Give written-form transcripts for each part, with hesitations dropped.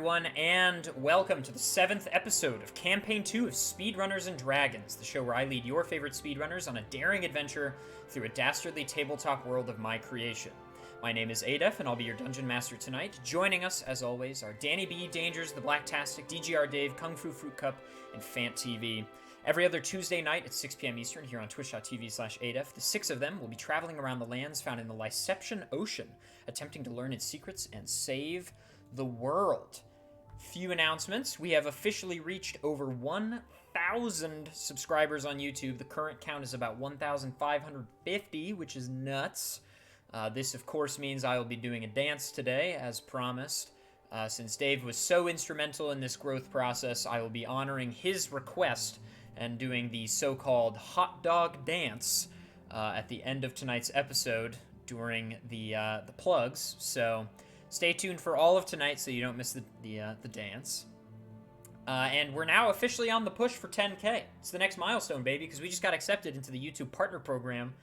everyone, and welcome to the 7th episode of Campaign 2 of Speedrunners and Dragons, the show where I lead your favorite speedrunners on a daring adventure through a dastardly tabletop world of my creation. My name is Adef, and I'll be your Dungeon Master tonight. Joining us, as always, are Danny B, Dangers, The Blacktastic, DGR Dave, Kung Fu Fruit Cup, and Fant TV. Every other Tuesday night at 6 p.m. Eastern here on twitch.tv/Adef, the 6 of them will be traveling around the lands found in the Liseptian Ocean, attempting to learn its secrets and save the world. Few announcements. We have officially reached over 1,000 subscribers on YouTube. The current count is about 1,550, which is nuts. This, of course, means I will be doing a dance today, as promised. Since Dave was so instrumental in this growth process, I will be honoring his request and doing the so-called hot dog dance at the end of tonight's episode during the plugs. So stay tuned for all of tonight so you don't miss the dance. And we're now officially on the push for 10K. It's the next milestone, baby, because we just got accepted into the YouTube Partner Program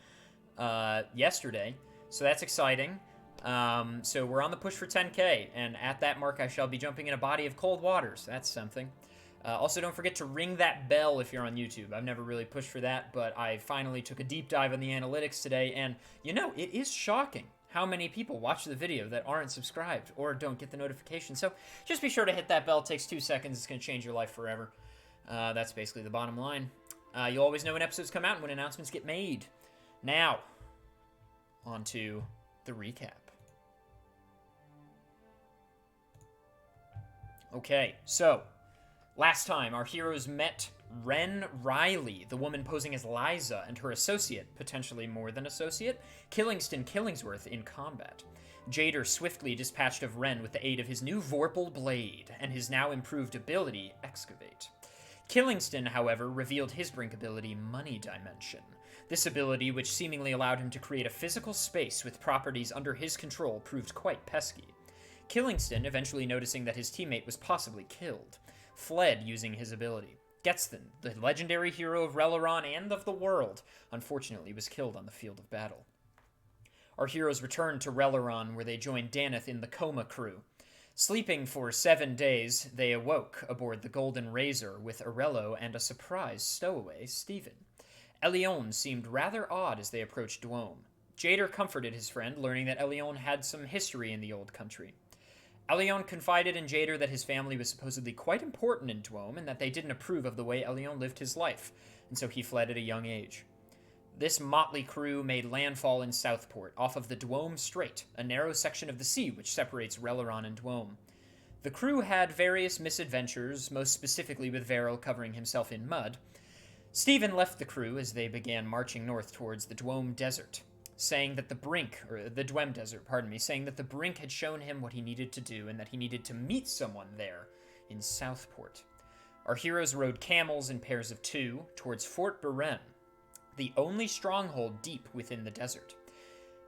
yesterday. So that's exciting. So we're on the push for 10K, and at that mark I shall be jumping in a body of cold water, so that's something. Also, don't forget to ring that bell if you're on YouTube. I've never really pushed for that, but I finally took a deep dive on the analytics today, and, you know, it is shocking how many people watch the video that aren't subscribed or don't get the notification. So just be sure to hit that bell. It takes 2 seconds. It's going to change your life forever. That's basically the bottom line. You'll always know when episodes come out and when announcements get made. Now, on to the recap. Okay, so last time our heroes met Wren Riley, the woman posing as Liza, and her associate, potentially more than associate, Killingston Killingsworth, in combat. Jader swiftly dispatched of Wren with the aid of his new Vorpal Blade and his now improved ability, Excavate. Killingston, however, revealed his brink ability, Money Dimension. This ability, which seemingly allowed him to create a physical space with properties under his control, proved quite pesky. Killingston, eventually noticing that his teammate was possibly killed, fled using his ability. Getston, the legendary hero of Releron and of the world, unfortunately was killed on the field of battle. Our heroes returned to Releron, where they joined Daneth in the Coma crew. Sleeping for 7 days, they awoke aboard the Golden Razor with Arello and a surprise stowaway, Stephen. Elion seemed rather odd as they approached Dwome. Jader comforted his friend, learning that Elion had some history in the old country. Elion confided in Jader that his family was supposedly quite important in Dwome and that they didn't approve of the way Elion lived his life, and so he fled at a young age. This motley crew made landfall in Southport, off of the Dwome Strait, a narrow section of the sea which separates Releron and Dwome. The crew had various misadventures, most specifically with Veril covering himself in mud. Stephen left the crew as they began marching north towards the Dwome Desert, saying that the Dwem Desert, saying that the brink had shown him what he needed to do and that he needed to meet someone there in Southport. Our heroes rode camels in pairs of 2 towards Fort Beren, the only stronghold deep within the desert.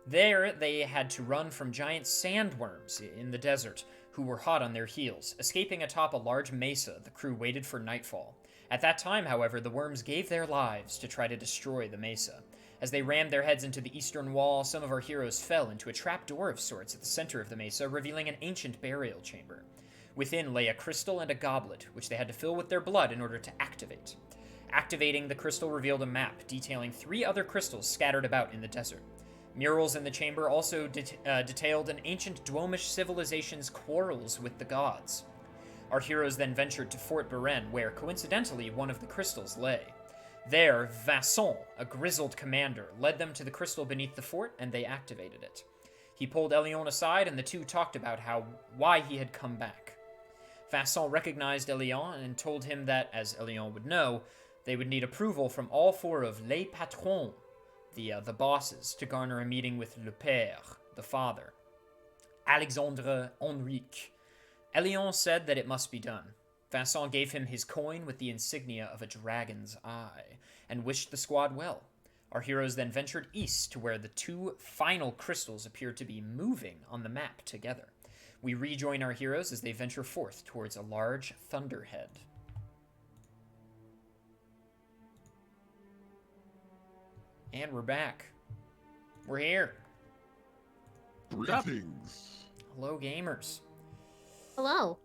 There, they had to run from giant sandworms in the desert who were hot on their heels. Escaping atop a large mesa, the crew waited for nightfall. At that time, however, the worms gave their lives to try to destroy the mesa. As they rammed their heads into the eastern wall, some of our heroes fell into a trapdoor of sorts at the center of the mesa, revealing an ancient burial chamber. Within lay a crystal and a goblet, which they had to fill with their blood in order to activate. Activating the crystal revealed a map detailing 3 other crystals scattered about in the desert. Murals in the chamber also detailed an ancient Dwomish civilization's quarrels with the gods. Our heroes then ventured to Fort Beren, where, coincidentally, one of the crystals lay. There, Vincent, a grizzled commander, led them to the crystal beneath the fort, and they activated it. He pulled Elion aside, and the two talked about why he had come back. Vincent recognized Elion and told him that, as Elion would know, they would need approval from all 4 of les patrons, the bosses, to garner a meeting with le père, the father, Alexandre Henrique. Elion said that it must be done. Vincent gave him his coin with the insignia of a dragon's eye, and wished the squad well. Our heroes then ventured east to where the 2 final crystals appeared to be moving on the map together. We rejoin our heroes as they venture forth towards a large Thunderhead. And we're back. We're here. Greetings. Hello, gamers. Hello.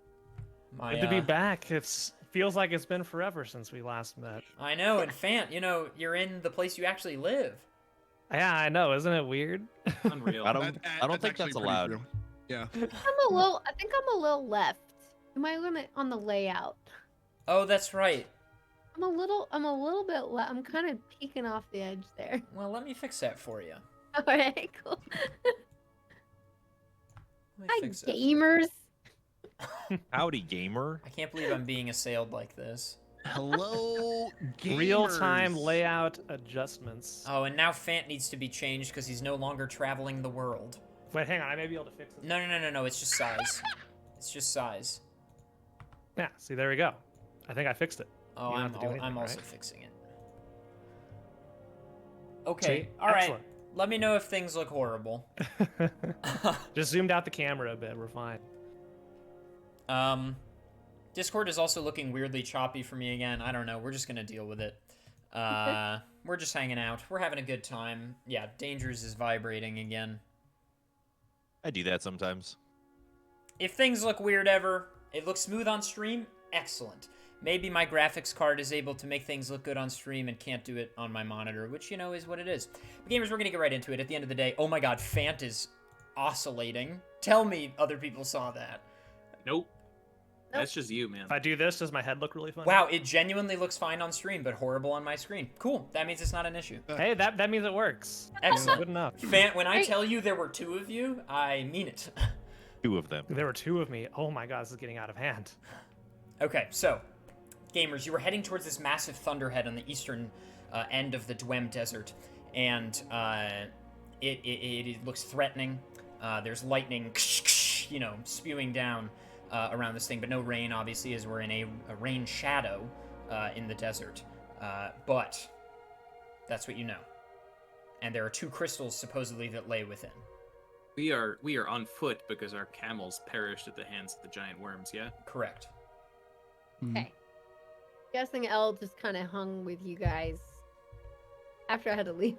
My, Good to be back. It feels like it's been forever since we last met. I know, and Fant, you're in the place you actually live. Yeah, I know. Isn't it weird? Unreal. I don't think that's allowed. Real. Yeah. I think I'm a little left. Am I on the layout? Oh, that's right. I'm a little bit left. I'm kind of peeking off the edge there. Well, let me fix that for you. All right, cool. Let me Hi, fix it. gamers. Howdy, gamer. I can't believe I'm being assailed like this. Hello, gamers. Real-time layout adjustments. Oh, and now Fant needs to be changed because he's no longer traveling the world. Wait, hang on. I may be able to fix it. No. It's just size. It's just size. Yeah, see, there we go. I think I fixed it. Oh, You don't I'm, have to do anything, I'm also right? fixing it. Okay, See? all right. Excellent. Let me know if things look horrible. Just zoomed out the camera a bit. We're fine. Discord is also looking weirdly choppy for me again. I don't know. We're just gonna deal with it. We're just hanging out. We're having a good time. Yeah, Dangers is vibrating again. I do that sometimes. If things look weird ever, it looks smooth on stream, excellent. Maybe my graphics card is able to make things look good on stream and can't do it on my monitor, which, is what it is. But gamers, we're going to get right into it. At the end of the day, oh my god, Fant is oscillating. Tell me other people saw that. Nope. That's just you, man. If I do this, does my head look really funny? Wow, it genuinely looks fine on stream, but horrible on my screen. Cool, that means it's not an issue. Hey, that means it works. Excellent. Good enough. Fant, when I tell you there were 2 of you, I mean it. 2 of them. There were 2 of me. Oh my god, this is getting out of hand. Okay, so, gamers, you were heading towards this massive thunderhead on the eastern end of the Dwem Desert, and it looks threatening. There's lightning, spewing down around this thing, but no rain, obviously, as we're in a rain shadow in the desert. But that's what you know. And there are 2 crystals, supposedly, that lay within. We are on foot because our camels perished at the hands of the giant worms, yeah? Correct. Okay. Guessing Elle just kind of hung with you guys after I had to leave.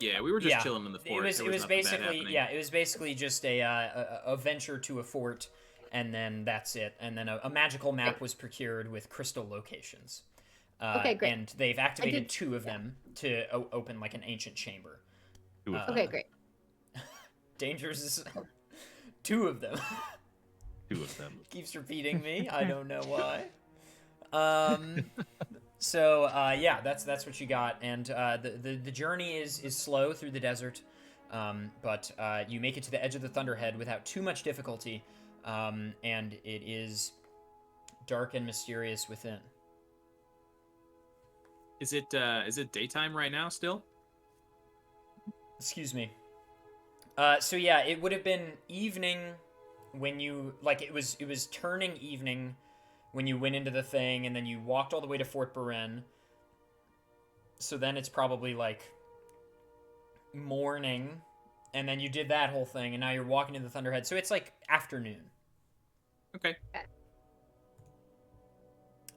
Yeah, we were just chilling in the fort. It was basically just a venture to a fort, and then that's it. And then a magical map was procured with crystal locations. Okay, great. And they've activated 2 of them to open like an ancient chamber. 2 of them. Okay, great. Dangers is 2 of them. 2 of them. Keeps repeating me. I don't know why. So that's what you got, and the journey is slow through the desert, but you make it to the edge of the Thunderhead without too much difficulty, and it is dark and mysterious within. Is it daytime right now still? Excuse me. So yeah, it would have been evening when you it was turning evening when you went into the thing, and then you walked all the way to Fort Beren. So then it's probably morning, and then you did that whole thing, and now you're walking to the Thunderhead. So it's afternoon. Okay.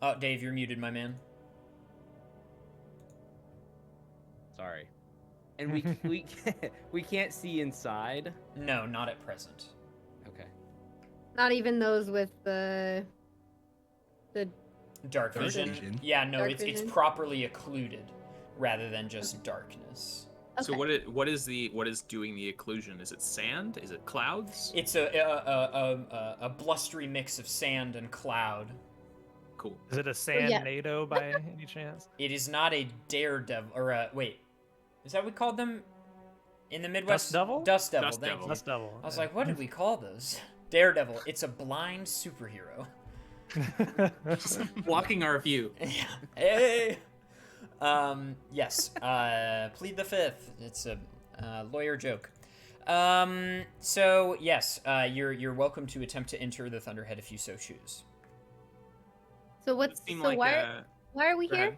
Oh, Dave, you're muted, my man. Sorry. And we can't see inside. No, not at present. Okay. Not even those with the Dark vision. Yeah, no, it's properly occluded rather than just darkness. Okay. So what is doing the occlusion? Is it sand? Is it clouds? It's a blustery mix of sand and cloud. Cool. Is it a Sandnado by any chance? It is not a daredevil, or wait, is that what we called them in the Midwest? Dust devil? Dust devil. Dust thank devil. you. Dust devil. I was like, what did we call those? Daredevil. It's a blind superhero. Blocking our view. Hey. Yes. Plead the fifth. It's a lawyer joke. So yes, you're welcome to attempt to enter the Thunderhead if you so choose. So why are we Go here?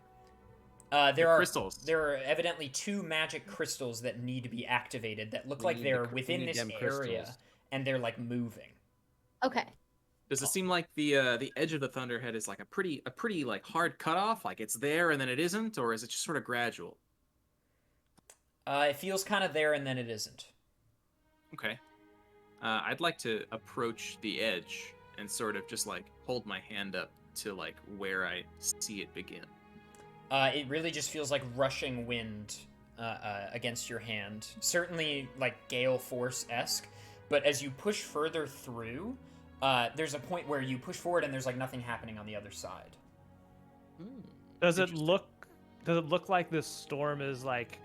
ahead. There are crystals. There are evidently 2 magic crystals that need to be activated that look We like need they're we within need this them area, crystals. and they're moving. Okay. Does it seem like the edge of the Thunderhead is a pretty hard cutoff? Like it's there and then it isn't, or is it just sort of gradual? It feels kind of there and then it isn't. Okay. I'd like to approach the edge and sort of just like hold my hand up to like where I see it begin. It really just feels like rushing wind against your hand. Certainly like gale force-esque, but as you push further through, there's a point where you push forward and there's like nothing happening on the other side. Does it look like this storm is like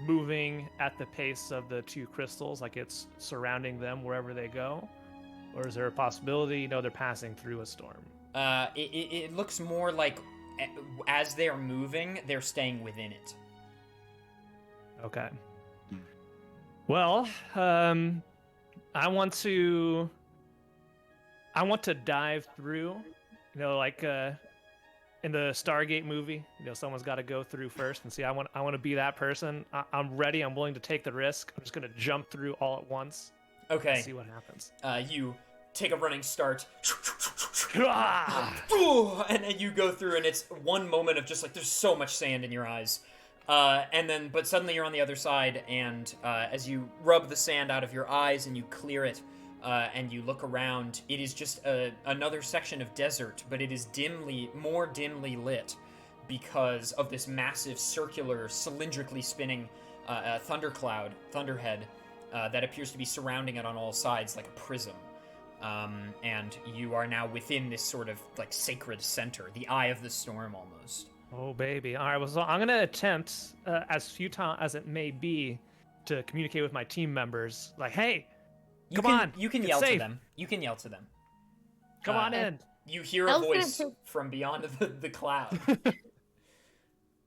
moving at the pace of the two crystals, like it's surrounding them wherever they go? Or is there a possibility, they're passing through a storm? It looks more like as they're moving, they're staying within it. Okay. Well, I want to dive through, like in the Stargate movie, someone's got to go through first and see. I want to be that person. I'm ready. I'm willing to take the risk. I'm just going to jump through all at once. Okay. And see what happens. You take a running start. Ah! And then you go through, and it's one moment of just like there's so much sand in your eyes. But suddenly you're on the other side, and as you rub the sand out of your eyes and you clear it, and you look around, it is just another section of desert, but it is more dimly lit because of this massive circular, cylindrically spinning Thunderhead, that appears to be surrounding it on all sides like a prism. And you are now within this sort of like sacred center, the eye of the storm almost. Oh, baby. All right, well, so I'm going to attempt, as futile as it may be, to communicate with my team members. Like, hey, come on. You can yell to them. You can yell to them. Come on in. You hear a voice from beyond the cloud.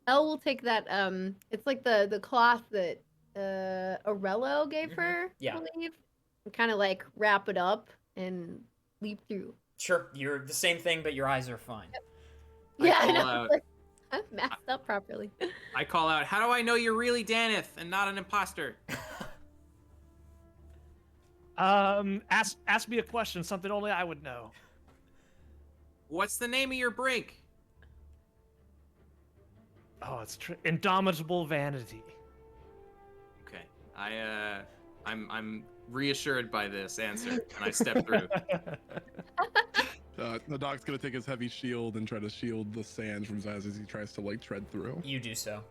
Elle will take that, it's like the cloth that Aurelio gave her, Yeah. I believe. And kind of like wrap it up and leap through. Sure, you're the same thing, but your eyes are fine. Yeah, I call know. out- I'm masked up properly. I call out, how do I know you're really Daneth and not an imposter? Ask me a question, something only I would know. What's the name of your brink? Oh, it's indomitable vanity. Okay, I'm reassured by this answer, and I step through. The doc's gonna take his heavy shield and try to shield the sand from his eyes as he tries to like tread through. You do so.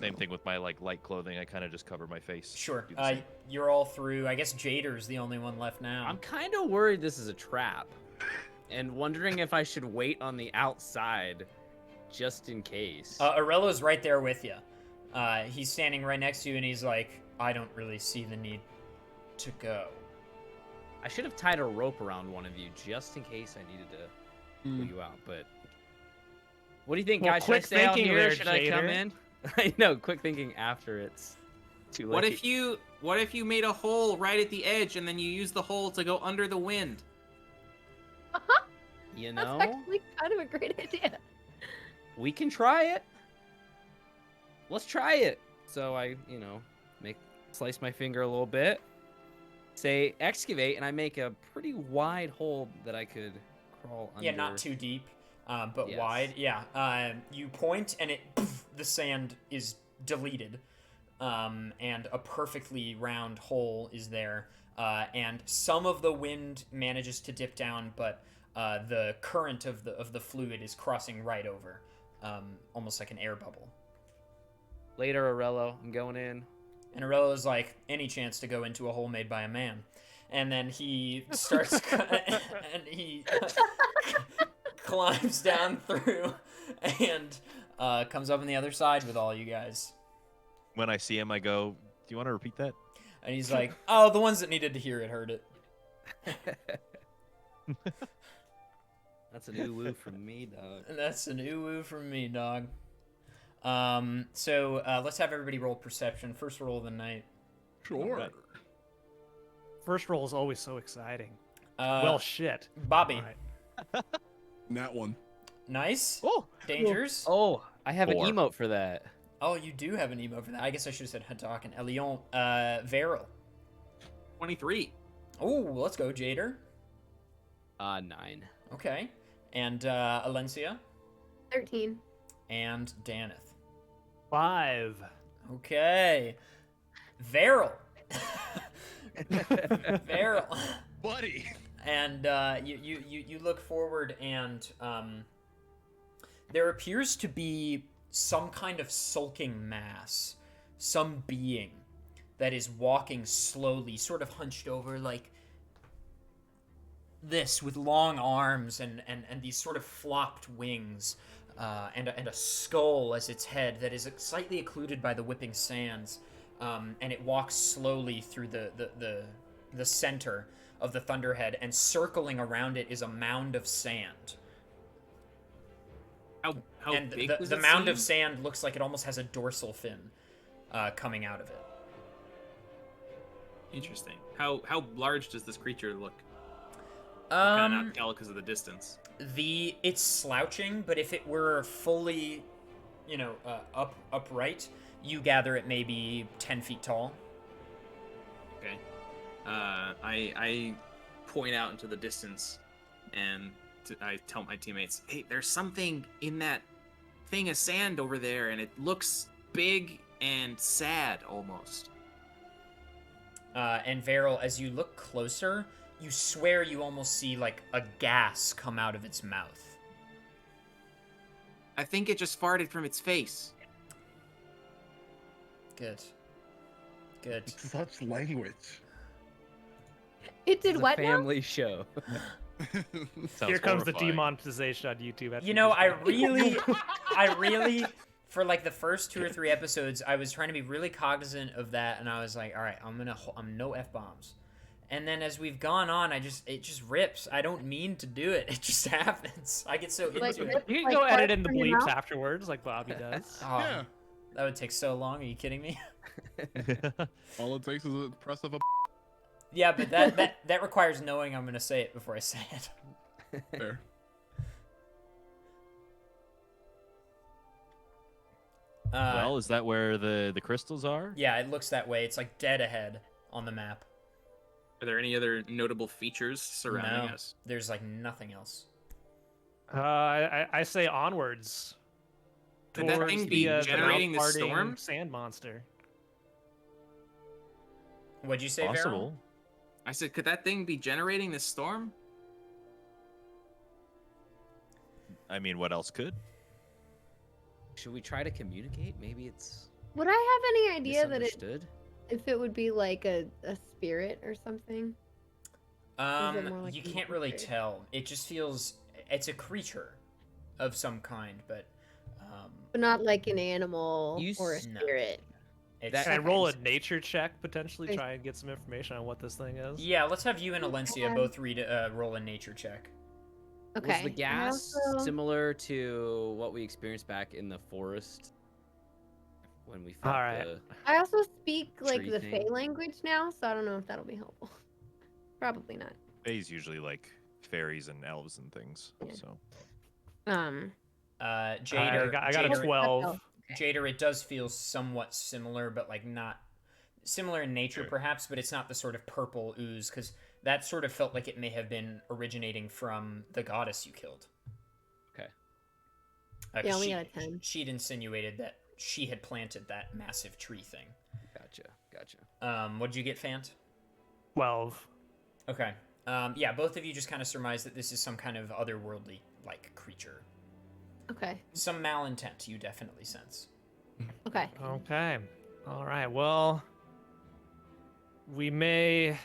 Same thing with my like light clothing. I kind of just cover my face. Sure. Do the same. You're all through. I guess Jader's the only one left now. I'm kind of worried this is a trap, and wondering if I should wait on the outside, just in case. Aurelio's right there with you. He's standing right next to you, and he's like, I don't really see the need to go. I should have tied a rope around one of you just in case I needed to pull you out. But what do you think, Well, guys? Should I quick stay out thinking here? there, Should I come Jader. in? I know. Quick thinking after it's too late. What if you made a hole right at the edge and then you use the hole to go under the wind? You That's know, actually kind of a great idea. we can try it. Let's try it. So I, slice my finger a little bit. Say excavate, and I make a pretty wide hole that I could crawl under. Yeah, not too deep, but Yes. wide. Yeah. You point, and the sand is deleted, and a perfectly round hole is there. And some of the wind manages to dip down, but the current of the fluid is crossing right over, almost like an air bubble. Later, Aurelio, I'm going in. And Aurelio's like, any chance to go into a hole made by a man. And then he starts, and he climbs down through and comes up on the other side with all you guys. When I see him, I go, "Do you want to repeat that?" And he's like, oh, the ones that needed to hear it heard it. That's an ooh-woo from me, dog. And that's an ooh-woo from me, dog. So let's have everybody roll perception. First roll of the night. Sure. Alright. First roll is always so exciting. Uh, Well, shit. Bobby. All right. Nat one. Nice. Oh, Dangers. oh, I have 4. an emote for that. Oh, you do have an emo for that. I guess I should have said Hadak and Elion. Veryl. 23. Oh, let's go, Jader. 9. Okay. And Alencia. 13. And Daneth. 5. Okay. Veryl. Veryl. Buddy. And you look forward, and there appears to be some kind of sulking mass, some being that is walking slowly, sort of hunched over like this, with long arms and these sort of flopped wings, and a skull as its head that is slightly occluded by the whipping sands, and it walks slowly through the center of the Thunderhead, and circling around it is a mound of sand. How And big does the it mound seem? of sand looks like it almost has a dorsal fin coming out of it. Interesting. How large does this creature look? Kind of not tell because of the distance. It's slouching, but if it were fully, upright, you gather it may be 10 feet tall. Okay. I point out into the distance, and I tell my teammates, "Hey, there's something in that thing of sand over there, and it looks big and sad almost." And Varel, as you look closer, you swear you almost see like a gas come out of its mouth. I think it just farted from its face. Good. Good. Such language. It did It's a what now? family show. Sounds Here comes the horrifying. demonetization on YouTube. after You know, this guy. I really, for like the first 2 or 3 episodes, I was trying to be really cognizant of that, and I was like, all right, I'm no F-bombs. And then as we've gone on, it just rips. I don't mean to do it. It just happens. I get so Like, into it. rip- You can like, go right edit in the from your bleeps mouth? afterwards, like Bobby does. Oh, Yeah. that would take so long. Are you kidding me? All it takes is a press of a Yeah, but that requires knowing I'm gonna say it before I say it. there. Well, is that where the crystals are? Yeah, it looks that way. It's like dead ahead on the map. Are there any other notable features surrounding No. us? There's like nothing else. I say onwards. Could that towards thing be the generating the mouth-farting storm? Sand monster. What'd you say, Varel? Possible. I said, could that thing be generating this storm? I mean, what else could? Should we try to communicate? Maybe it's Would I have any idea that misunderstood. if it would be like a spirit or something? more like You a can't really monster? tell. It just feels it's a creature of some kind, but But not like an animal You or a s- No. spirit. it's Can I Okay. roll a nature check potentially? Nice. Try and get some information on what this thing is. yeah. Let's have you and Alencia Okay. both roll a nature check. Okay. Was the I gas also- similar to what we experienced back in the forest when we fought Alright. the... I also speak like tree the thing? Fey language now, so I don't know if that'll be helpful. Probably not. Fae's usually like fairies and elves and things. Yeah. So Jader, I got a Jader, 12. Jader, it does feel somewhat similar, but like not similar in nature, Sure. perhaps. But it's not the sort of purple ooze, because that sort of felt like it may have been originating from the goddess you killed. Okay. Yeah, we got a 10. She'd insinuated that she had planted that massive tree thing. Gotcha. What'd you get, Fant? 12. Okay. Yeah, both of you just kind of surmise that this is some kind of otherworldly like creature. Okay. Some malintent you definitely sense. Okay. Okay. All right. Well, we may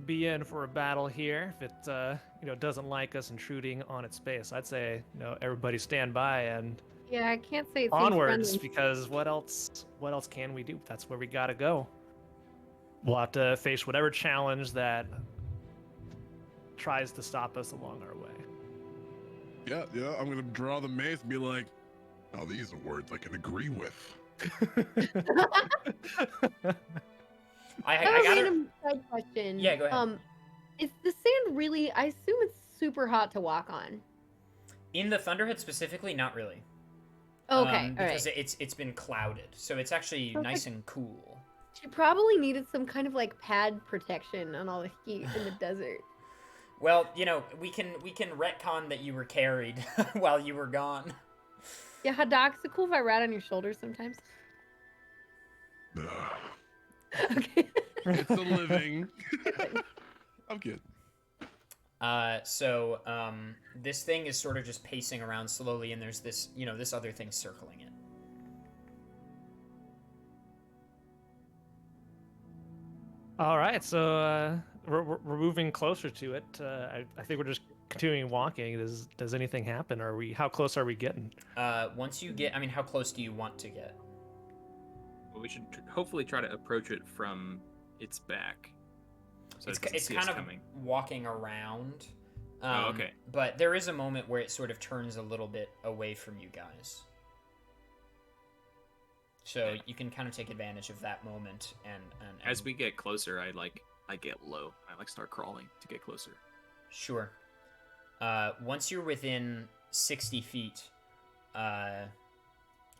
be in for a battle here if it doesn't like us intruding on its space. I'd say everybody stand by and Yeah, I can't say it's onwards friendly. because what else can we do? That's where we gotta go. We'll have to face whatever challenge that tries to stop us along our way. Yeah, I'm gonna draw the mace and be like, oh, these are words I can agree with. I I have a got her. random side question. Yeah, go ahead. Is the sand really? I assume it's super hot to walk on. In the Thunderhead specifically, not really. Okay, all Because right. it's been clouded, so it's actually Okay. nice and cool. She probably needed some kind of like pad protection on all the heat in the desert. Well, we can retcon that you were carried while you were gone. Yeah, Hadak, is it cool if I rat on your shoulders sometimes? Ugh, Okay. it's a living. I'm good. This thing is sort of just pacing around slowly, and there's this, this other thing circling it. All right, so we're moving closer to it. I think we're just continuing walking. Does anything happen? How close are we getting? Once you get, how close do you want to get? Well, we should hopefully try to approach it from its back. So It's kind of walking around. Okay. But there is a moment where it sort of turns a little bit away from you guys. So you can kind of take advantage of that moment, and as we get closer, I get low. I start crawling to get closer. Sure. Once you're within 60 feet, does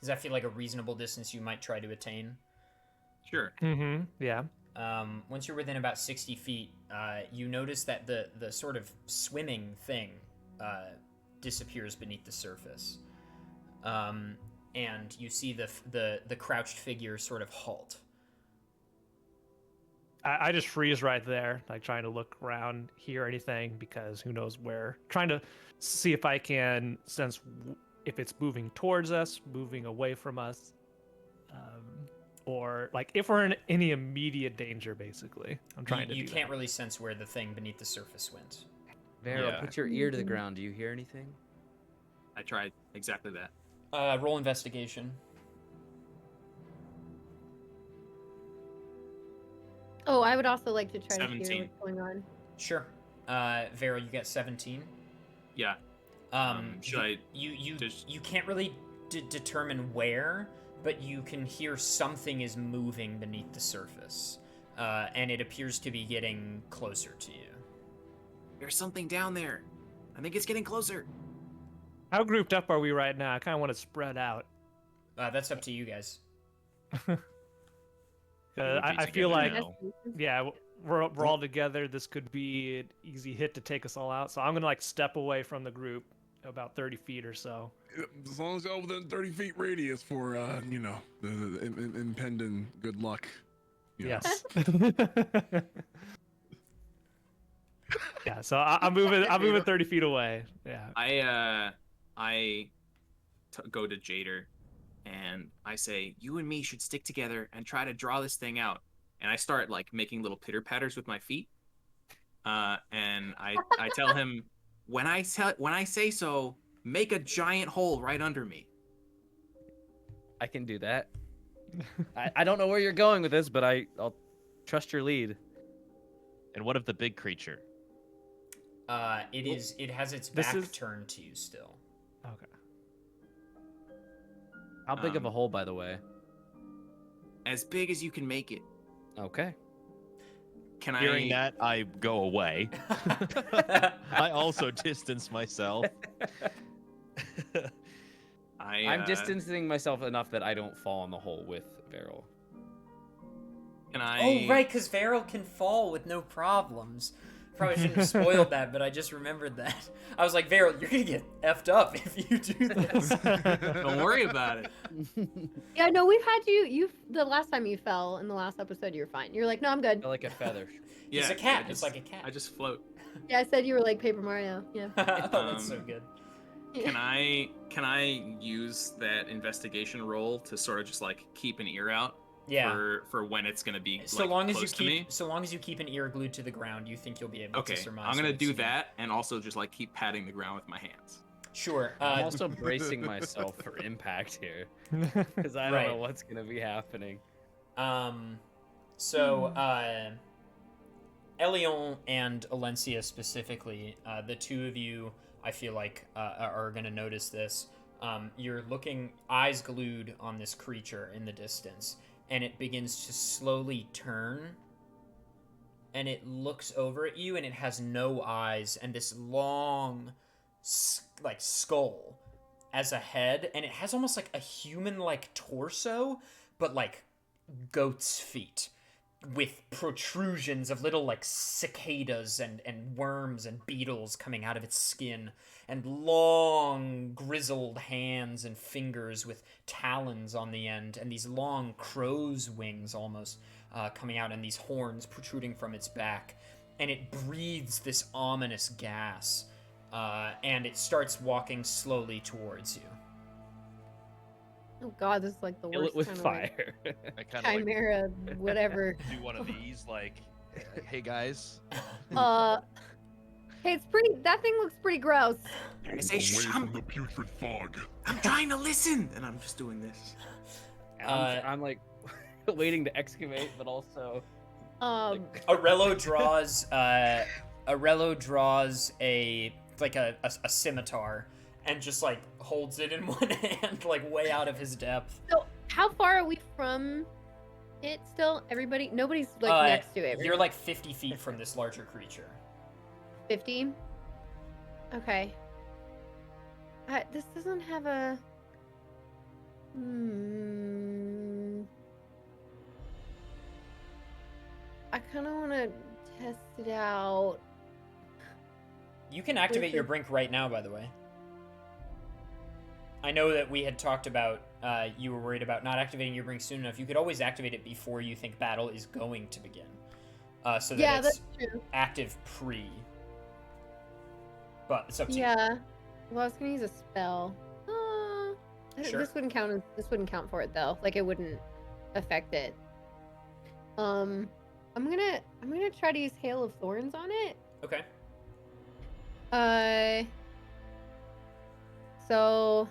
that feel like a reasonable distance you might try to attain? Sure. Mm-hmm. Yeah. Once you're within about 60 feet, you notice that the sort of swimming thing disappears beneath the surface. And you see the crouched figure sort of halt. I just freeze right there, like trying to look around, hear anything, because who knows where. Trying to see if I can sense if it's moving towards us, moving away from us, or like if we're in any immediate danger, basically. I'm trying to. You can't really sense where the thing beneath the surface went. Vero, Yeah. put your ear to the ground. Do you hear anything? I tried exactly that. Roll investigation. Oh, I would also like to try to 17. hear what's going on. Sure. Vera, you get 17. Yeah. Should I You just- you can't really determine where, but you can hear something is moving beneath the surface, and it appears to be getting closer to you. There's something down there. I think it's getting closer. How grouped up are we right now? I kind of want to spread out. That's up to you guys. I feel like, now. yeah, we're all together. This could be an easy hit to take us all out. So I'm gonna like step away from the group about 30 feet or so. As long as y'all within 30 feet radius for, the impending good luck. you know. Yes. Yeah. So I'm moving 30 feet away. Yeah. I go to Jader, and I say, you and me should stick together and try to draw this thing out. And I start like making little pitter patters with my feet. And I tell him, when I say so, make a giant hole right under me. I can do that. I don't know where you're going with this, but I'll trust your lead. And what of the big creature? It has its This back is- turned to you still. Okay. How big of a hole, by the way? As big as you can make it. Okay. Can Hearing that, I go away. I also distance myself. I'm distancing myself enough that I don't fall in the hole with Vero. Can I? Oh, right, because Varel can fall with no problems. Probably shouldn't have spoiled that, but I just remembered that. I was like, Varel, you're gonna get effed up if you do this. Don't worry about it. Yeah, no, we've had you. The last time you fell in the last episode, you were fine. You're like, no, I'm good. Feel like a feather. He's a cat, just like a cat. I just float. Yeah, I said you were like Paper Mario. Yeah. Oh, that's so good. Can I use that investigation roll to sort of just like keep an ear out? Yeah. For when it's gonna be So like, long as you close to me? keep an ear glued to the ground, you think you'll be able Okay, to surmise. I'm gonna what it's do doing. that and also just like keep patting the ground with my hands. Sure. I'm also bracing myself for impact here because I don't know Right. what's gonna be happening. So, Elion and Alencia specifically, the two of you, I feel like, are going to notice this. You're looking, eyes glued on this creature in the distance, and it begins to slowly turn, and it looks over at you, and it has no eyes, and this long, skull as a head, and it has almost like a human-like torso, but like goat's feet, with protrusions of little like cicadas and worms and beetles coming out of its skin, and long grizzled hands and fingers with talons on the end, and these long crow's wings almost coming out, and these horns protruding from its back. and it breathes this ominous gas, and it starts walking slowly towards you. Oh god, this is like the Kill worst it with kind of fire. I kind of like chimera, whatever. do one of these, like, hey guys. Hey, it's pretty. That thing looks pretty gross. I say, Away shh, from the putrid fog. I'm trying to listen, and I'm just doing this. I'm like waiting to excavate, but also Arello draws a scimitar and just like holds it in one hand, like way out of his depth. So, how far are we from it? Still, everybody, nobody's like next to it. You're like 50 feet from this larger creature. 50. Okay. This doesn't have a. I kind of want to test it out. You can activate your brink right now, by the way. I know that we had talked about you were worried about not activating your brink soon enough. You could always activate it before you think battle is going to begin, so that it's that's true. active pre. But it's up to you. Yeah. Well, I was gonna use a spell. Sure. This wouldn't count. This wouldn't count for it though. Like it wouldn't affect it. I'm gonna try to use Hail of Thorns on it. Okay. So,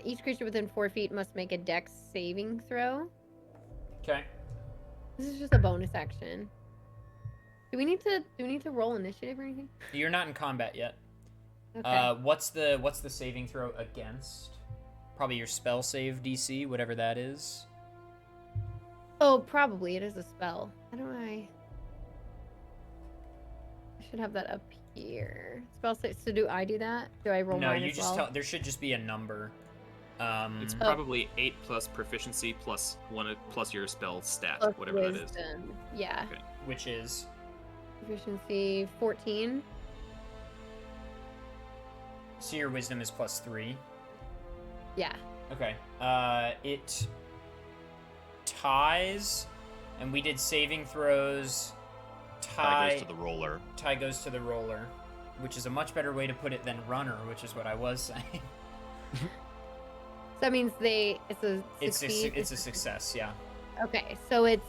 each creature within 4 feet must make a Dex saving throw. Okay. This is just a bonus action. Do we need to roll initiative or anything? You're not in combat yet. Okay. What's the saving throw against? Probably your spell save DC, whatever that is. Oh, probably it is a spell. How do I should have that up here. Spell save. So do I do that? Do I roll No, mine you as just well? tell. There should just be a number. It's probably 8 plus proficiency plus 1 plus your spell stat, Plus whatever that is. wisdom. Yeah. Okay. Which is Proficiency 14. so your wisdom is +3. Yeah. Okay. It ties, and we did saving throws. Tie goes to the roller. Tie goes to the roller, which is a much better way to put it than runner, which is what I was saying. So that means it's a succeed. It's a success, yeah. Okay, so it's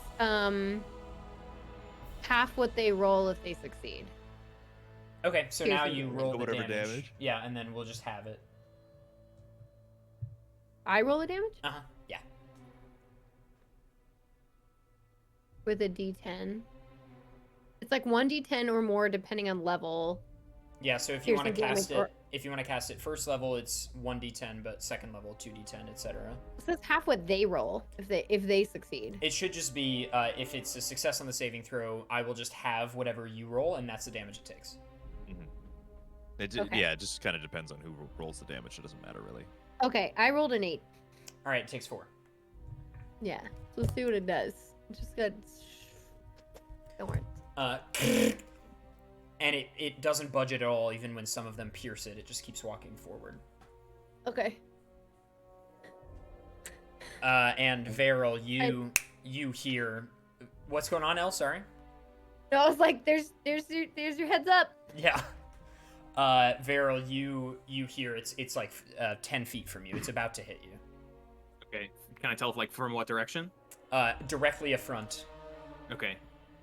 half what they roll if they succeed. Okay, so now you roll the whatever damage. damage. Yeah, and then we'll just have it. I roll the damage Uh-huh. Yeah. with a D10. It's like 1d10 or more depending on level. Yeah, so if you Here's want to the damage, cast it, or- if you want to cast it first level, it's 1d10, but second level 2d10, etc. So it's half what they roll if they succeed. It should just be if it's a success on the saving throw, I will just have whatever you roll, and that's the damage it takes. Okay. Yeah, it just kind of depends on who rolls the damage. It doesn't matter really. Okay, I rolled an 8. All right, it takes 4. Yeah. So let's see what it does. Just got. Don't worry. And it doesn't budge at all, even when some of them pierce it. It just keeps walking forward. Okay. And Veryl, you hear what's going on, El? Sorry. No, I was like, there's your heads up. Yeah. Veryl, you hear it's like 10 feet from you. It's about to hit you. Okay. Can I tell like from what direction? Directly affront. Okay.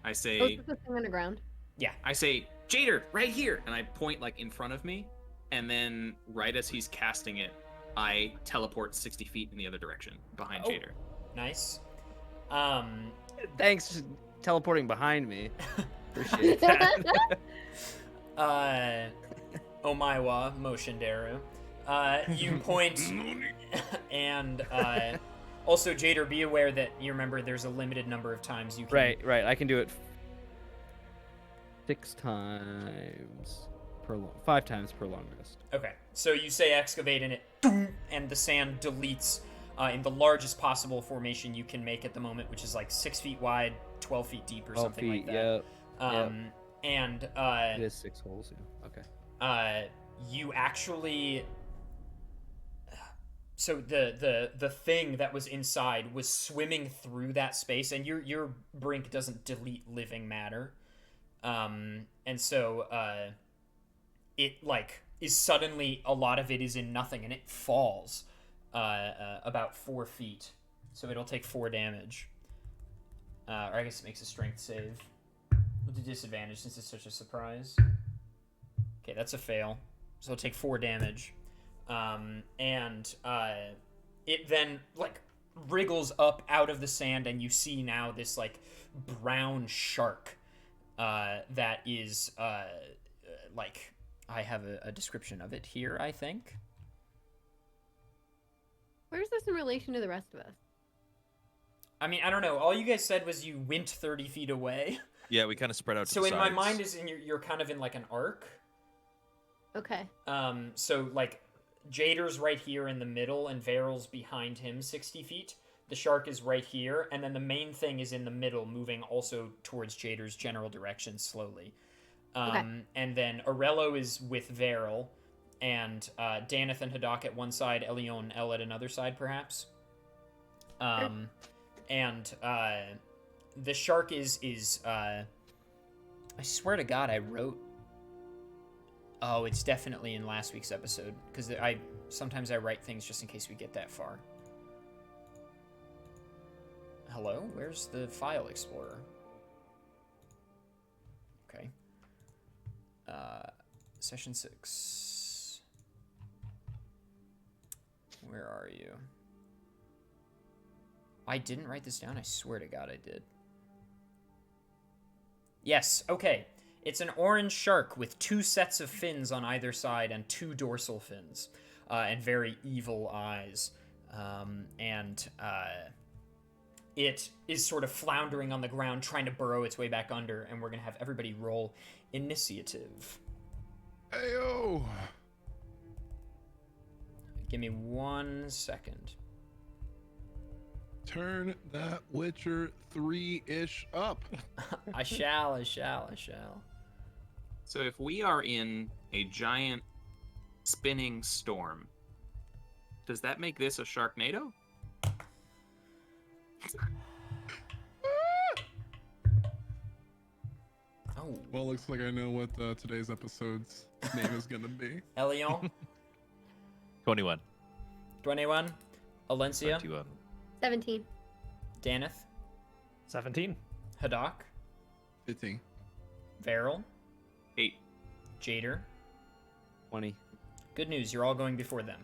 I Oh, say it's the thing on the ground. I say Jader right here, and I point like in front of me, and then right as he's casting it, I teleport 60 feet in the other direction behind Oh. Jader. Nice. Thanks for teleporting behind me. Appreciate that. Omaiwa, motion Daru. You point, and also Jader, be aware that you remember there's a limited number of times you can. Right. I can do it 6 times per 5 times per long rest. Okay, so you say excavate, and and the sand deletes in the largest possible formation you can make at the moment, which is like 6 feet wide, 12 feet deep, or 12 something like feet, that. yeah. And It is 6 holes, yeah. Okay. you actually. So the thing that was inside was swimming through that space, and your brink doesn't delete living matter. And so it like is suddenly, a lot of it is in nothing, and it falls about 4 feet. So it'll take 4 damage. Or I guess it makes a strength save with a disadvantage since it's such a surprise. Okay, that's a fail. So it'll take 4 damage. And it then like wriggles up out of the sand, and you see now this like brown shark that is like, I have a description of it here, I think. Where's this in relation to the rest of us? I mean, I don't know. All you guys said was you went 30 feet away. Yeah, we kind of spread out to So the in my sides. mind, you're kind of in like an arc. Okay. So like Jader's right here in the middle, and Veryl's behind him 60 feet. The shark is right here, and then the main thing is in the middle, moving also towards Jader's general direction slowly. Okay. And then Aurello is with Veryl, and Daneth and Haddock at one side, Elion and El at another side, perhaps. And the shark is I swear to God, I wrote. Oh, it's definitely in last week's episode, because sometimes I write things just in case we get that far. Hello? Where's the file explorer? Okay. Session 6. Where are you? I didn't write this down. I swear to God I did. Yes, okay. It's an orange shark with 2 sets of fins on either side and 2 dorsal fins, and very evil eyes. It is sort of floundering on the ground, trying to burrow its way back under, and we're going to have everybody roll initiative. Ayo! Give me 1 second. Turn that Witcher 3-ish up. I shall. So if we are in a giant spinning storm, does that make this a Sharknado? Oh, Well, looks like I know what today's episode's name is gonna be. Elion, 21. 21, Alencia, 21. 17. Daneth, 17. Haddock, 15. Veryl, 8. Jader. 20. Good news, you're all going before them.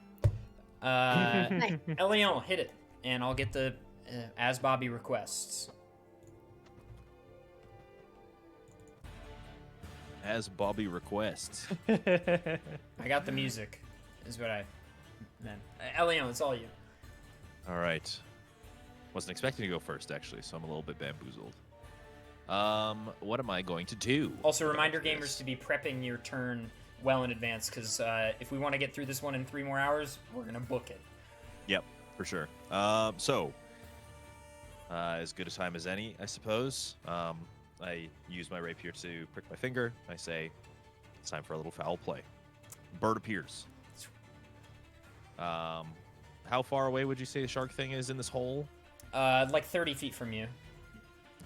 Nice. Elion, hit it, and I'll get the as Bobby requests. As Bobby requests. I got the music, is what I meant. Elion, it's all you. All right. Wasn't expecting to go first, actually, so I'm a little bit bamboozled. What am I going to do? Also, about reminder this? gamers to be prepping your turn well in advance, because if we want to get through this one in 3 more hours, we're going to book it. Yep, for sure. As good a time as any, I suppose. I use my rapier to prick my finger. I say, it's time for a little foul play. Bird appears. How far away would you say the shark thing is in this hole? Like 30 feet from you.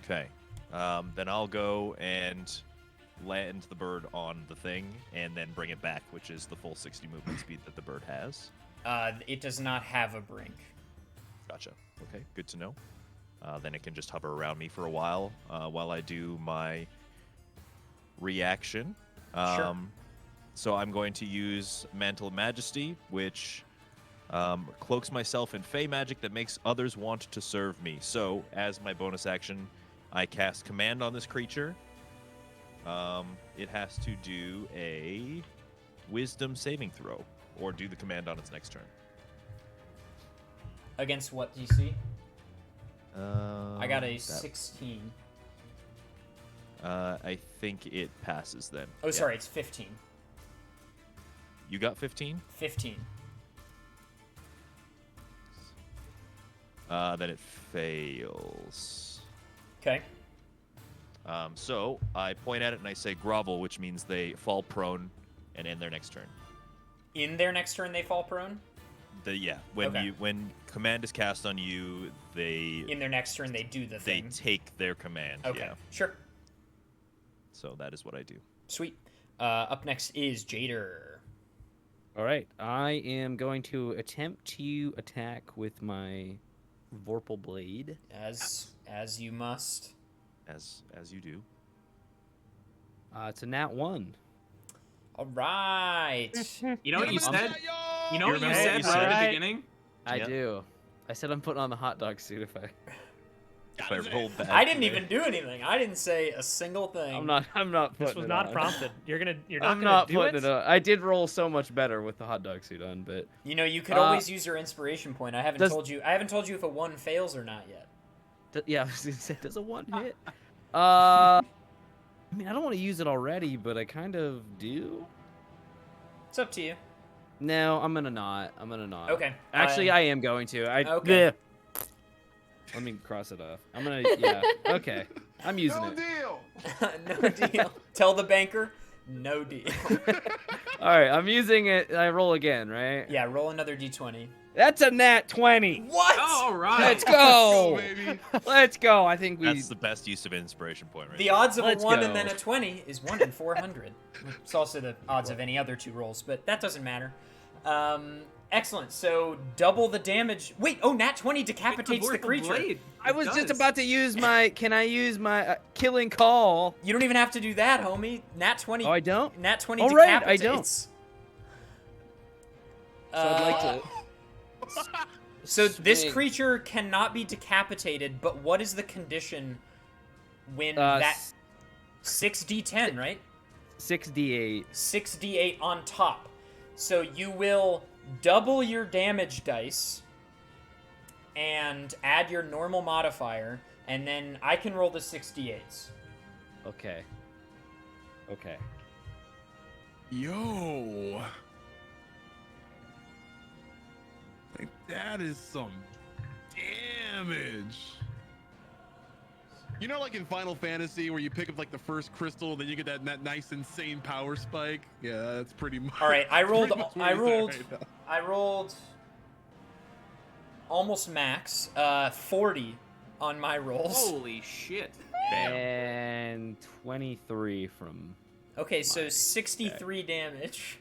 Okay. Then I'll go and land the bird on the thing and then bring it back, which is the full 60 movement speed that the bird has. It does not have a brink. Gotcha. Okay, good to know. Then it can just hover around me for a while I do my reaction. Sure. So I'm going to use Mantle of Majesty, which cloaks myself in Fey magic that makes others want to serve me. So as my bonus action, I cast Command on this creature. It has to do a Wisdom saving throw, or do the command on its next turn. Against what DC? I got a that- 16. I think it passes then. Oh, Yeah. sorry, it's 15. You got 15? 15. Then it fails. Okay. So I point at it and I say grovel, which means they fall prone and end their next turn. In their next turn, they fall prone? When Okay. when command is cast on you, In their next turn, they do the thing. take their command. Okay, Yeah. sure. So that is what I do. Sweet. Up next is Jader. All right, I am going to attempt to attack with my Vorpal Blade. As you must. As you do. It's a nat 1. All right. You know what you said? You know You what you remember said what you right at said? the beginning? I Yeah. do. I said I'm putting on the hot dog suit if I. If I rolled bad I didn't today. even do anything. I didn't say a single thing. I'm not putting This was it not on. prompted. You're not I'm gonna not do putting it. it on. I did roll so much better with the hot dog suit on, but You know, you could always use your inspiration point. I haven't Does- told you. I haven't told you if a 1 fails or not yet. yeah, I was gonna say, does a 1 hit? I mean, I don't want to use it already, but I kind of do. It's up to you. No, I'm gonna not. Okay. Actually, I am going to. Okay. Bleh. Let me cross it off. I'm gonna. Yeah. Okay. I'm using No it. deal. No deal. Tell the banker, no deal. All right, I'm using it. I roll again, right? Yeah, roll another d20. That's a nat 20. What? All right. Let's Go, go. baby. Let's go. I think we. That's the best use of inspiration point, right? The odds of Let's a 1 go. and then a 20 is 1 in 400. It's also the odds of any other 2 rolls, but that doesn't matter. Excellent. So double the damage. Wait, nat 20 decapitates the creature. I was just about to use my. Can I use my killing call? You don't even have to do that, homie. Nat 20. Oh, I don't. Nat 20 Oh, decapitates. right, I don't. So I'd like to. So this Swing. creature cannot be decapitated, but what is the condition when that 6d10, right? 6d8. 6d8 on top. So you will double your damage dice and add your normal modifier, and then I can roll the 6d8s. Okay. Okay. Yo. Like, that is some damage. You know, like in Final Fantasy, where you pick up like the first crystal, then you get that nice, insane power spike. Yeah, that's pretty much. All right, I rolled. pretty much where I he's at rolled. right now. I rolled almost max. 40 on my rolls. Holy shit. And 23 from. Okay, so 63 damage.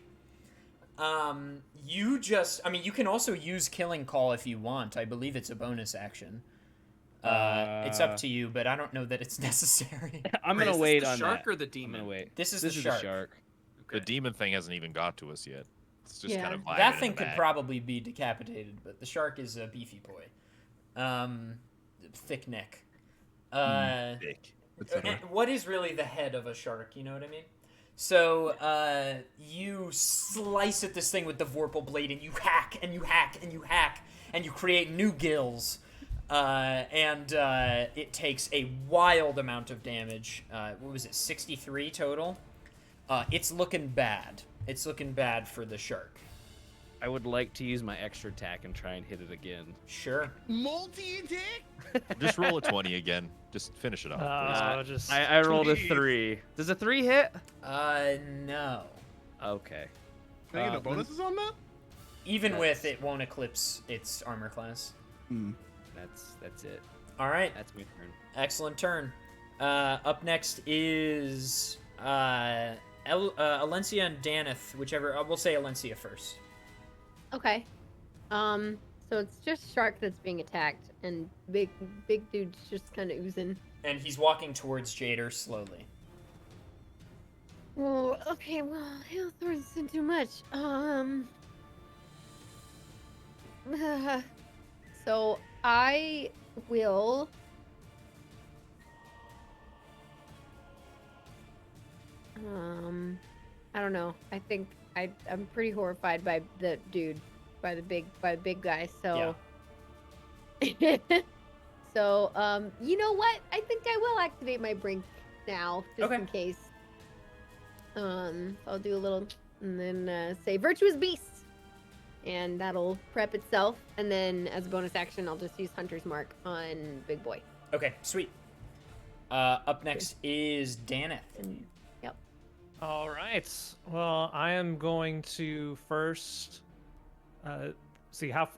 You just. I mean, you can also use Killing Call if you want. I believe it's a bonus action. It's up to you, but I don't know that it's necessary. I'm Wait, gonna is this wait the on shark that. or the I'm demon? gonna wait. This is This the is shark. the shark. The demon thing hasn't even got to us yet. It's just Yeah. kind of vibing That in thing the could bag. probably be decapitated, but the shark is a beefy boy. Thick neck. Dick. And what is really the head of a shark? You know what I mean? So you slice at this thing with the Vorpal blade, and you hack and you hack and you hack, and you create new gills. And it takes a wild amount of damage. What was it? 63 total. It's looking bad. It's looking bad for the shark. I would like to use my extra attack and try and hit it again. Sure. Multi-attack? Just roll a 20 again. Just finish it off. please. Just I rolled a Please. 3. Does a 3 hit? No. Okay. Can I get no bonuses on that? Even with it, won't eclipse its armor class. That's it. All right. That's my turn. Excellent turn. Up next is Alencia and Daneth, whichever. We'll say Alencia first. Okay. So it's just shark that's being attacked, and big dude's just kind of oozing. And he's walking towards Jader slowly. Oh, okay. Well, Hailthorn's been too much. So I will. I don't know. I think I'm pretty horrified by the dude, by the big guy. So. So you know what? I think I will activate my brink now, just Okay. in case. I'll do a little, and then say virtuous beast, and that'll prep itself. And then as a bonus action, I'll just use Hunter's Mark on Big Boy. Okay, sweet. Up next is Daneth. Yep. All right. Well, I am going to first see how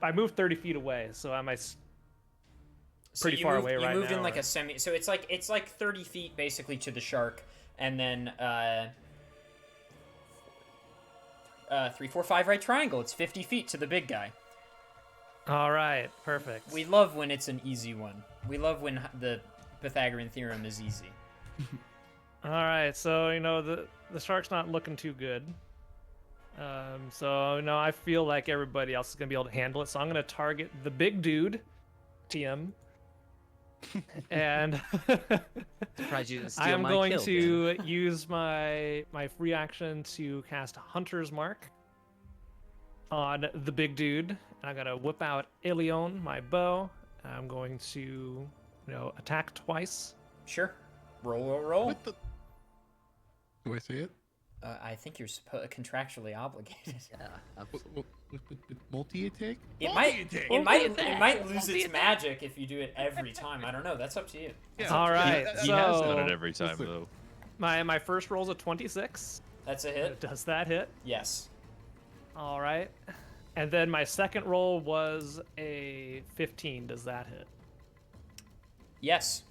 I moved 30 feet away, so am I So pretty you far moved, away you right moved now, in like or- a semi. So it's like 30 feet basically to the shark. And then 3, 4, 5 right triangle. It's 50 feet to the big guy. All right, perfect. We love when it's an easy one. We love when the Pythagorean theorem is easy. All right, so the shark's not looking too good. So I feel like everybody else is gonna be able to handle it. So I'm gonna target the big dude, TM, and Surprised you didn't steal I am my going kill, to use my free action to cast Hunter's Mark on the big dude. I'm gonna whip out Ilion, my bow. I'm going to attack twice. Sure. Roll. What the? Do I say it? I think you're contractually obligated. Yeah. Multi-attack? It Multi-attack. might lose its magic if you do it every time. I don't know. That's up to you. Yeah. All right, He has done so it every time, though. my first roll's a 26. That's a hit. Does that hit? Yes. All right. And then my second roll was a 15. Does that hit? Yes.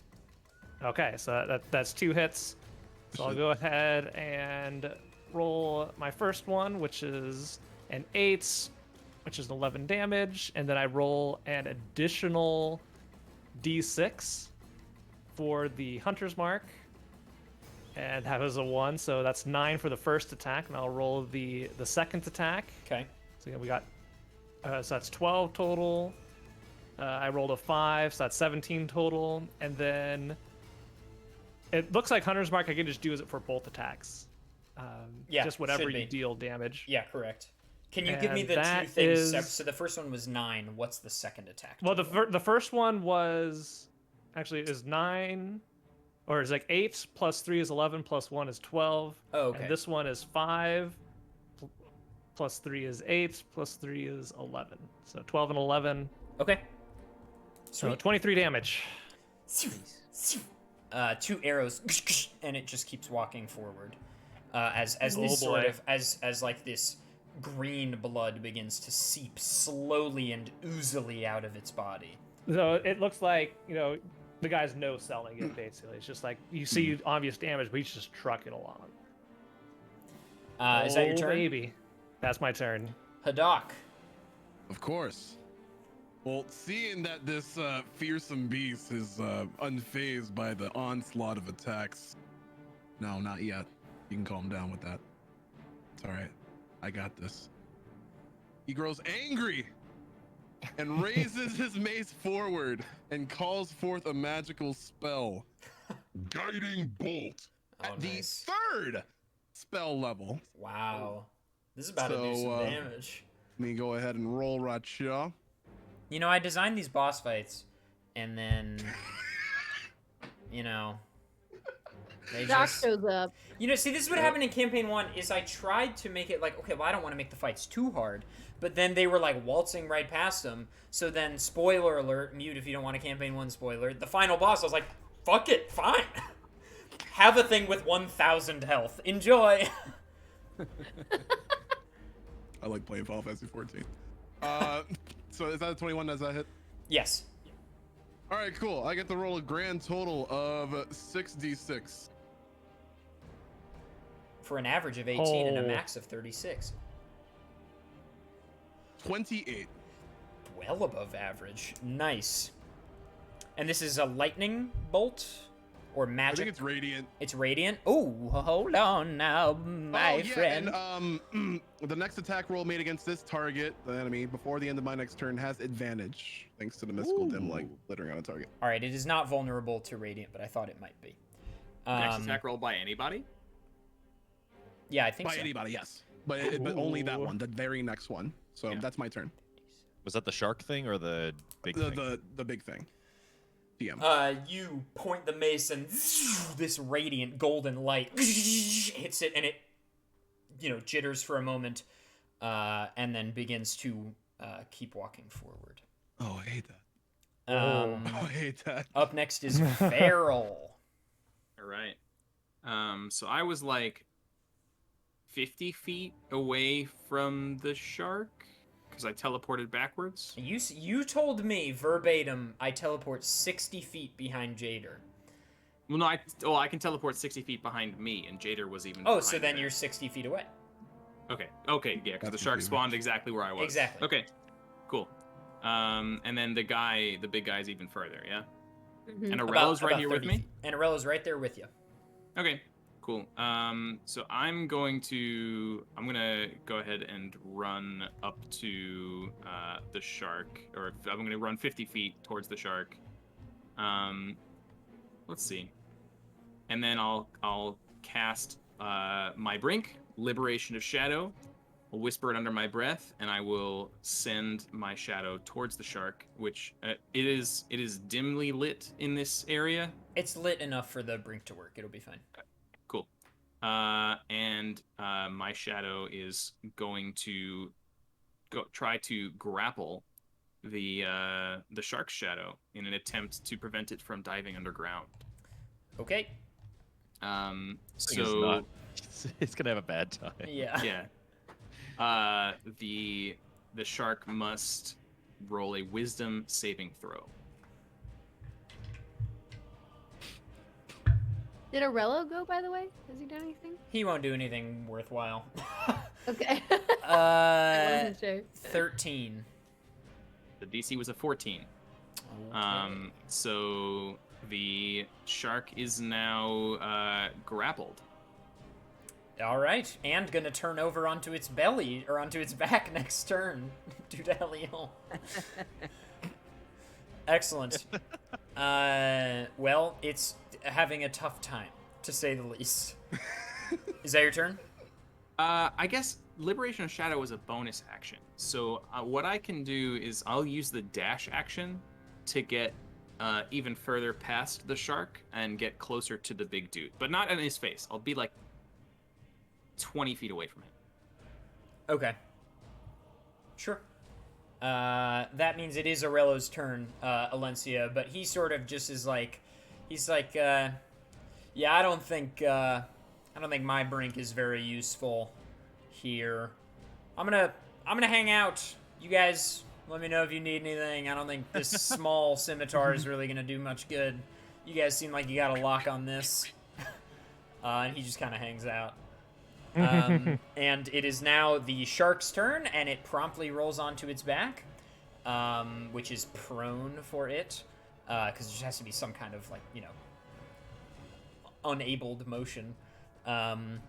Okay, so that's 2 hits. So I'll go ahead and roll my first one, which is an 8, which is 11 damage, and then I roll an additional d6 for the Hunter's Mark, and that was a 1, so that's 9 for the first attack, and I'll roll the second attack. Okay. So we got, so that's 12 total. I rolled a 5, so that's 17 total, and then it looks like Hunter's Mark I can just do it for both attacks. Yeah, just whatever should you be. deal damage. Yeah, correct. Can you give me And the two that things? is- So the first one was 9. What's the second attack? Well, the first one was actually is 9, or is like 8 plus 3 is 11 plus 1 is 12. Oh, okay. And this one is 5 plus 3 is 8 plus 3 is 11. So 12 and 11. Okay. So Sweet. 23 damage. 2 arrows, and it just keeps walking forward. As Oh, this sort boy. of as like this green blood begins to seep slowly and oozily out of its body. So it looks like, the guy's no selling it, basically. It's just like, you see obvious damage, but he's just trucking along. Is that your Oh, turn? Baby. That's my turn. Haddock. Of course. Well, seeing that this fearsome beast is unfazed by the onslaught of attacks. No, not yet. You can calm down with that. It's all right. I got this. He grows angry and raises his mace forward and calls forth a magical spell. Guiding Bolt. Oh, At the nice. 3rd spell level. Wow. This is about to do some damage. Let me go ahead and roll right here. I designed these boss fights, and then, they Doc just... shows up. See, this is what happened in Campaign 1, is I tried to make it like, okay, well, I don't want to make the fights too hard, but then they were, like, waltzing right past them, so then, spoiler alert, mute if you don't want a Campaign 1 spoiler, the final boss, I was like, fuck it, fine. Have a thing with 1,000 health. Enjoy. I like playing Final Fantasy 14. So is that a 21? Does that hit? Yes. All right, cool. I get to roll a grand total of 6d6. For an average of 18 and a Oh. max of 36. 28. Well above average. Nice. And this is a lightning bolt? Or I magic? think it's radiant. It's radiant? Oh, hold on now, my friend. And the next attack roll made against this target, the enemy, before the end of my next turn has advantage, thanks to the mystical dim light glittering on a target. All right, it is not vulnerable to radiant, but I thought it might be. Next attack roll by anybody? Yeah, I think By so. anybody, yes. But only that Ooh. one, the very next one. So Yeah. that's my turn. Was that the shark thing or the big thing? The big thing. DM. You point the mace and this radiant golden light hits it, and it, jitters for a moment, and then begins to keep walking forward. Oh, I hate that. I hate that. Up next is Feral. All right. So I was like 50 feet away from the shark because I teleported backwards. You told me verbatim I teleport 60 feet behind Jader. Well, no, I can teleport 60 feet behind me, and Jader was even. Oh, so behind then me. you're 60 feet away. Okay, yeah, because the That's shark confusing. spawned exactly where I was. Exactly. Okay, cool. And then the big guy's even further, yeah? Mhm. And Arella's right about here with 30 me? feet. And Arella's right there with you. Okay, cool. So I'm gonna go ahead and run up to the shark, or I'm gonna run 50 feet towards the shark. Let's see. And then I'll cast my brink, Liberation of Shadow. I'll whisper it under my breath, and I will send my shadow towards the shark, which it is dimly lit in this area. It's lit enough for the brink to work. It'll be fine. Cool. And my shadow is going to try to grapple the shark's shadow in an attempt to prevent it from diving underground. Okay. So It's gonna have a bad time. Yeah. yeah. The shark must roll a wisdom saving throw. Did Arello go, by the way? Has he done anything? He won't do anything worthwhile. Okay. I wasn't sure. 13. The DC was a 14. Okay. So the shark is now grappled. All right, and gonna turn over onto its belly or onto its back next turn. Dudalion. Excellent. Well, it's having a tough time, to say the least. Is that your turn? I guess Liberation of Shadow is a bonus action. So what I can do is I'll use the dash action to get even further past the shark and get closer to the big dude, but not in his face. I'll be like 20 feet away from him. Okay. Sure. That means it is Aurello's turn, Alencia, but he sort of just is like, yeah, I don't think my brink is very useful here. I'm gonna hang out. You guys, let me know if you need anything. I don't think this small scimitar is really gonna do much good. You guys seem like you got a lock on this. And he just kind of hangs out. And it is now the shark's turn, and it promptly rolls onto its back, which is prone for it, because there just has to be some kind of, like, unabled motion. And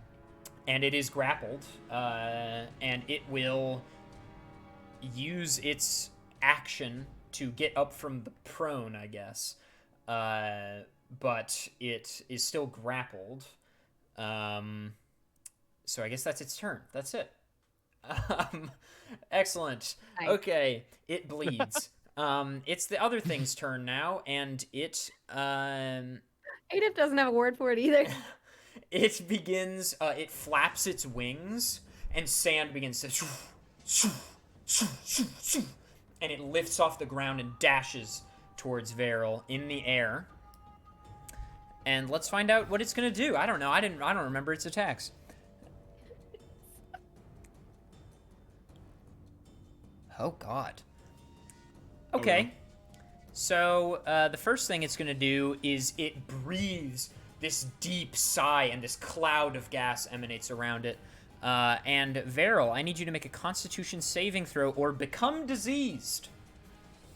it is grappled, and it will use its action to get up from the prone, I guess. But it is still grappled. So I guess that's its turn. That's it. Excellent. Nice. Okay, it bleeds. It's the other thing's turn now, and it Adef doesn't have a word for it either. it begins. It flaps its wings, and sand begins to, and it lifts off the ground and dashes towards Varel in the air. And let's find out what it's gonna do. I don't know. I don't remember its attacks. Oh, God. Okay. So, the first thing it's going to do is it breathes this deep sigh, and this cloud of gas emanates around it. And, Varel, I need you to make a Constitution saving throw or become diseased.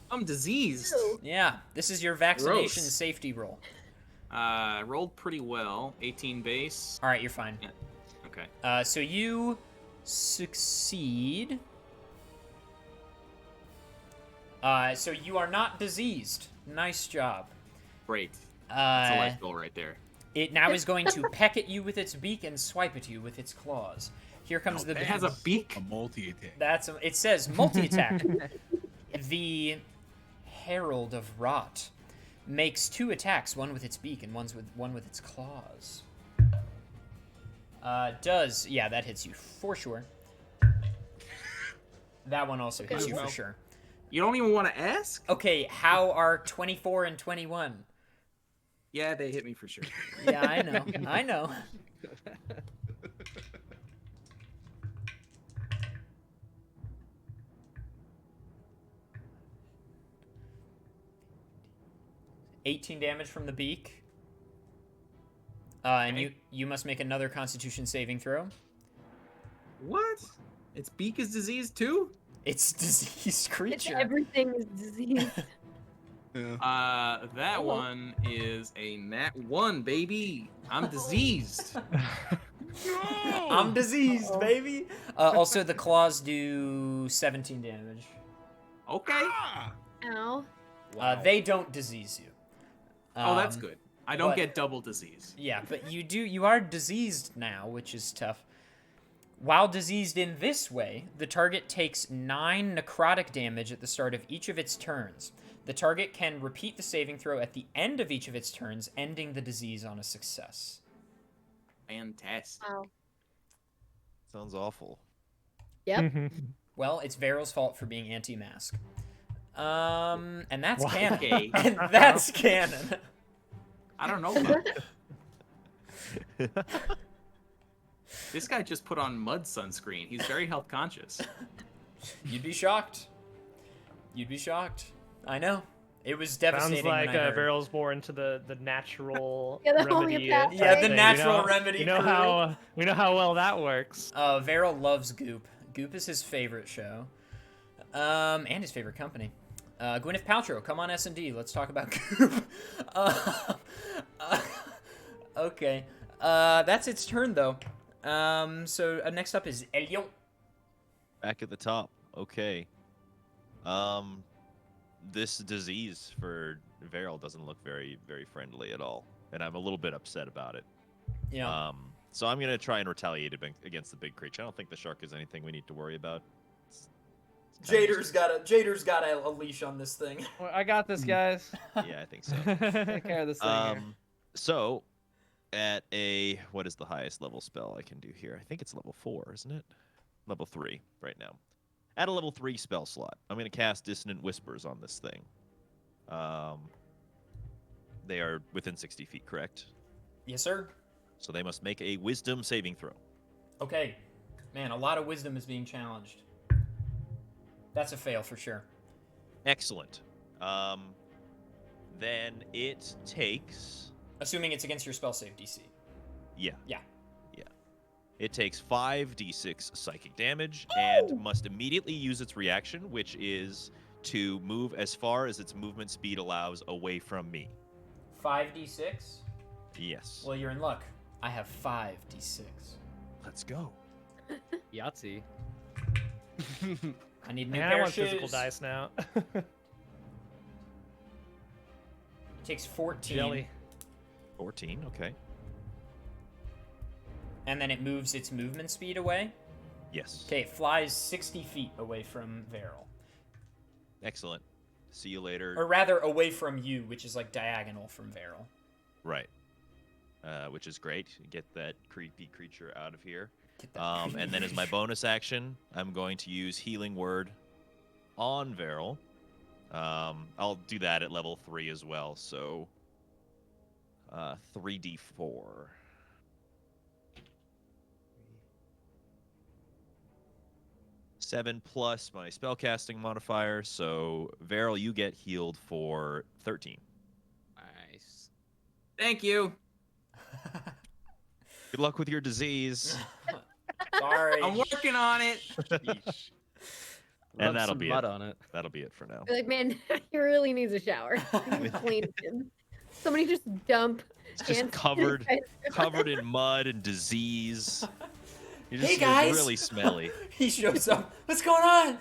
I'm diseased. Ew. Yeah, this is your vaccination Gross. safety roll. Rolled pretty well. 18 base. All right, you're fine. Yeah. Okay. So you succeed. So you are not diseased. Nice job. Great. That's a Uh, life goal right there. it now is going to peck at you with its beak and swipe at you with its claws. Here comes the. It has a beak. A multi-attack. It says multi-attack. The Herald of Rot makes 2 attacks, one with its beak and one with its claws. Yeah, that hits you for sure. That one also hits you for sure. You don't even want to ask? Okay, how are 24 and 21? Yeah, they hit me for sure. Yeah, I know. I know. $18 damage from the beak. And you must make another Constitution saving throw. What? Its beak is diseased too? It's diseased It's creature. everything is disease. Yeah. That Oh. one is a nat 1, baby. I'm diseased. I'm diseased, Uh-oh. baby. Also, the claws do 17 damage. Okay. Ah! Ow. They don't disease you. Oh, that's Um, good. I don't but- get double disease. Yeah, but you are diseased now, which is tough. While diseased in this way, the target takes 9 necrotic damage at the start of each of its turns. The target can repeat the saving throw at the end of each of its turns, ending the disease on a success. Fantastic. Wow. Sounds awful. Yep. Well, it's Veryl's fault for being anti-mask. And that's Wow. canon. Okay. And that's canon. I don't know about that. This guy just put on mud sunscreen. He's very health conscious. You'd be shocked. You'd be shocked. I know. It was Sounds devastating like when I heard. Veryl's more into the natural Yeah, the remedy. homeopathic. Yeah, the thing, natural remedy You know crew. how we know how well that works. Veryl loves Goop. Goop is his favorite show. And his favorite company. Gwyneth Paltrow, come on S&D. Let's talk about Goop. Okay. That's its turn, though. So next up is Elliot. Back at the top. Okay. This disease for Veryl doesn't look very, very friendly at all, and I'm a little bit upset about it. Yeah. So I'm gonna try and retaliate against the big creature. I don't think the shark is anything we need to worry about. It's kinda Jader's got a leash on this thing. Well, I got this, guys. yeah, I think so. Take care of this thing here. So at what is the highest level spell I can do here? I think it's level 4, isn't it? Level 3 right now. At a level 3 spell slot, I'm going to cast Dissonant Whispers on this thing. They are within 60 feet, correct? Yes, sir. So they must make a Wisdom saving throw. Okay. Man, a lot of wisdom is being challenged. That's a fail for sure. Excellent. Then it takes... Assuming it's against your spell save DC. Yeah. Yeah. It takes 5d6 psychic damage and must immediately use its reaction, which is to move as far as its movement speed allows away from me. 5d6? Yes. Well, you're in luck. I have 5d6. Let's go. Yahtzee. I need a new Man, I pair want of shoes. physical dice now. It takes 14. Jelly. 14, okay. And then it moves its movement speed away. Yes. Okay, it flies 60 feet away from Veryl. Excellent. See you later. Or rather, away from you, which is like diagonal from Veryl. Right. Which is great. Get that creepy creature out of here. Get that And then as my bonus action, I'm going to use Healing Word on Veryl. I'll do that at level 3 as well, so 3d4. 7 plus my spellcasting modifier, so Veryl, you get healed for 13. Nice. Thank you. Good luck with your disease. Sorry. I'm working on it. And Rub that'll some be mud it. on it. That'll be it for now. You're like, man, he really needs a shower. Clean him. Somebody just dump. It's just hands- covered in mud and disease. You're just Hey, guys! really smelly. He shows up. What's going on?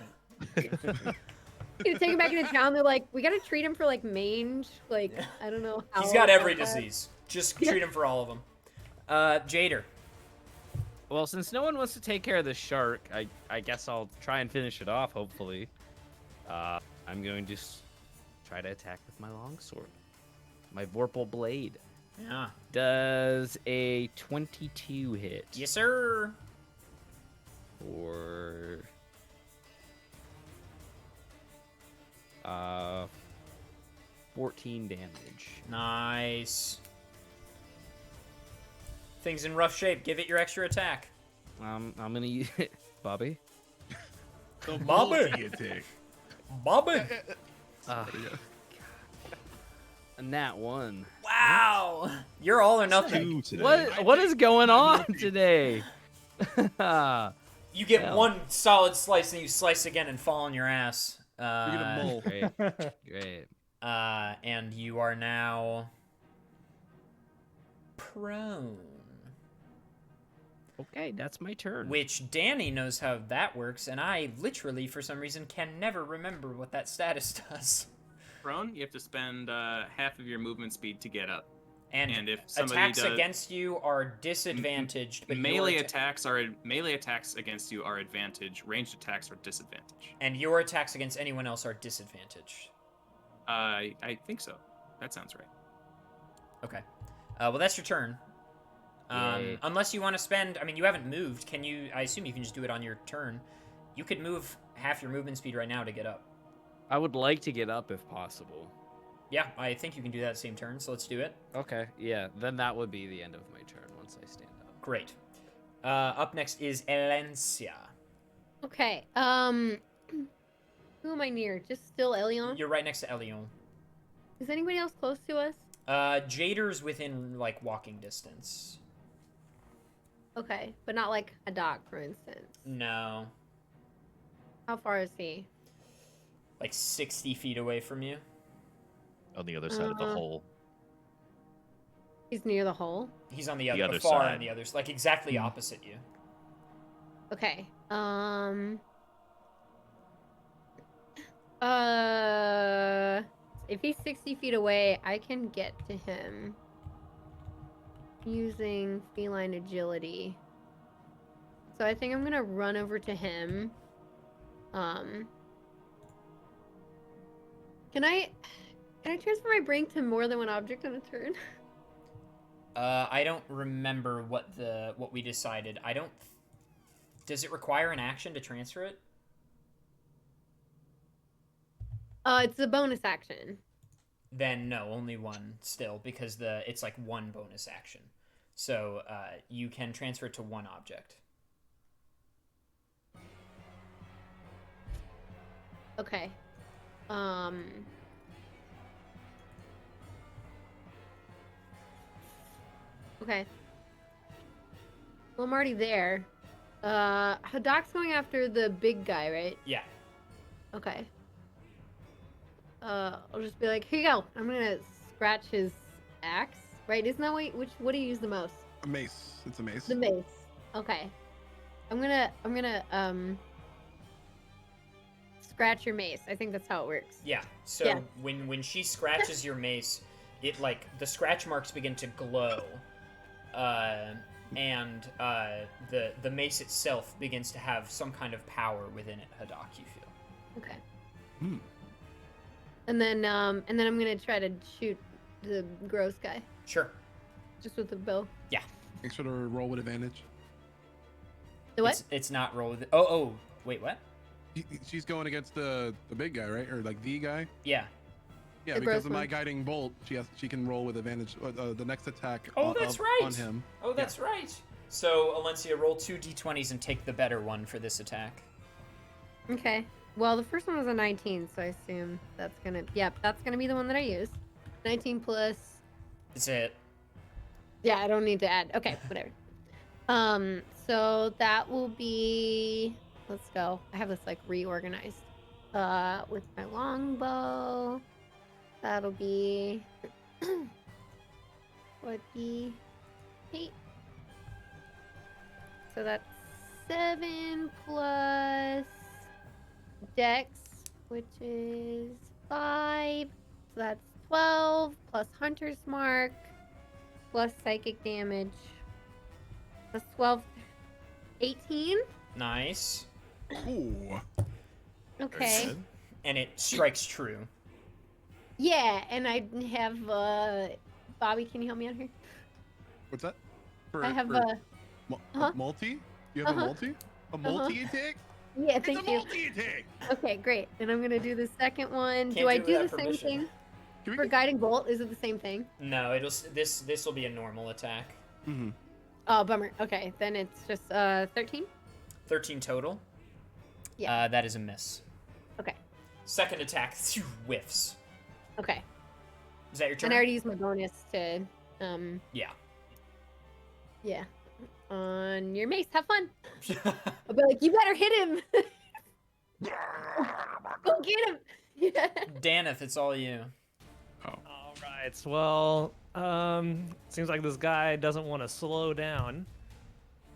You take him back into town. They're like, we gotta treat him for like mange. Like, I don't know how. He's got every about that. disease. Just treat him for all of them. Jader. Well, since no one wants to take care of the shark, I guess I'll try and finish it off, hopefully. I'm going to try to attack with my longsword. My Vorpal Blade. Yeah. Does a 22 hit? Yes, sir. Or 14 damage. Nice. Thing's in rough shape. Give it your extra attack. I'm gonna use it, Bobby. The Bobby. multi-attack. Bobby. A nat 1. Wow. Wow. You're all or nothing. 2 today. What is going on today? You get Hell. one solid slice, and you slice again and fall on your ass. You're gonna mull. Great. Great. And you are now prone. Okay, that's my turn. Which Danny knows how that works, and I literally, for some reason, can never remember what that status does. Prone, you have to spend half of your movement speed to get up. And if somebody attacks does- against you are disadvantaged, but melee attacks against you are advantage. Ranged attacks are disadvantage. and your attacks against anyone else are disadvantaged. I think so. That sounds right. Okay. Well, that's your turn. Yay. Unless you want to spend... I mean, you haven't moved. Can you... I assume you can just do it on your turn. You could move half your movement speed right now to get up. I would like to get up if possible. Yeah, I think you can do that same turn, so let's do it. Okay, yeah, then that would be the end of my turn once I stand up. Great. Up next is Elencia. Okay. Who am I near? Just still Elion? You're right next to Elion. Is anybody else close to us? Jader's within, like, walking distance. Okay, but not like a dog, for instance. No. How far is he? Like 60 feet away from you. On the other side of the hole. He's near the hole. He's on the The other, other far side. on the others, like exactly opposite you. Okay. If he's 60 feet away, I can get to him using feline agility. So I think I'm gonna run over to him. Can I transfer my brain to more than one object on a turn? I don't remember what we decided. Does it require an action to transfer it? It's a bonus action. Then no, only one still, because it's like one bonus action. So you can transfer it to one object. Okay. Okay. Well, I'm already there. Hadok's going after the big guy, right? Yeah. Okay. I'll just be like, here you go. I'm gonna scratch his axe, right? Isn't that what do you use the most? A mace. It's a mace. The mace. Okay. I'm gonna scratch your mace. I think that's how it works. Yeah. So Yeah. when she scratches your mace, it like the scratch marks begin to glow. And the mace itself begins to have some kind of power within it, Hadok, you feel. Okay. Hmm. And then I'm gonna try to shoot the gross guy Sure. just with the bow. Make sure to roll with advantage. The what? It's not roll with Oh, wait, what? She's going against the big guy, right? Or like the guy? Yeah. Yeah, The because gross of my one. guiding bolt, she can roll with advantage. The next attack. Oh, that's right. On him. Oh, that's right. So, Alencia, roll 2 d20s and take the better one for this attack. Okay. Well, the first one was a 19, so I assume that's gonna be the one that I use. 19 plus. That's it. Yeah, I don't need to add. Okay, whatever. So that will be. Let's go. I have this like reorganized. With my longbow, that'll be 48. So that's 7 plus Dex, which is 5. So that's 12 plus Hunter's Mark plus psychic damage. Plus 12, 18. Nice. Ooh. Okay. And it strikes true. Yeah, and I have Bobby, can you help me out here? What's that? I have a uh-huh. multi. You have a multi? A multi attack? yeah, It's thank a you. multi attack. Okay, great. And I'm gonna do the second one. Can't do I do it do the without same permission. thing Can we for get... guiding bolt? Is it the same thing? No, this will be a normal attack. Mm-hmm. Oh, bummer. Okay, then it's just 13. 13 total. Yeah. That is a miss. Okay. Second attack whiffs. Okay. Is that your turn? And I already used my bonus to, Yeah. yeah. On your mace, have fun. I'll be like, you better hit him. Go get him. Yeah. Daneth, it's all you. All right. Well, seems like this guy doesn't want to slow down.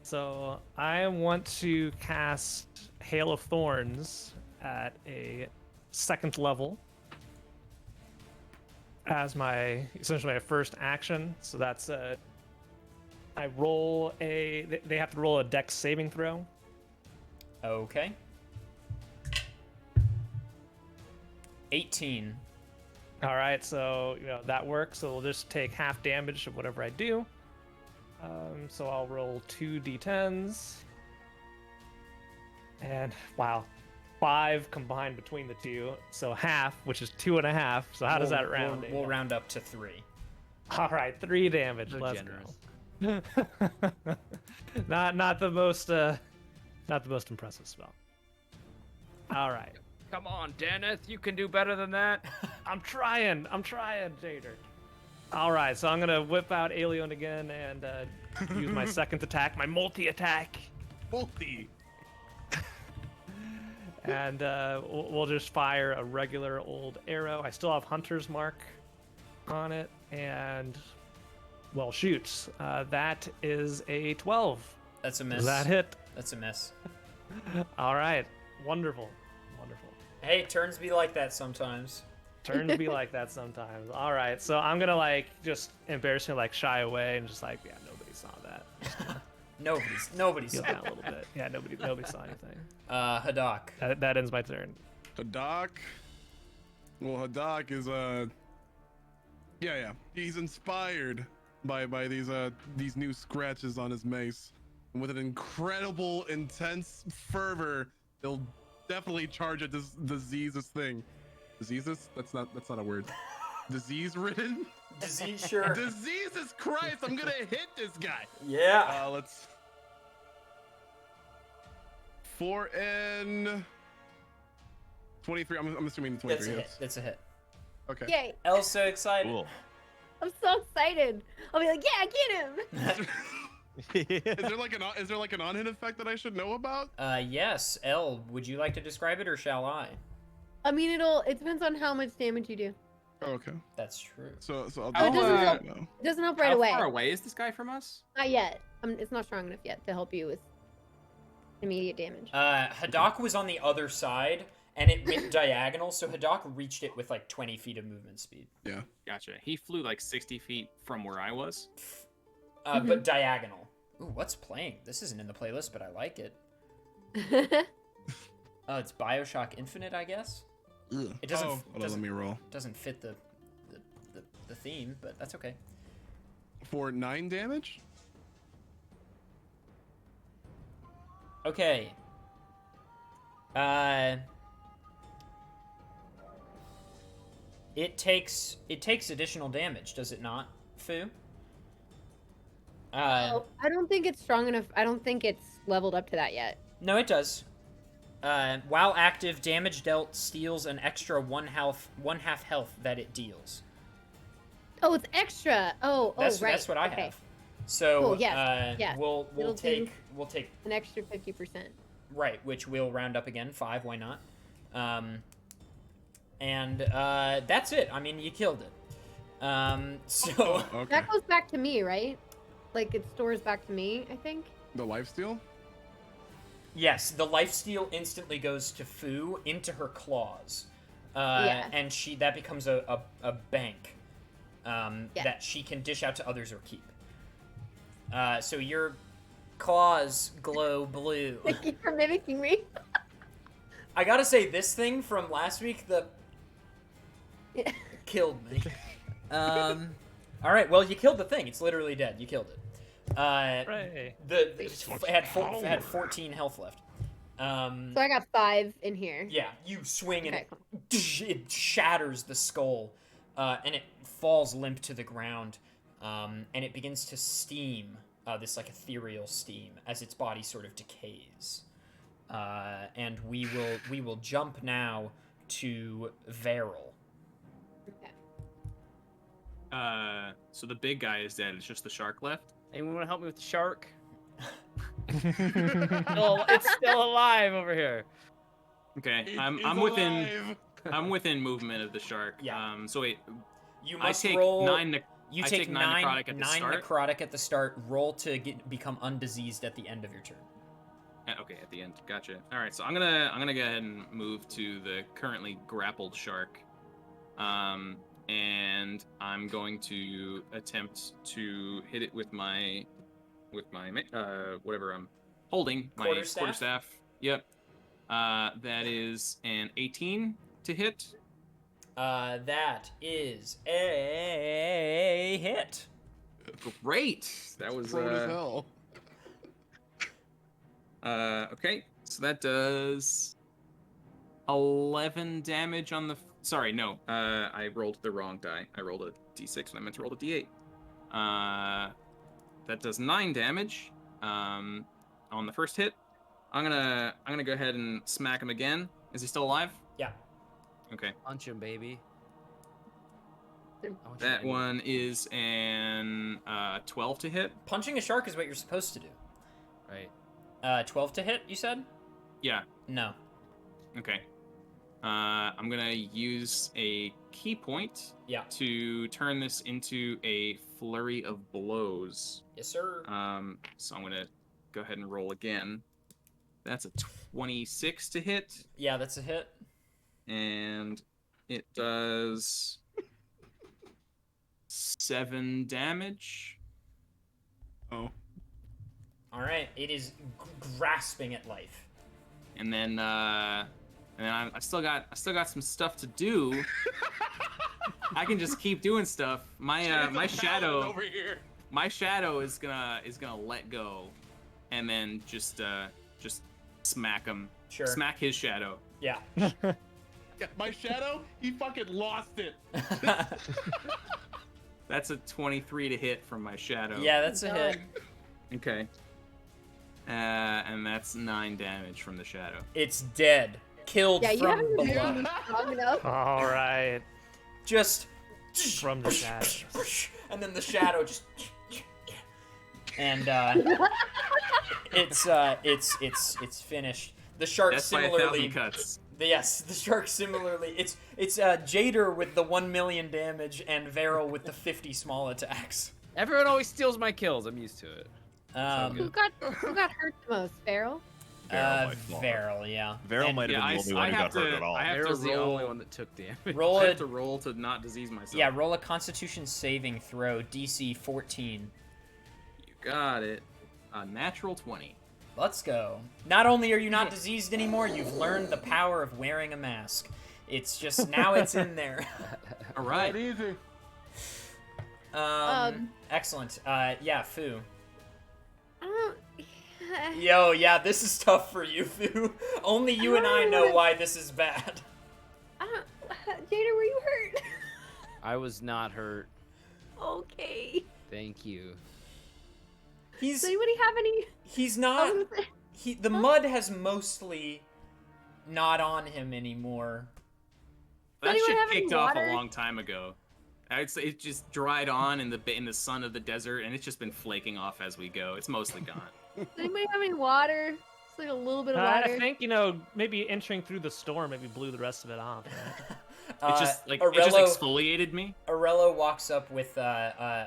So I want to cast Hail of Thorns at a 2nd level as essentially my first action. So that's I roll they have to roll a dex saving throw. Okay. 18. All right, so that works. So we'll just take half damage of whatever I do. So I'll roll 2d10s, and wow, 5 combined between the two, so half, which is 2.5. So how does that round? We'll round up to 3. All right, 3 damage. So Let's generous. go. not the most impressive spell. All right. Come on, Dennis, you can do better than that. I'm trying, Jader. All right, so I'm gonna whip out Alien again and use my 2nd attack, my multi-attack, Multi. and we'll just fire a regular old arrow. I still have Hunter's Mark on it, and well, shoots. That is a 12. That's a miss. Does that hit? That's a miss. All right, wonderful. Hey, turns be like that sometimes. Turns be like that sometimes. All right, so I'm gonna just embarrassingly shy away and just yeah, nobody saw that. Nobody's Feel saw that a little bit. Yeah, nobody saw anything. Hadak. That ends my turn. Hadak. Well, Hadak is yeah. He's inspired by these new scratches on his mace, and with an incredible, intense fervor, he'll definitely charge at this diseases thing. Diseases? That's not a word. Disease-ridden? Disease, sure. Diseases Christ! I'm gonna hit this guy. Yeah. Let's. 4 and 23. I'm assuming 23. That's a hit. Yes. That's a hit. Okay. Yay. Elle's so excited. Cool. I'm so excited. I'll be like, yeah, get him. Is there like an on-hit effect that I should know about? Yes. Elle, would you like to describe it or shall I? I mean, it depends on how much damage you do. Oh, okay. That's true. So I'll How, do doesn't that help- now. It doesn't help right How away. far away is this guy from us? Not yet. It's not strong enough yet to help you with immediate damage. Hadak was on the other side, and it went diagonal, so Hadak reached it with 20 feet of movement speed. Yeah. Gotcha. He flew 60 feet from where I was. But diagonal. Ooh, what's playing? This isn't in the playlist, but I like it. It's BioShock Infinite, I guess. Ugh. It doesn't. Hold on, let me roll. Doesn't fit the theme, but that's okay. For 9 damage. Okay. It takes additional damage, does it not, Fu? Oh, I don't think it's strong enough. I don't think it's leveled up to that yet. No, it does. While active, damage dealt steals an extra one half health that it deals. Oh, it's extra. Oh, That's right. that's what I Okay. have. So Cool, yes, yes. we'll It'll take do- An extra 50%. right, which we'll round up again 5. Why not? And that's it. I mean, you killed it. So Okay. That goes back to me, right? It stores back to me, I think. The lifesteal. yes, the lifesteal instantly goes to Fu into her claws, Yeah. and that becomes a bank Yeah. that she can dish out to others or keep. So your claws glow blue. Thank you for mimicking me. I gotta say, this thing from last week, Yeah. killed me. All right, well, you killed the thing. It's literally dead. You killed it. Hooray. It had 14 health left. So I got 5 in here. Yeah, you swing and Okay, it shatters the skull, and it falls limp to the ground, and it begins to steam, this ethereal steam, as its body sort of decays. And we will jump now to Veril. Okay. So the big guy is dead. It's just the shark left. Anyone want to help me with the shark? It's still alive over here. Okay, It's I'm within alive. I'm within movement of the shark. Yeah. So wait, You I must take roll. 9. You I take take 9 necrotic at the nine start? necrotic at the start. Roll to become undiseased at the end of your turn. Okay, at the end. Gotcha. All right, so I'm gonna go ahead and move to the currently grappled shark, and I'm going to attempt to hit it with my whatever I'm holding, my Quarterstaff? Yep. That is an 18 to hit. That is a hit. Great. That was Prone as hell. Okay, so that does 11 damage on the. Sorry, no. I rolled the wrong die. I rolled a d6 when I meant to roll a d8. That does 9 damage. On the first hit. I'm gonna go ahead and smack him again. Is he still alive? Yeah. Okay. Punch him, baby. I want you That to- one is an 12 to hit. Punching a shark is what you're supposed to do. Right. 12 to hit, you said? Yeah. No. Okay. I'm gonna use a key point Yeah. to turn this into a flurry of blows. Yes, sir. So I'm gonna go ahead and roll again. That's a 26 to hit, Yeah, that's a hit. and it does 7 damage. Oh. All right. It is grasping at life. And then I still got some stuff to do. I can just keep doing stuff. My shadow over here. My shadow is gonna let go, and then just smack him. Sure. Smack his shadow. Yeah. Yeah, my shadow, he fucking lost it. That's a 23 to hit from my shadow. Yeah, that's a hit. Okay. And that's 9 damage from the shadow. It's dead. Killed Yeah, you from haven't been below. really strong enough. All right. Just From the shadows. and then the shadow just and it's finished. The shark That's by similarly 1,000 cuts. Yes, the shark similarly. It's Jader with the 1 million damage and Varel with the 50 small attacks. Everyone always steals my kills. I'm used to it. Who got hurt the most, Farrell? Varel by far. Varel, yeah. Varel And- might have Yeah, been the only one who have got hurt to- at all. I have to Errol's the roll- only one that took damage. Roll I a have to roll to not disease myself. yeah, roll a Constitution saving throw, DC 14. You got it. A natural 20. Let's go. Not only are you not diseased anymore, you've learned the power of wearing a mask. It's just now it's in there. All right. Not easy. Excellent. Yeah, Fu. I don't. Yo, yeah, this is tough for you, Fu. Only you and I know why this is bad. Jader, were you hurt? I was not hurt. Okay. Thank you. He's Does anybody have any? he's I not was gonna say- the mud has mostly not on him anymore. That anyone shit have any kicked off a water? long time ago. It just dried on in the sun of the desert, and it's just been flaking off as we go. It's mostly gone. Does anybody have any water? Just like a little bit of I water. think, maybe entering through the storm maybe blew the rest of it off. Right? It just exfoliated me. Arello walks up with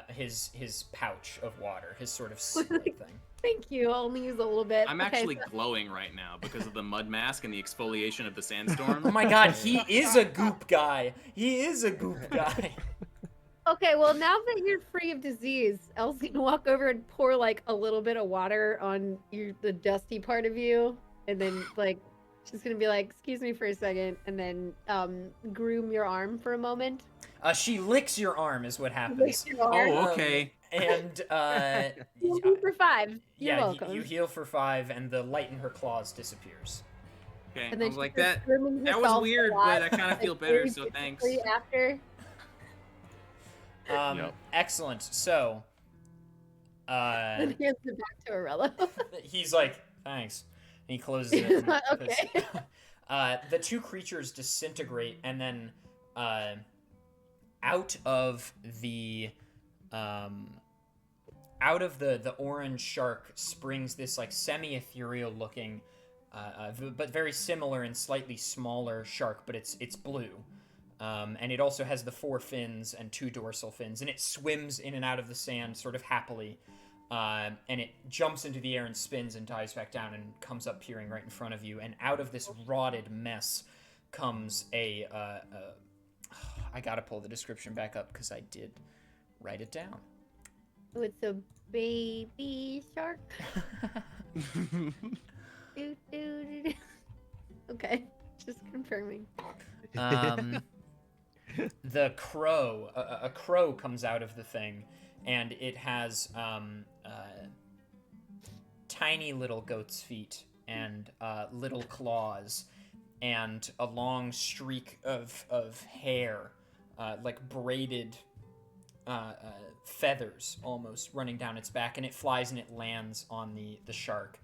his pouch of water, his sort of sleeve thing. Thank you. I'll only use a little bit. I'm Okay, actually so- glowing right now because of the mud mask and the exfoliation of the sandstorm. Oh my god, he is a goop guy. He is a goop guy. Okay, well now that you're free of disease, Elsie's gonna walk over and pour like a little bit of water on the dusty part of you, and then like she's gonna be like, "Excuse me for a second," and then groom your arm for a moment. She licks your arm, is what happens. Lick your arm. Oh, okay. And You'll do for 5. You're yeah, welcome. you heal for 5, and the light in her claws disappears. Okay. And I then was she like starts that. grooming That was herself a weird, lot, but I kind of feel like, better, very so thanks. quickly after. Yep. Excellent. So, Then he hands it back to Arello. he's like, thanks. And he closes it. and Okay. the two creatures disintegrate, and then out of the orange shark springs this like semi-ethereal looking but very similar and slightly smaller shark, but it's blue. And it also has the 4 fins and 2 dorsal fins, and it swims in and out of the sand sort of happily. And it jumps into the air and spins and dives back down and comes up peering right in front of you. And out of this rotted mess comes I gotta pull the description back up because I did write it down. Oh, it's a baby shark. Do, do, do, do. Okay, just confirming. The crow, a crow comes out of the thing, and it has tiny little goat's feet and little claws and a long streak of hair, like braided feathers almost running down its back, and it flies and it lands on the shark.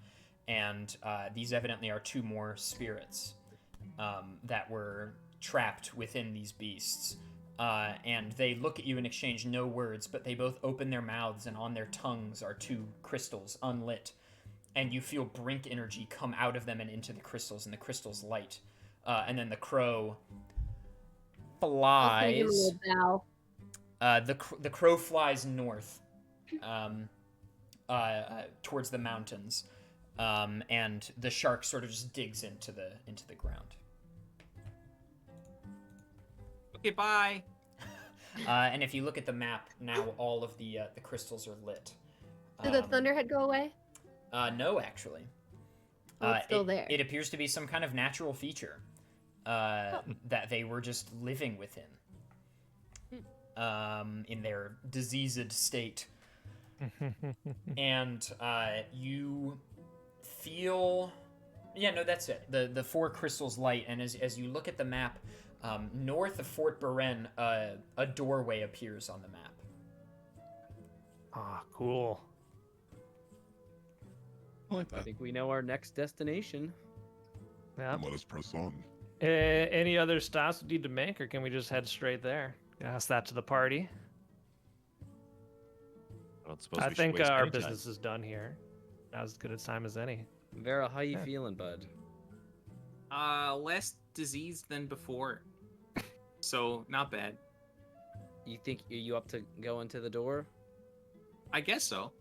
And these evidently are 2 more spirits that were trapped within these beasts. And they look at you and exchange no words, but they both open their mouths, and on their tongues are 2 crystals, unlit. And you feel brink energy come out of them and into the crystals, and the crystals light. And then the crow flies. The crow flies north towards the mountains. And the shark sort of just digs into the ground. Okay, bye. And if you look at the map now, all of the crystals are lit. Did the Thunderhead go away? No, actually. Oh, it's still there. It appears to be some kind of natural feature that they were just living within in their diseased state. And you feel... Yeah, no, that's it. The 4 crystals light, and as you look at the map, north of Fort Beren, a doorway appears on the map. Ah, cool. I like I that. think we know our next destination. Yeah. Let us press on. Any other stops we need to make, or can we just head straight there? Ask that to the party. I don't suppose I we should think waste our any time. business is done here. Now's as good a time as any. Vera, how you Yeah. feeling, bud? Less disease than before. So, not bad. You think are you up to go into the door? I guess so.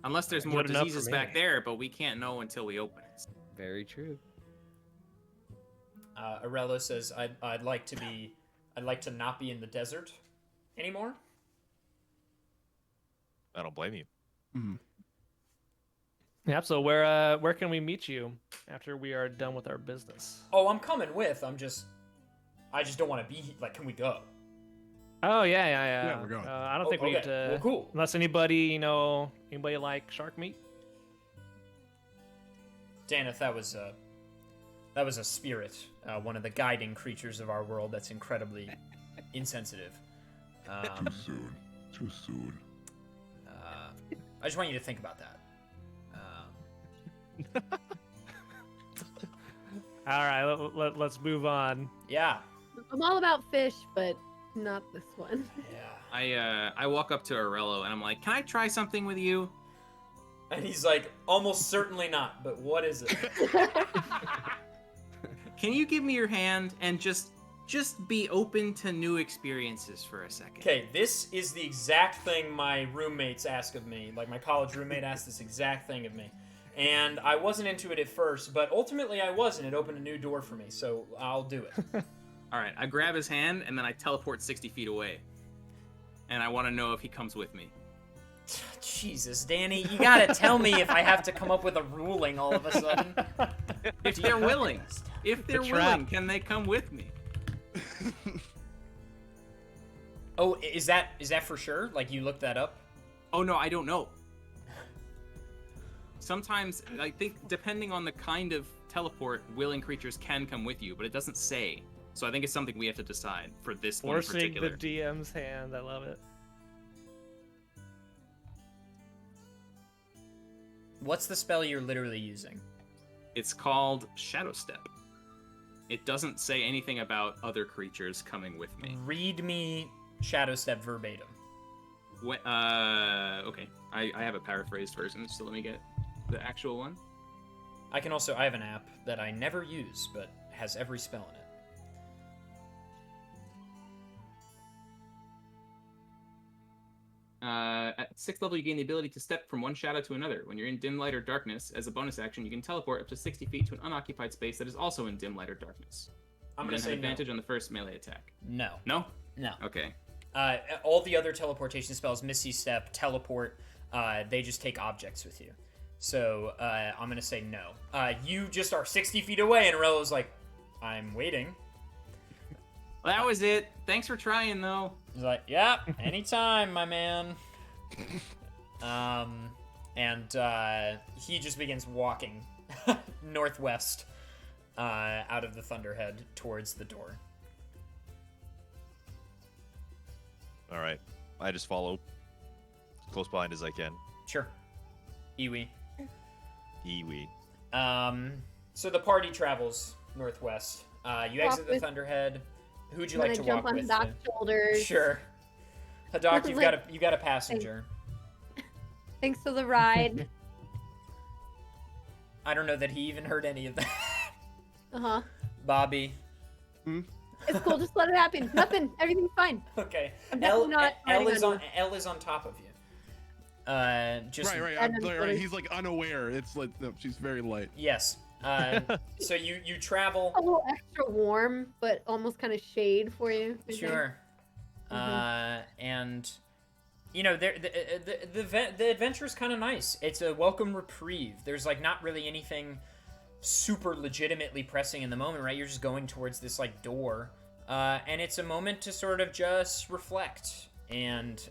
Unless there's Good more enough for diseases me. back there, but we can't know until we open it. Very true. Arello says, I'd like to not be in the desert anymore. I don't blame you. Mhm. Yeah. So where can we meet you after we are done with our business? Oh, I'm coming with. I just don't want to be like, can we go? Oh yeah. Yeah, we're going. I don't think we need okay. to. Well, cool. Unless anybody like shark meat. Daneth, that was a spirit, one of the guiding creatures of our world that's incredibly insensitive. Too soon. I just want you to think about that. All right, let's move on. Yeah. I'm all about fish, but not this one. Yeah. I walk up to Arello and I'm like, "Can I try something with you?" And he's like, almost certainly not, but what is it? Can you give me your hand and just be open to new experiences for a second? Okay, this is the exact thing my roommates ask of me. Like, my college roommate asked this exact thing of me. And I wasn't into it at first, but ultimately I was, and it opened a new door for me, so I'll do it. All right, I grab his hand and then I teleport 60 feet away. And I want to know if he comes with me. Jesus, Danny, you gotta tell me if I have to come up with a ruling all of a sudden. If they're willing. If they're trap. willing, can they come with me? Oh, is that for sure? Like, you looked that up? Oh no, I don't know. Sometimes, I think, depending on the kind of teleport, willing creatures can come with you, but it doesn't say. So I think it's something we have to decide for this one in Forcing the particular. DM's hand. I love it. What's the spell you're literally using? It's called Shadow Step. It doesn't say anything about other creatures coming with me. Read me Shadow Step verbatim. Okay. I have a paraphrased version, so let me get the actual one. I have an app that I never use, but has every spell in it. At 6th level, you gain the ability to step from one shadow to another. When you're in dim light or darkness, as a bonus action, you can teleport up to 60 feet to an unoccupied space that is also in dim light or darkness. I'm You gonna then say have advantage on the first melee attack. no. No? No. Okay. All the other teleportation spells, Misty Step, Teleport, they just take objects with you. So I'm gonna say no. You just are 60 feet away, and Rello's like, I'm waiting. Well, that was it. Thanks for trying, though. He's like, yeah, anytime, my man. He just begins walking northwest out of the Thunderhead towards the door. All right. I just follow close behind as I can. Sure. Iwi. Iwi. So the party travels northwest. You exit the Thunderhead. Who'd you like to walk with? Jump on Doc's shoulders. Sure. Hadak, you got a passenger. Thanks for the ride. I don't know that he even heard any of that. Uh-huh. Bobby. It's cool, just let it happen. Nothing. Everything's fine. Okay. I'm definitely not Elle is riding on on Elle is on top of you. Just Right. He's like unaware. It's like no, she's very light. yes. So you travel. A little extra warm, but almost kind of shade for you. Sure. And you know, the adventure's kind of nice. It's a welcome reprieve. There's like not really anything super legitimately pressing in the moment, right? You're just going towards this like door, and it's a moment to sort of just reflect and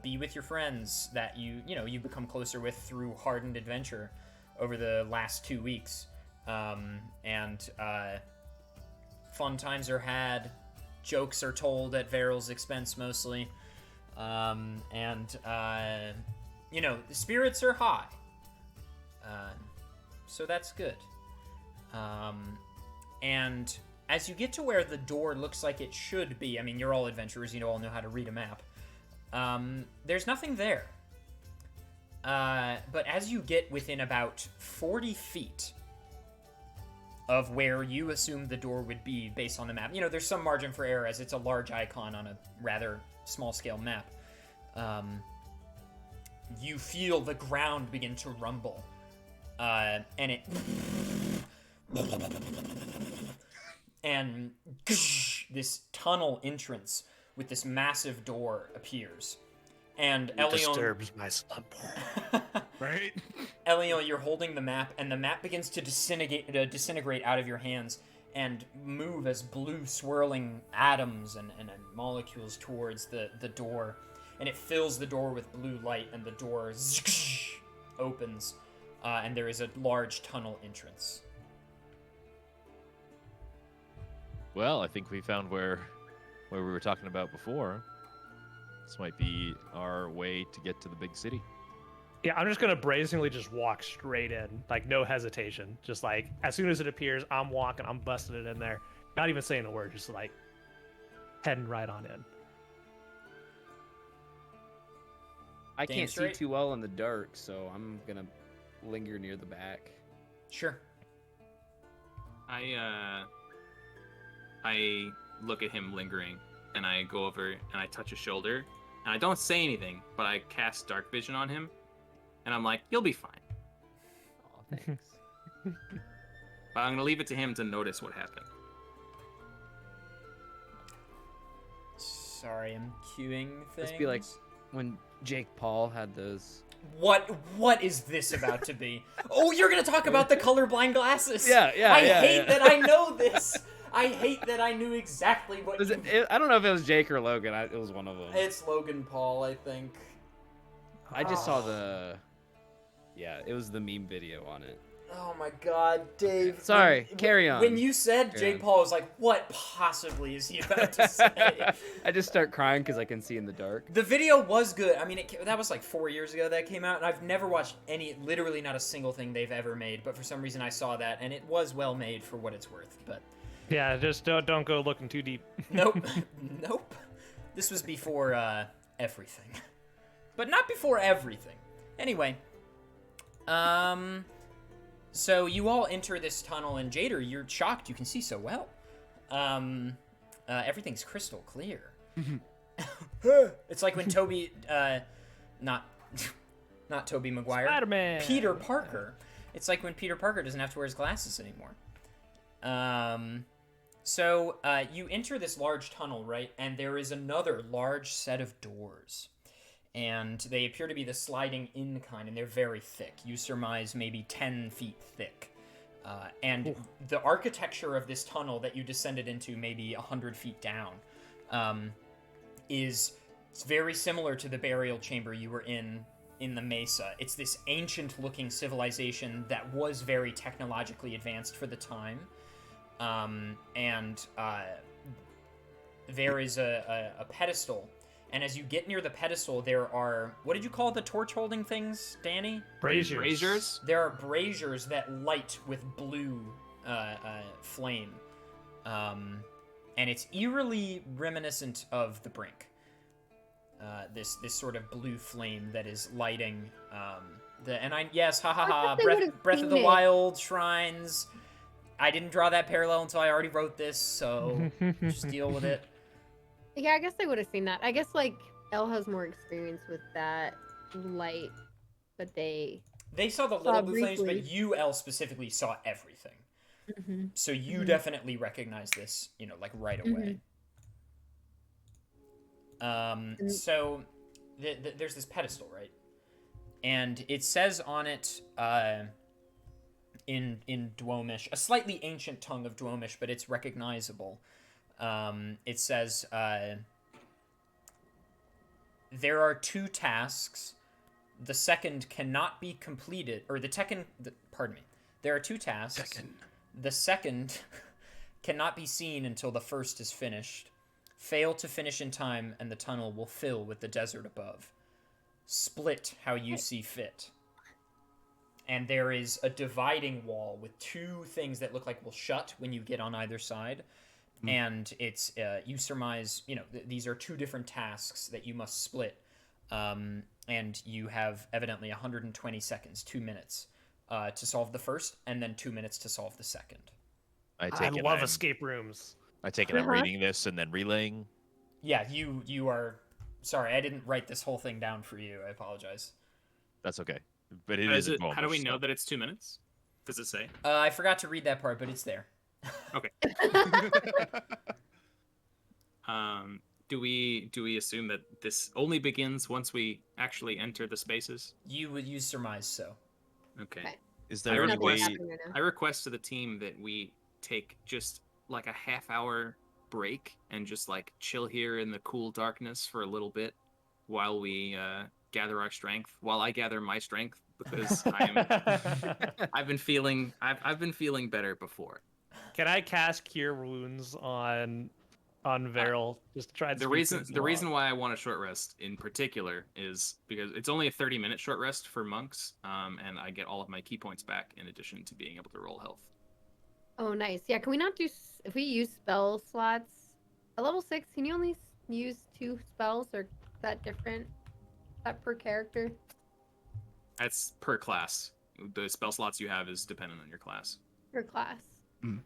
be with your friends that you become closer with through hardened adventure over the last 2 weeks, and fun times are had, jokes are told at Veryl's expense mostly, and the spirits are high, so that's good. And as you get to where the door looks like it should be, I mean, you're all adventurers, you all know how to read a map. There's nothing there. But as you get within about 40 feet of where you assume the door would be based on the map, there's some margin for error as it's a large icon on a rather small-scale map. You feel the ground begin to rumble, and it... and this tunnel entrance with this massive door appears. And Elion disturbs my slumber. Right? Elion, you're holding the map, and the map begins to disintegrate out of your hands and move as blue swirling atoms and molecules towards the door. And it fills the door with blue light, and the door opens, and there is a large tunnel entrance. Well, I think we found where we were talking about before. This might be our way to get to the big city. Yeah, I'm just gonna brazenly just walk straight in, like no hesitation. Just like as soon as it appears, I'm walking, I'm busting it in there. Not even saying a word, just like heading right on in. I Damn can't see straight. too well in the dark, so I'm gonna linger near the back. Sure. I look at him lingering, and I go over and I touch his shoulder, and I don't say anything, but I cast Dark Vision on him, and I'm like, "You'll be fine." Oh, thanks. But I'm gonna leave it to him to notice what happened. Sorry, I'm queuing things. Must be like when Jake Paul had those. What is this about to be? Oh, you're gonna talk about the colorblind glasses. Yeah. I hate that I know this. I hate that I knew exactly what I don't know if it was Jake or Logan. It was one of them. It's Logan Paul, I think. I just saw the. Yeah, it was the meme video on it. Oh my God, Dave. Sorry, carry on. When you said Carry Jake on. Paul, I was like, what possibly is he about to say? I just start crying because I can see in the dark. The video was good. I mean, that was like 4 years ago that came out, and I've never watched literally not a single thing they've ever made, but for some reason I saw that, and it was well made for what it's worth, but... Yeah, just don't go looking too deep. Nope. Nope. This was before, everything. But not before everything. Anyway. So you all enter this tunnel, and Jader, you're shocked you can see so well. Everything's crystal clear. It's like when Toby, not Toby Maguire. Spider-Man. Peter Parker. It's like when Peter Parker doesn't have to wear his glasses anymore. So you enter this large tunnel, right? And there is another large set of doors. And they appear to be the sliding in kind, and they're very thick. You surmise maybe 10 feet thick. And the architecture of this tunnel that you descended into maybe 100 feet down is very similar to the burial chamber you were in the Mesa. It's this ancient-looking civilization that was very technologically advanced for the time. There is a pedestal. And as you get near the pedestal, there are... What did you call the torch-holding things, Danny? Braziers? There are braziers that light with blue flame. And it's eerily reminiscent of the Brink. This sort of blue flame that is lighting... Breath of the Wild, shrines... I didn't draw that parallel until I already wrote this, so just deal with it. Yeah, I guess I would have seen that. I guess, like, Elle has more experience with that light, but they saw the little blue flames, but you, Elle, specifically saw everything. Mm-hmm. So you definitely recognize this, like, right away. So there's this pedestal, right? And it says on it... in Dwomish, a slightly ancient tongue of Dwomish, but it's recognizable. It says, there are 2 tasks. The second cannot be completed, or there are 2 tasks. The second cannot be seen until the first is finished. Fail to finish in time, and the tunnel will fill with the desert above. Split how you see fit. And there is a dividing wall with 2 things that look like will shut when you get on either side. And it's, you surmise, these are 2 different tasks that you must split. And you have evidently 120 seconds, 2 minutes, to solve the first, and then 2 minutes to solve the second. I love escape rooms. I take it I'm reading this and then relaying. Yeah, you are... Sorry, I didn't write this whole thing down for you. I apologize. That's okay. But it is. How do we know that it's 2 minutes? Does it say? I forgot to read that part, but it's there. Okay. Do we assume that this only begins once we actually enter the spaces? You surmise so. Okay. Is there any way? I request to the team that we take just like a half-hour break and just like chill here in the cool darkness for a little bit while we gather our strength. While I gather my strength, because I've been feeling better before. Can I cast Cure Wounds on Veryl just to try to the reason why I want a short rest in particular is because it's only a 30-minute short rest for monks, and I get all of my key points back in addition to being able to roll health. Oh, nice. Yeah, can we not do... If we use spell slots... At level 6, can you only use 2 spells, or is that different? Is that per character? That's per class. The spell slots you have is dependent on your class. Per class. Mm.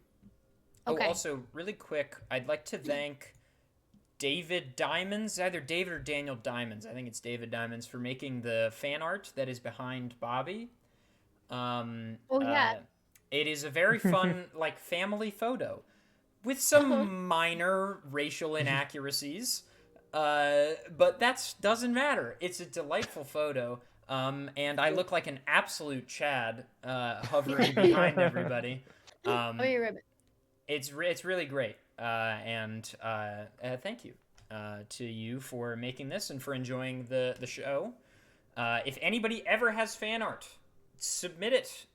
Okay. Oh, also, really quick, I'd like to thank David Diamonds, either David or Daniel Diamonds. I think it's David Diamonds, for making the fan art that is behind Bobby. Yeah. It is a very fun, like, family photo with some minor racial inaccuracies, but that doesn't matter. It's a delightful photo, and I look like an absolute Chad hovering behind everybody. You're right. It's really great, and thank you to you for making this and for enjoying the show. If anybody ever has fan art, submit it.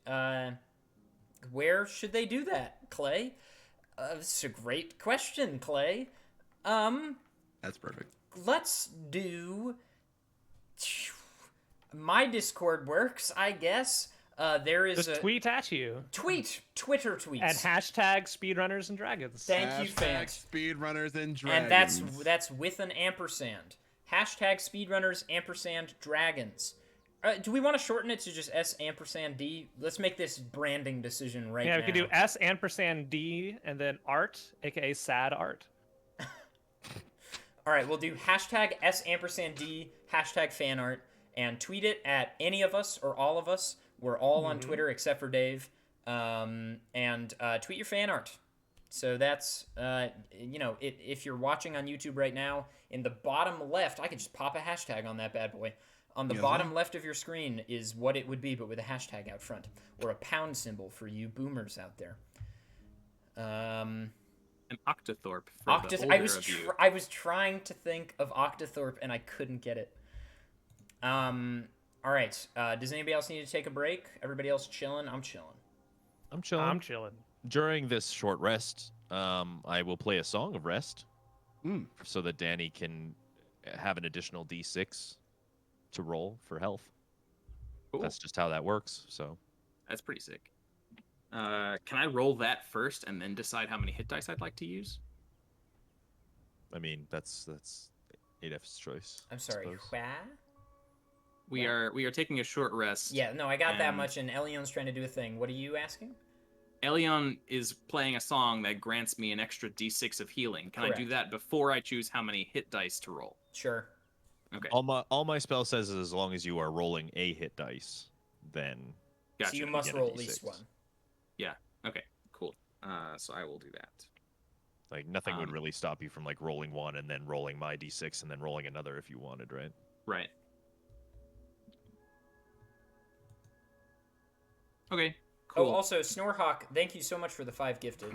Where should they do that, Clay? It's a great question, Clay. That's perfect. Let's do... My Discord works, I guess. There is Just tweet at you. Twitter tweets. And hashtag Speedrunners and Dragons. Thank you, fans. Speedrunners and Dragons. And that's with an ampersand. Hashtag Speedrunners ampersand Dragons. Do we want to shorten it to just S&D? Let's make this branding decision right now. Yeah, we could do S&D and then art, aka sad art. All right, we'll do hashtag S&D, hashtag fan art, and tweet it at any of us or all of us. We're all on Twitter except for Dave. And tweet your fan art. So that's, if you're watching on YouTube right now, in the bottom left, I could just pop a hashtag on that bad boy. On the bottom left of your screen is what it would be, but with a hashtag out front. Or a pound symbol for you boomers out there. An Octothorpe for the older of you. I was trying to think of Octothorpe, and I couldn't get it. All right. Does anybody else need to take a break? Everybody else chilling? I'm chilling. I'm chilling. I'm chilling. During this short rest, I will play a song of rest so that Danny can have an additional D6 to roll for health. Cool. That's just how that works. So That's pretty sick. Can I roll that first and then decide how many hit dice I'd like to use? I mean, that's Adef's choice. I'm sorry. I suppose. Wha? We are taking a short rest. Yeah, no, I got that And- much, and Elion's trying to do a thing. What are you asking? Elion is playing a song that grants me an extra D6 of healing. Can I do Correct. that before I choose how many hit dice to roll? Sure. Okay. All my spell says is as long as you are rolling a hit dice, then Gotcha. So you you must get a roll at least D6. one. Yeah. Okay. Cool. So I will do that. like nothing would Um, really stop you from like rolling one and then rolling my D6 and then rolling another if you wanted, right? Right. Okay. Cool. Oh, also, Snorhawk, thank you so much for the 5 gifted.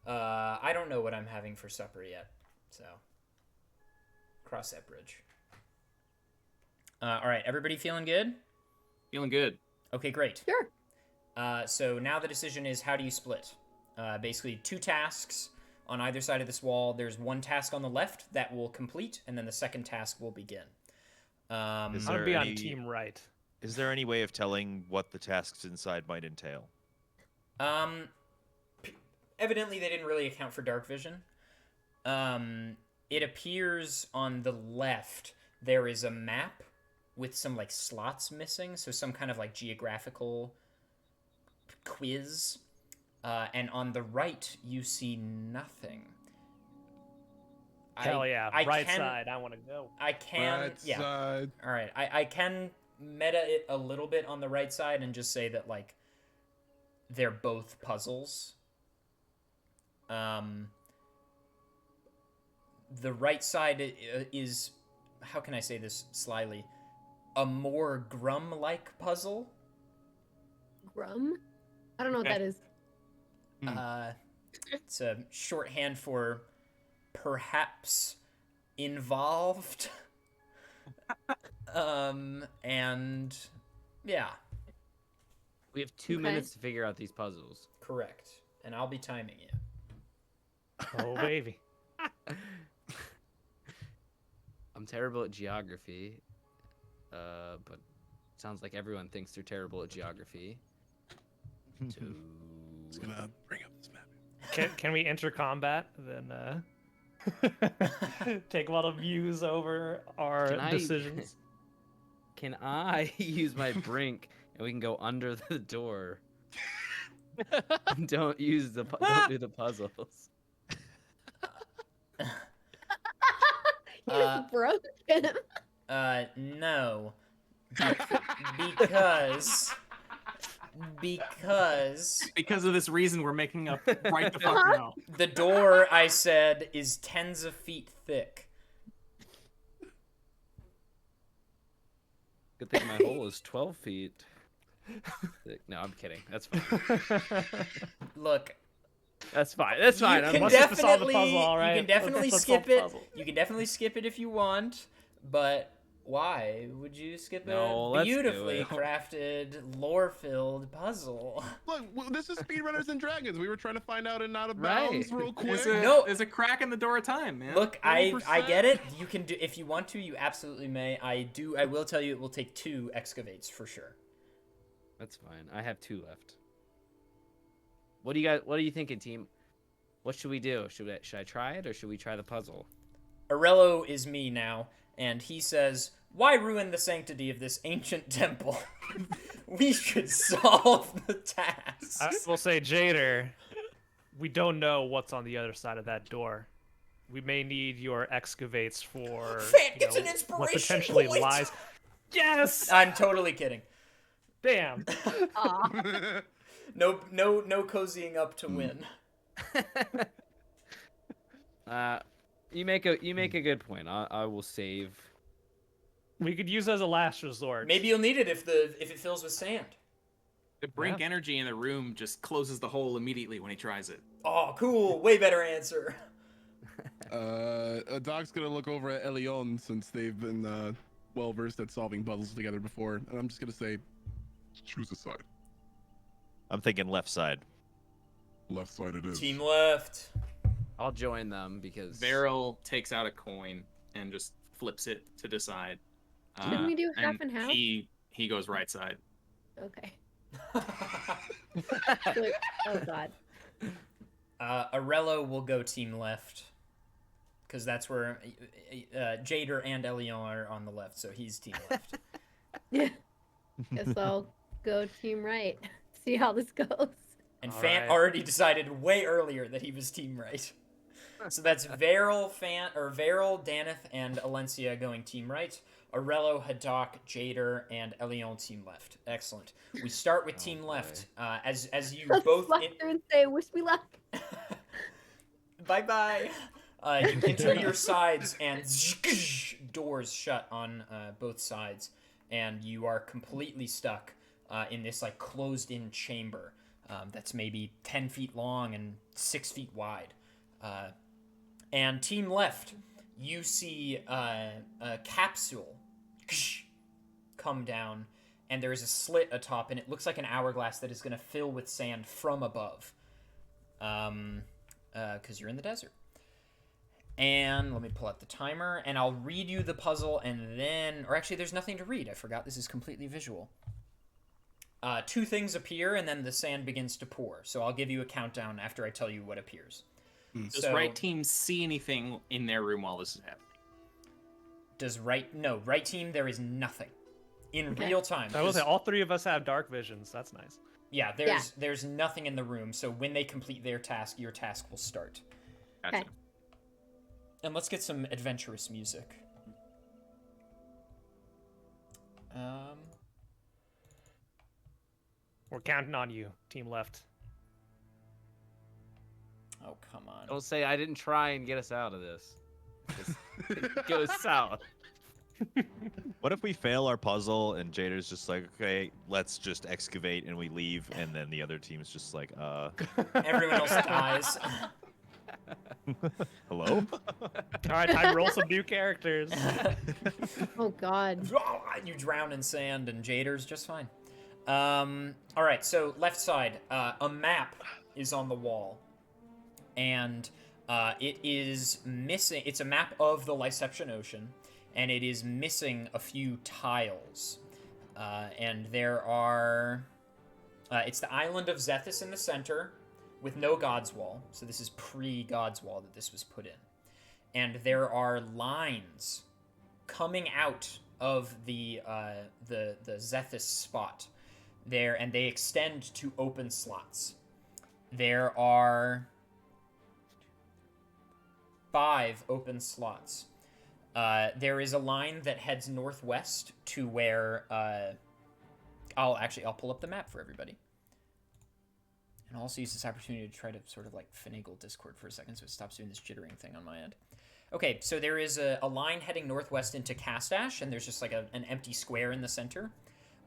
I don't know what I'm having for supper yet, so cross that bridge. All right, everybody feeling good? Feeling good. Okay, great. Sure. So now the decision is, how do you split? Basically, 2 tasks on either side of this wall. There's 1 task on the left that will complete, and then the second task will begin. Is I'm there gonna be on any- team right. Is there any way of telling what the tasks inside might entail? Evidently, they didn't really account for dark vision. It appears on the left there is a map with some like slots missing, so some kind of like geographical quiz. And on the right, you see nothing. Hell yeah, I right can- side. I want to go. I can, Right yeah. side. All right, I can meta it a little bit on the right side and just say that like they're both puzzles. The right side is, how can I say this slyly, a more Grum-like puzzle. Grum? I don't know what Okay. that is. It's a shorthand for perhaps involved. And yeah, We have 2 Okay. minutes to figure out these puzzles. correct. And I'll be timing you. Oh baby. I'm terrible at geography, but sounds like everyone thinks they're terrible at geography. Two. It's gonna bring up this map. Can we enter combat? Then take a lot of views over our Can I- decisions. Can I use my brink and we can go under the door? Don't use the don't do the puzzles. You just broke him. No. Because Because of this reason, we're making up right the fuck now. the door, I said, is tens of feet thick. Good thing my hole is 12 feet. thick. No, I'm kidding. That's fine. Look, That's fine. That's fine. you I'm can Let's just solve the definitely, puzzle, all right? you can definitely Let's skip solve the it. puzzle. You can definitely skip it if you want, but Why would you skip No, a let's do beautifully it. crafted, lore-filled puzzle? Look, this is Speedrunners and Dragons. We were trying to find out and out of Right. bounds real quick. There's a crack in the door of time, man. Look, I 20%. get it. You can do if you want to. You absolutely may. I will tell you, it will take 2 excavates for sure. That's fine. I have 2 left. What are you thinking, team? What should we do? Should I try it or should we try the puzzle? Arello is me now, and he says, "Why ruin the sanctity of this ancient temple? We should solve the task." I will say, Jader, we don't know what's on the other side of that door. We may need your excavates for Fant gets an what inspiration potentially point. lies. Yes. I'm totally kidding. Damn. Aw. No cozying up to win. You make a good point. I will save. We could use it as a last resort. Maybe you'll need it if it fills with sand. The brink energy in the room just closes the hole immediately when he tries it. Oh, cool. Way better answer. Doc's gonna look over at Elion since they've been well versed at solving puzzles together before, and I'm just gonna say, choose a side. I'm thinking left side. Left side it is. Team left. I'll join them because Varel takes out a coin and just flips it to decide. Shouldn't we do half and half? He goes right side. Okay. Like, oh god. Arello will go team left. Because that's where Jader and Elion are on the left, so he's team left. Yeah. Guess I'll go team right. See how this goes. And All Fant right. already decided way earlier that he was team right. So that's Varel, Daneth, and Alencia going team right. Arello, Haddock, Jader, and Elion team left. Excellent. We start with team boy. left. As you Let's both... slap her and say, wish me luck. Bye-bye. You enter your sides, and doors shut on both sides, and you are completely stuck in this like closed-in chamber that's maybe 10 feet long and 6 feet wide. And team left, you see a capsule come down, and there is a slit atop, and it looks like an hourglass that is going to fill with sand from above. Because you're in the desert. And let me pull out the timer, and I'll read you the puzzle, and then... Or actually, there's nothing to read. I forgot this is completely visual. 2 things appear, and then the sand begins to pour. So I'll give you a countdown after I tell you what appears. Does right team see anything in their room while this is happening? No, right team, there is nothing. In real time. I will say all 3 of us have dark visions. That's nice. Yeah, there's nothing in the room, so when they complete their task, your task will start. Gotcha. Okay. And let's get some adventurous music. We're counting on you, team left. Oh, come on. Don't say I didn't try and get us out of this. It goes south. What if we fail our puzzle and Jader's just like, okay, let's just excavate and we leave, and then the other team's just like, Everyone else dies. hello? All right, time to roll some new characters. Oh god. You drown in sand, and Jader's just fine. All right, so left side, a map is on the wall, and it is missing. It's a map of the Liseptian Ocean, and it is missing a few tiles. And there are... it's the island of Zethus in the center, with no God's Wall. So this is pre-God's Wall that this was put in. And there are lines coming out of the Zethus spot there, and they extend to open slots. There are 5 open slots. There is a line that heads northwest to where I'll pull up the map for everybody. And I'll also use this opportunity to try to sort of like finagle Discord for a second so it stops doing this jittering thing on my end. Okay, so there is a line heading northwest into Castash, and there's just like an empty square in the center.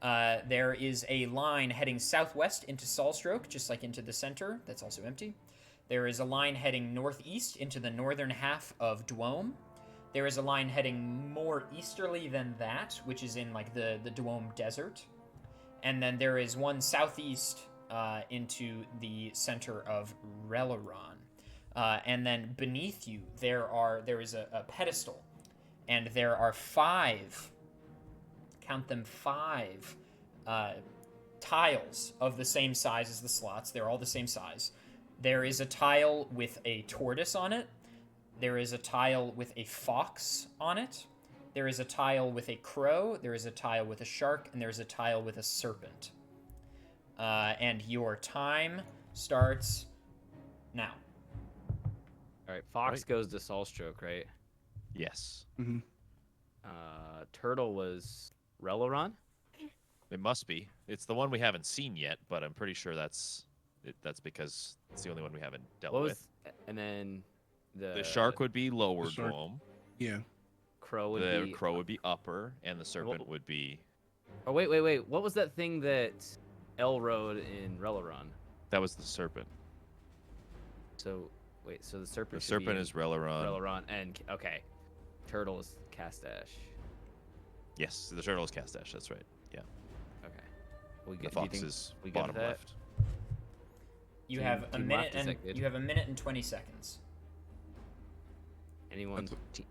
There is a line heading southwest into Solstroke, just like into the center. That's also empty. There is a line heading northeast into the northern half of Dwome. There is a line heading more easterly than that, which is in like the Duome Desert. And then there is one southeast into the center of Releron. And then beneath you, there is a pedestal. And there are 5, count them 5, tiles of the same size as the slots. They're all the same size. There is a tile with a tortoise on it. There is a tile with a fox on it. There is a tile with a crow. There is a tile with a shark. And there's a tile with a serpent. And your time starts now. All right, Fox goes to Soulstroke, right? Yes. Turtle was Releron? It must be. It's the one we haven't seen yet, but I'm pretty sure that's because it's the only one we haven't dealt with. And then The shark would be lower The shark. Duome. Yeah. crow would The be. crow would be upper, and the serpent would be. Oh wait! What was that thing that L rode in Releron? That was the serpent. So wait, so the serpent. The should be serpent is Releron. Releron, and okay, turtle is Castash. Yes, the turtle is Castash. That's right. Yeah. Okay. We The get, fox is we good bottom with that? left. You Team- have a team minute left, is and that good? you have a minute and 20 seconds. Anyone? That's Team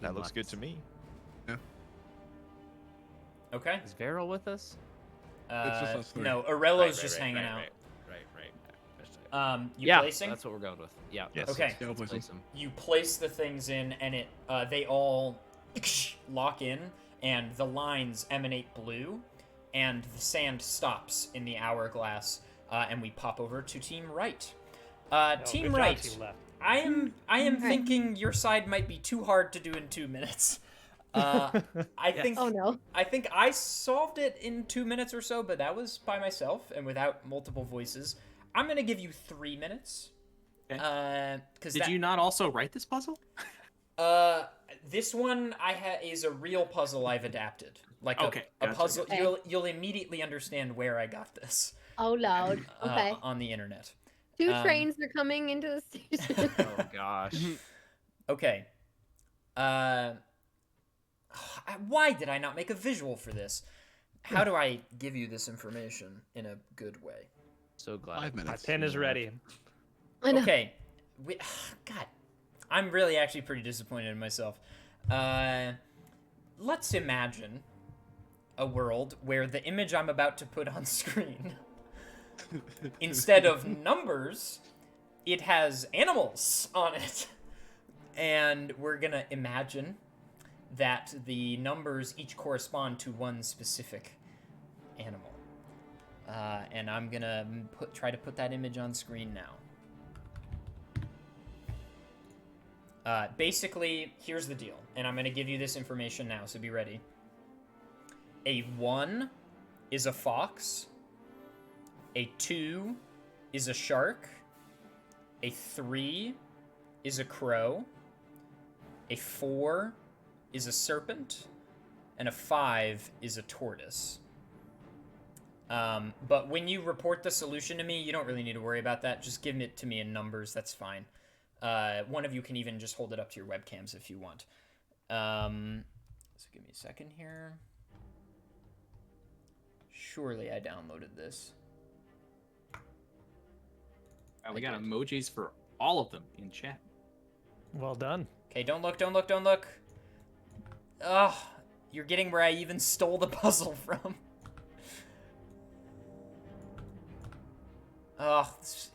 That looks left. good to me. Okay. Is Varel with us? just us three. No, Arelo's just hanging out. Right. You Yeah, placing? that's what we're going with. Yeah. Yes. Okay. Yeah, I'll play some. Place 'em. You place the things in, and they all lock in, and the lines emanate blue, and the sand stops in the hourglass, and we pop over to Team Right. No, Team good job, Right. Team Left. I am thinking your side might be too hard to do in 2 minutes. I think Oh no. I think I solved it in 2 minutes or so, but that was by myself and without multiple voices. I'm gonna give you 3 minutes. Okay. Because Did you not also write this puzzle? This one is a real puzzle I've adapted. Like Okay, a gotcha, puzzle. gotcha. You'll immediately understand where I got this. Oh loud. Okay. On the internet. 2 trains are coming into the station. Oh gosh. Okay. Why did I not make a visual for this? How do I give you this information in a good way? So glad. 5 My minutes. pen is ready. I know. Okay. God, I'm really actually pretty disappointed in myself. Let's imagine a world where the image I'm about to put on screen, instead of numbers, it has animals on it. And we're gonna imagine that the numbers each correspond to one specific animal. And I'm gonna try to put that image on screen now. Basically, here's the deal, and I'm gonna give you this information now, so be ready. A 1 is a fox. A 2 is a shark. A 3 is a crow. A 4 is a serpent. And a 5 is a tortoise. But when you report the solution to me, you don't really need to worry about that. Just give it to me in numbers, that's fine. One of you can even just hold it up to your webcams if you want. So give me a second here. Surely I downloaded this. We got emojis for all of them in chat. Well done. Okay, don't look. Ugh, you're getting where I even stole the puzzle from. Ugh,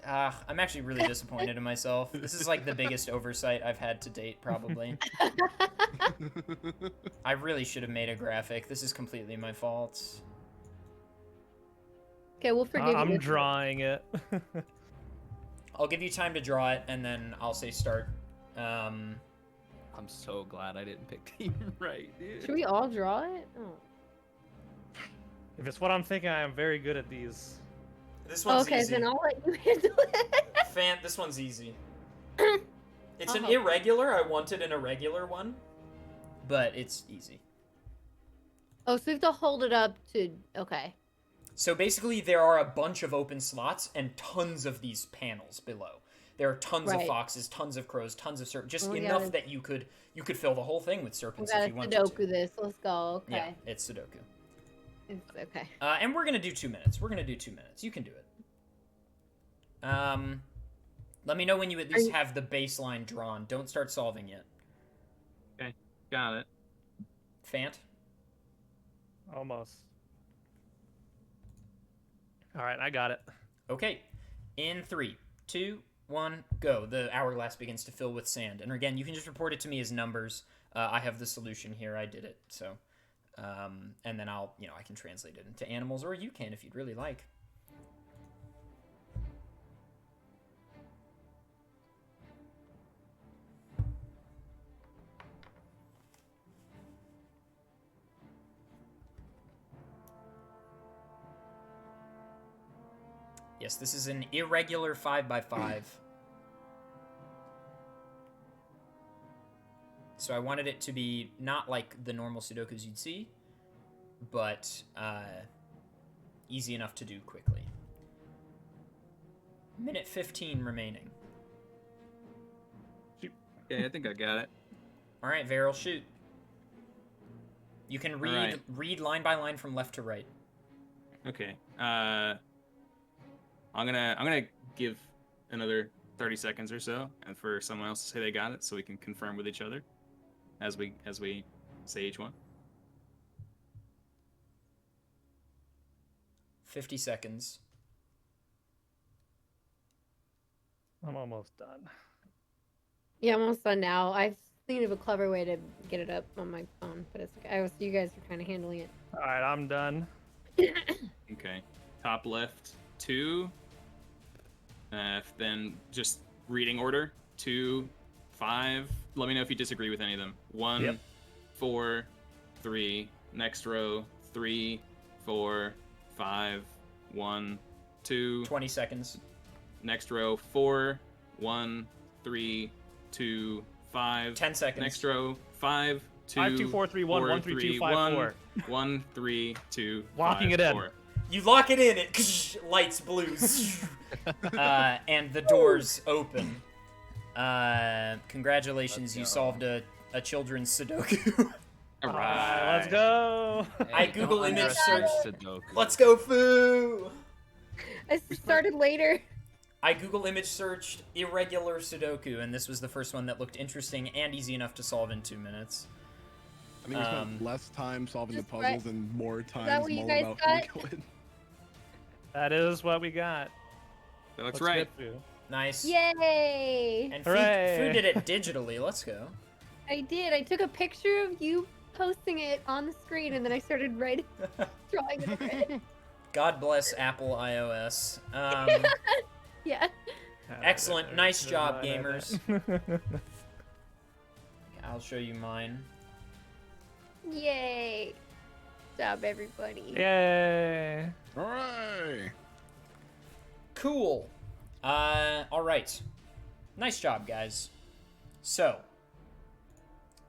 I'm actually really disappointed in myself. This is like the biggest oversight I've had to date, probably. I really should have made a graphic. This is completely my fault. Okay, we'll forgive you. I'm this. drawing it. Oh, I'll give you time to draw it, and then I'll say start. I'm so glad I didn't pick Team Right, dude. Should we all draw it? Oh. If it's what I'm thinking, I am very good at these. This one's Okay, easy. then I'll let you handle it. This one's easy. It's I'll an help. irregular. I wanted an irregular one, but it's easy. Oh, so we have to hold it up to. Okay. So basically, there are a bunch of open slots and tons of these panels below. There are tons of Right. foxes, tons of crows, tons of serpents. Just Oh, enough yeah. that you could fill the whole thing with We serpents if gotta you wanted Sudoku to. this. Let's go. Okay. Yeah, it's Sudoku. It's okay. And we're gonna do 2 minutes. We're gonna do 2 minutes. You can do it. Let me know when you at least have the baseline drawn. Don't start solving yet. Okay, got it. Fant? Almost. All right, I got it. Okay. In 3, 2, 1, go. The hourglass begins to fill with sand. And again, you can just report it to me as numbers. I have the solution here. I did it. So, and then I'll, I can translate it into animals, or you can if you'd really like. Yes, this is an irregular 5x5. So I wanted it to be not like the normal Sudokus you'd see, but easy enough to do quickly. Minute 15 remaining. Okay, I think I got it. All right, Varel, shoot. You can read right. read line by line from left to right. Okay. I'm gonna give another 30 seconds or so, and for someone else to say they got it, so we can confirm with each other as we say each one. 50 seconds. I'm almost done. Yeah, I'm almost done now. I was thinking of a clever way to get it up on my phone, but it's okay. You guys are kind of handling it. All right, I'm done. Okay. Top left, 2. Then just reading order, 2, 5. Let me know if you disagree with any of them. 1, Yep. 4, 3. Next row, 3, 4, 5. 1, 2. 20 seconds. Next row, 4, 1, 3, 2, 5. 10 seconds. Next row, 5, 2, 5, 2, 4, 3, 1, 1, 3, 2, 5, 4. 1, 3, 2, Locking 5, it in. 4. You lock it in, it lights blues. And the doors open. Congratulations, you solved a children's Sudoku. All Let's go. I Google don't image underestimate search. Sudoku. Let's go, Foo! I started later. I Google image searched irregular Sudoku, and this was the first one that looked interesting and easy enough to solve in 2 minutes. I think we spent less time solving the Just puzzles and more time that what you mulling guys about who got? would kill it. That is what we got. That looks Looks right. good, Fu. Nice. Yay! And Hooray. Foo did it digitally. Let's go. I did. I took a picture of you posting it on the screen, and then I started drawing it over it. God bless Apple iOS. Yeah. Excellent. Nice job, gamers. I'll show you mine. Yay! Good job, everybody. Yay. Hooray! Cool. All right. Nice job, guys. So,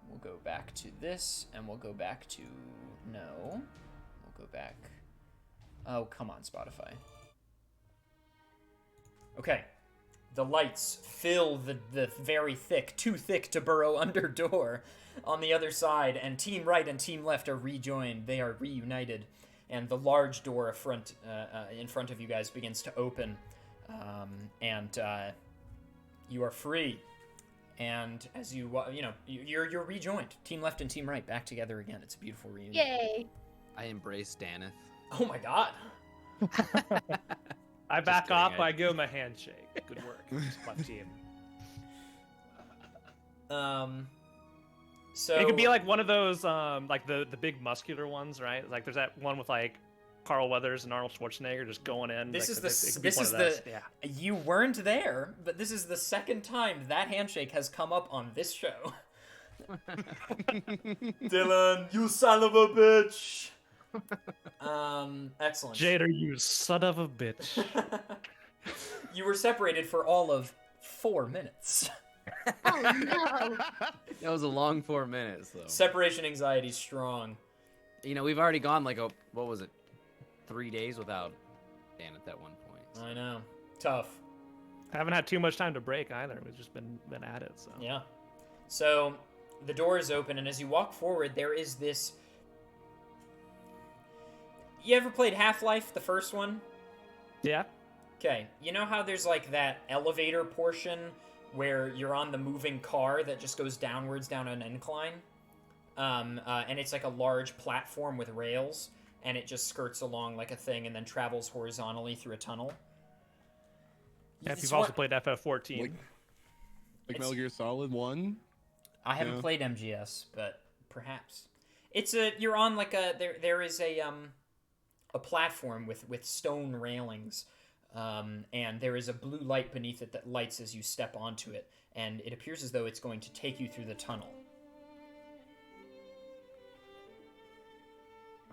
we'll go back to this, and we'll go back to... No. We'll go back... Oh, come on, Spotify. Okay. The lights fill the very thick, too thick to burrow under door on the other side, and Team Right and Team Left are rejoined. They are reunited, and the large door in front of you guys begins to open, and you are free. And as you're rejoined. Team Left and Team Right back together again. It's a beautiful reunion. Yay! I embrace Daneth. Oh my god. I back kidding, off, I- I give him a handshake. Good work. Club team. So It could be like one of those, like the big muscular ones, right? Like there's that one with like Carl Weathers and Arnold Schwarzenegger just going in. This like, is the it could be this one is of those. the Yeah. you weren't there, but this is the second time that handshake has come up on this show. Dylan, you son of a bitch. Excellent. Jader, you son of a bitch. You were separated for all of 4 minutes. Oh no! That was a long 4 minutes, though. Separation anxiety strong. You know, we've already gone like what was it, 3 days without Daneth at one point. I know. Tough. Haven't had too much time to break either. We've just been at it. So Yeah. So the door is open, and as you walk forward, there is this. You ever played Half-Life, the first one? yeah. Okay, you know how there's like that elevator portion where you're on the moving car that just goes downwards down an incline? And it's like a large platform with rails, and it just skirts along like a thing and then travels horizontally through a tunnel. If It's you've also what- played FF14, Like Metal Gear Solid 1? I haven't Yeah. played MGS, but perhaps. You're on like there is a platform with stone railings. And there is a blue light beneath it that lights as you step onto it, and it appears as though it's going to take you through the tunnel.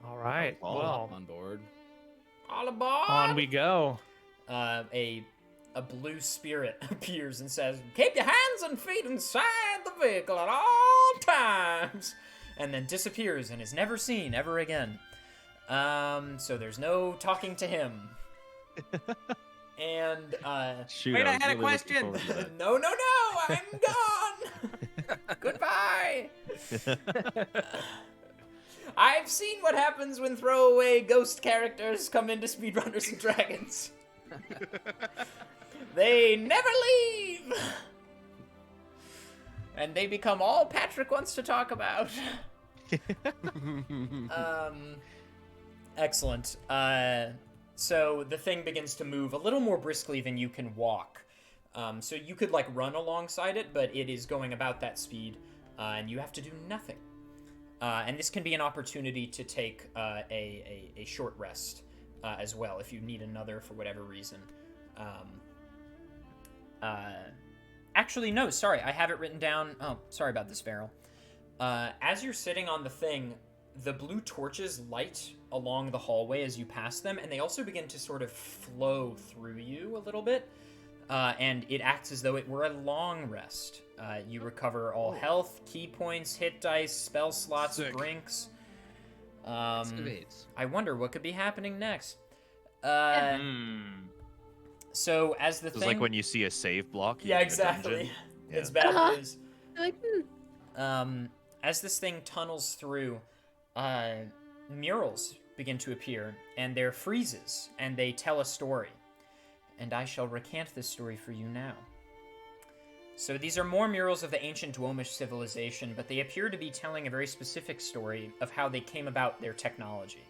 all right. All Well, On board. All aboard! on we go. A blue spirit appears and says, "Keep your hands and feet inside the vehicle at all times," and then disappears and is never seen ever again. So there's no talking to him. And Shoot, Wait, I was had a really looking question. forward to that. no, I'm gone. Goodbye. I've seen what happens when throwaway ghost characters come into Speedrunners and Dragons. They never leave. And they become all Patrick wants to talk about. Excellent. So the thing begins to move a little more briskly than you can walk. So you could like run alongside it, but it is going about that speed, and you have to do nothing. And this can be an opportunity to take a short rest as well if you need another for whatever reason. Actually, no, sorry, I have it written down. Oh, sorry about this, Farrell. As you're sitting on the thing, the blue torches light along the hallway as you pass them, and they also begin to sort of flow through you a little bit, and it acts as though it were a long rest. You recover all health, key points, hit dice, spell slots, Sick. brinks. Excavates. I wonder what could be happening next. Hmm. So as the It's thing... like when you see a save block. Yeah, in a exactly. dungeon. Yeah. It's bad Uh-huh. news. Like, As this thing tunnels through, murals begin to appear, and they're friezes, and they tell a story. And I shall recant this story for you now. So these are more murals of the ancient Dwomish civilization, but they appear to be telling a very specific story of how they came about their technology.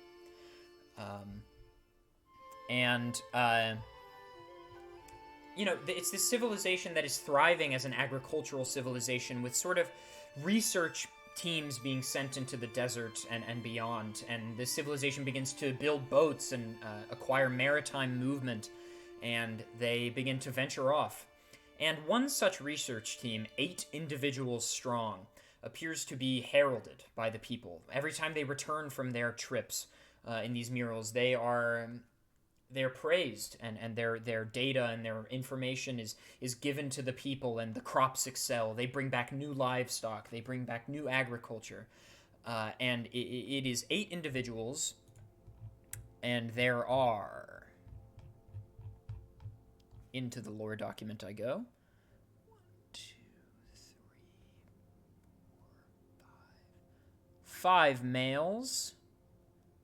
It's this civilization that is thriving as an agricultural civilization with sort of research teams being sent into the desert and beyond. And the civilization begins to build boats and acquire maritime movement, and they begin to venture off. And one such research team, 8 individuals strong, appears to be heralded by the people. Every time they return from their trips in these murals, they're praised, and their data and their information is given to the people, and the crops excel. They bring back new livestock. They bring back new agriculture. And it is 8 individuals, and there are... Into the lore document I go. 1, 2, 3, 4, 5. 5 males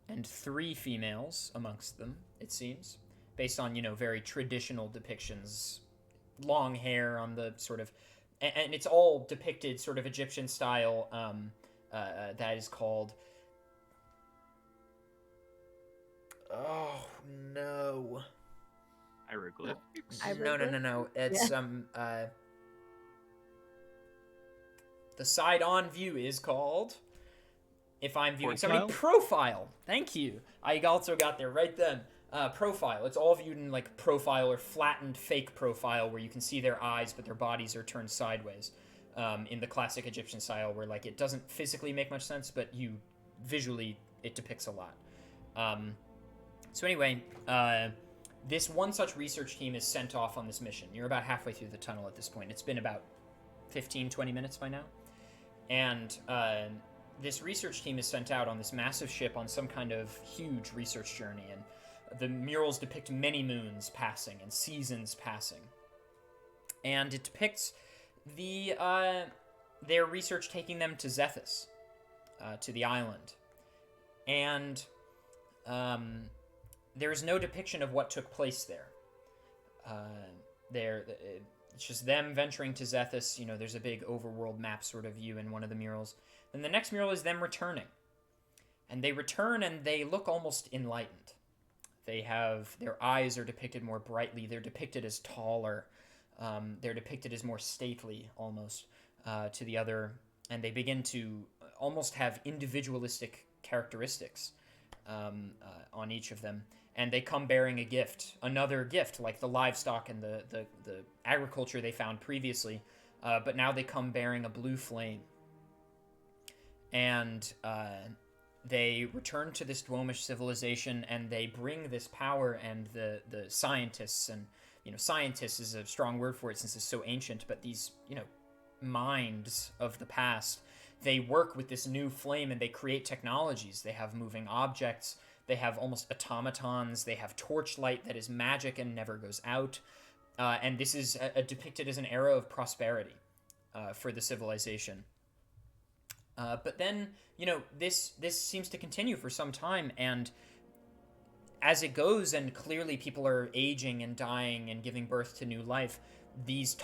and 3 females amongst them, it seems, based on, very traditional depictions. Long hair on the sort of... And it's all depicted sort of Egyptian style, that is called... Oh, no. Hieroglyphics. No. It's the side-on view is called, if I'm viewing somebody, profile. Thank you. I also got there right then. Profile. It's all viewed in like profile or flattened fake profile, where you can see their eyes, but their bodies are turned sideways. In the classic Egyptian style, where like it doesn't physically make much sense, but visually it depicts a lot. So anyway, this one such research team is sent off on this mission. You're about halfway through the tunnel at this point. It's been about 15, 20 minutes by now. And this research team is sent out on this massive ship on some kind of huge research journey. And the murals depict many moons passing and seasons passing. and it depicts the their research taking them to Zethus, to the island, and there's no depiction of what took place there. It's just them venturing to Zethus. You know, there's a big overworld map sort of view in one of the murals. Then the next mural is them returning. And they return and they look almost enlightened. Their eyes are depicted more brightly. They're depicted as taller. They're depicted as more stately almost to the other. And they begin to almost have individualistic characteristics on each of them. And they come bearing a gift, another gift, like the livestock and the agriculture they found previously. But now they come bearing a blue flame. And they return to this Dwomish civilization, and they bring this power and the scientists, and, you know, scientists is a strong word for it since it's so ancient, but these, you know, minds of the past, they work with this new flame and they create technologies. They have moving objects. They have almost automatons. They have torchlight that is magic and never goes out. And this is depicted as an era of prosperity for the civilization. But then, you know, this seems to continue for some time, and as it goes, and clearly people are aging and dying and giving birth to new life, these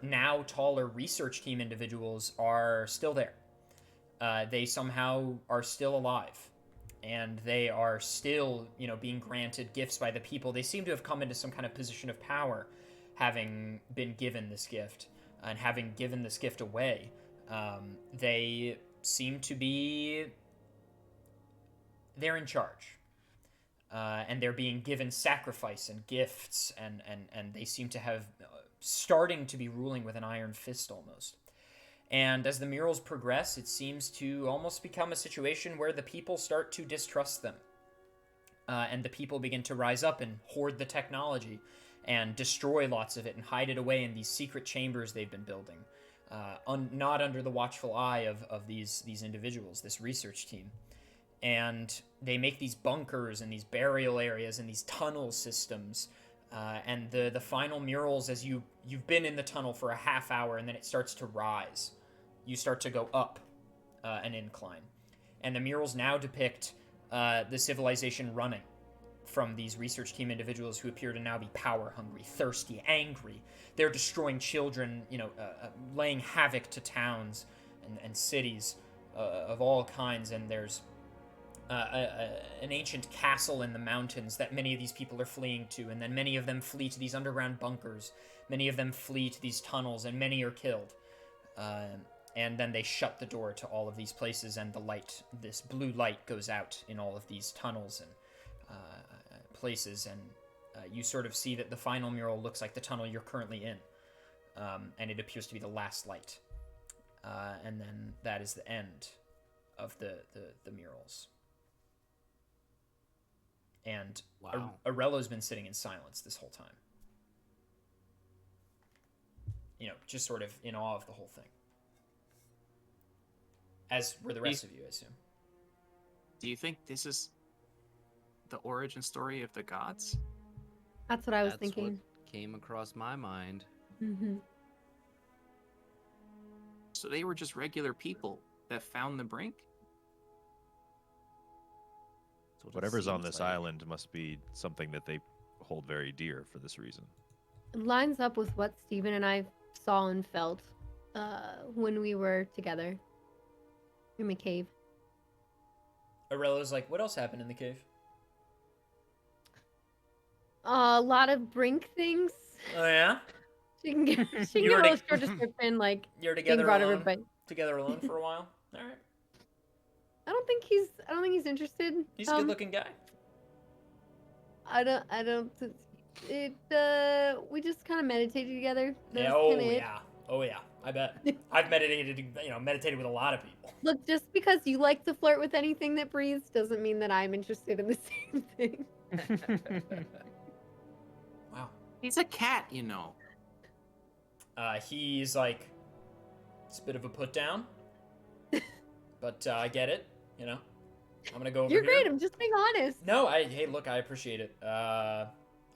now taller research team individuals are still there. They somehow are still alive, and they are still, you know, being granted gifts by the people. They seem to have come into some kind of position of power, having been given this gift, and having given this gift away. They seem to be... they're in charge. And they're being given sacrifice and gifts, and they seem to have starting to be ruling with an iron fist almost. And as the murals progress, it seems to almost become a situation where the people start to distrust them. And the people begin to rise up and hoard the technology and destroy lots of it and hide it away in these secret chambers they've been building. Not under the watchful eye of these individuals, this research team. And they make these bunkers and these burial areas and these tunnel systems. And the final murals, as you've been in the tunnel for a half hour, and then it starts to rise. You start to go up an incline. And the murals now depict the civilization running from these research team individuals who appear to now be power hungry, thirsty, angry. They're destroying children, you know, laying havoc to towns and cities of all kinds. And there's an ancient castle in the mountains that many of these people are fleeing to, and then many of them flee to these underground bunkers. Many of them flee to these tunnels, and many are killed. And then they shut the door to all of these places, and the light, this blue light, goes out in all of these tunnels and places, and you sort of see that the final mural looks like the tunnel you're currently in, and it appears to be the last light. And then that is the end of the murals. And Wow. Arello's been sitting in silence this whole time. You know, just sort of in awe of the whole thing. As were the rest of you, I assume. Do you think this is the origin story of the gods? That's what I was That's thinking. what came across my mind. Mm-hmm. So they were just regular people that found the brink? That's what it Whatever's on seems this like. island must be something that they hold very dear for this reason. It lines up with what Steven and I saw and felt when we were together in the cave. Arello's like, what else happened in the cave? A lot of brink things. Oh, yeah? She can give, she can You give a already- little short description, like You're being together brought alone? everybody. Together alone for a while? All right. I don't think he's interested. He's a good-looking guy. I don't. It. We just kind of meditated together. That Yeah, was oh, kinda it. yeah. Oh, yeah. I bet. I've meditated with a lot of people. Look, just because you like to flirt with anything that breathes doesn't mean that I'm interested in the same thing. Wow. He's a cat, you know. He's like, it's a bit of a put down, but I get it. You know, I'm gonna go over You're here. great. I'm just being honest. No, hey, look, I appreciate it. I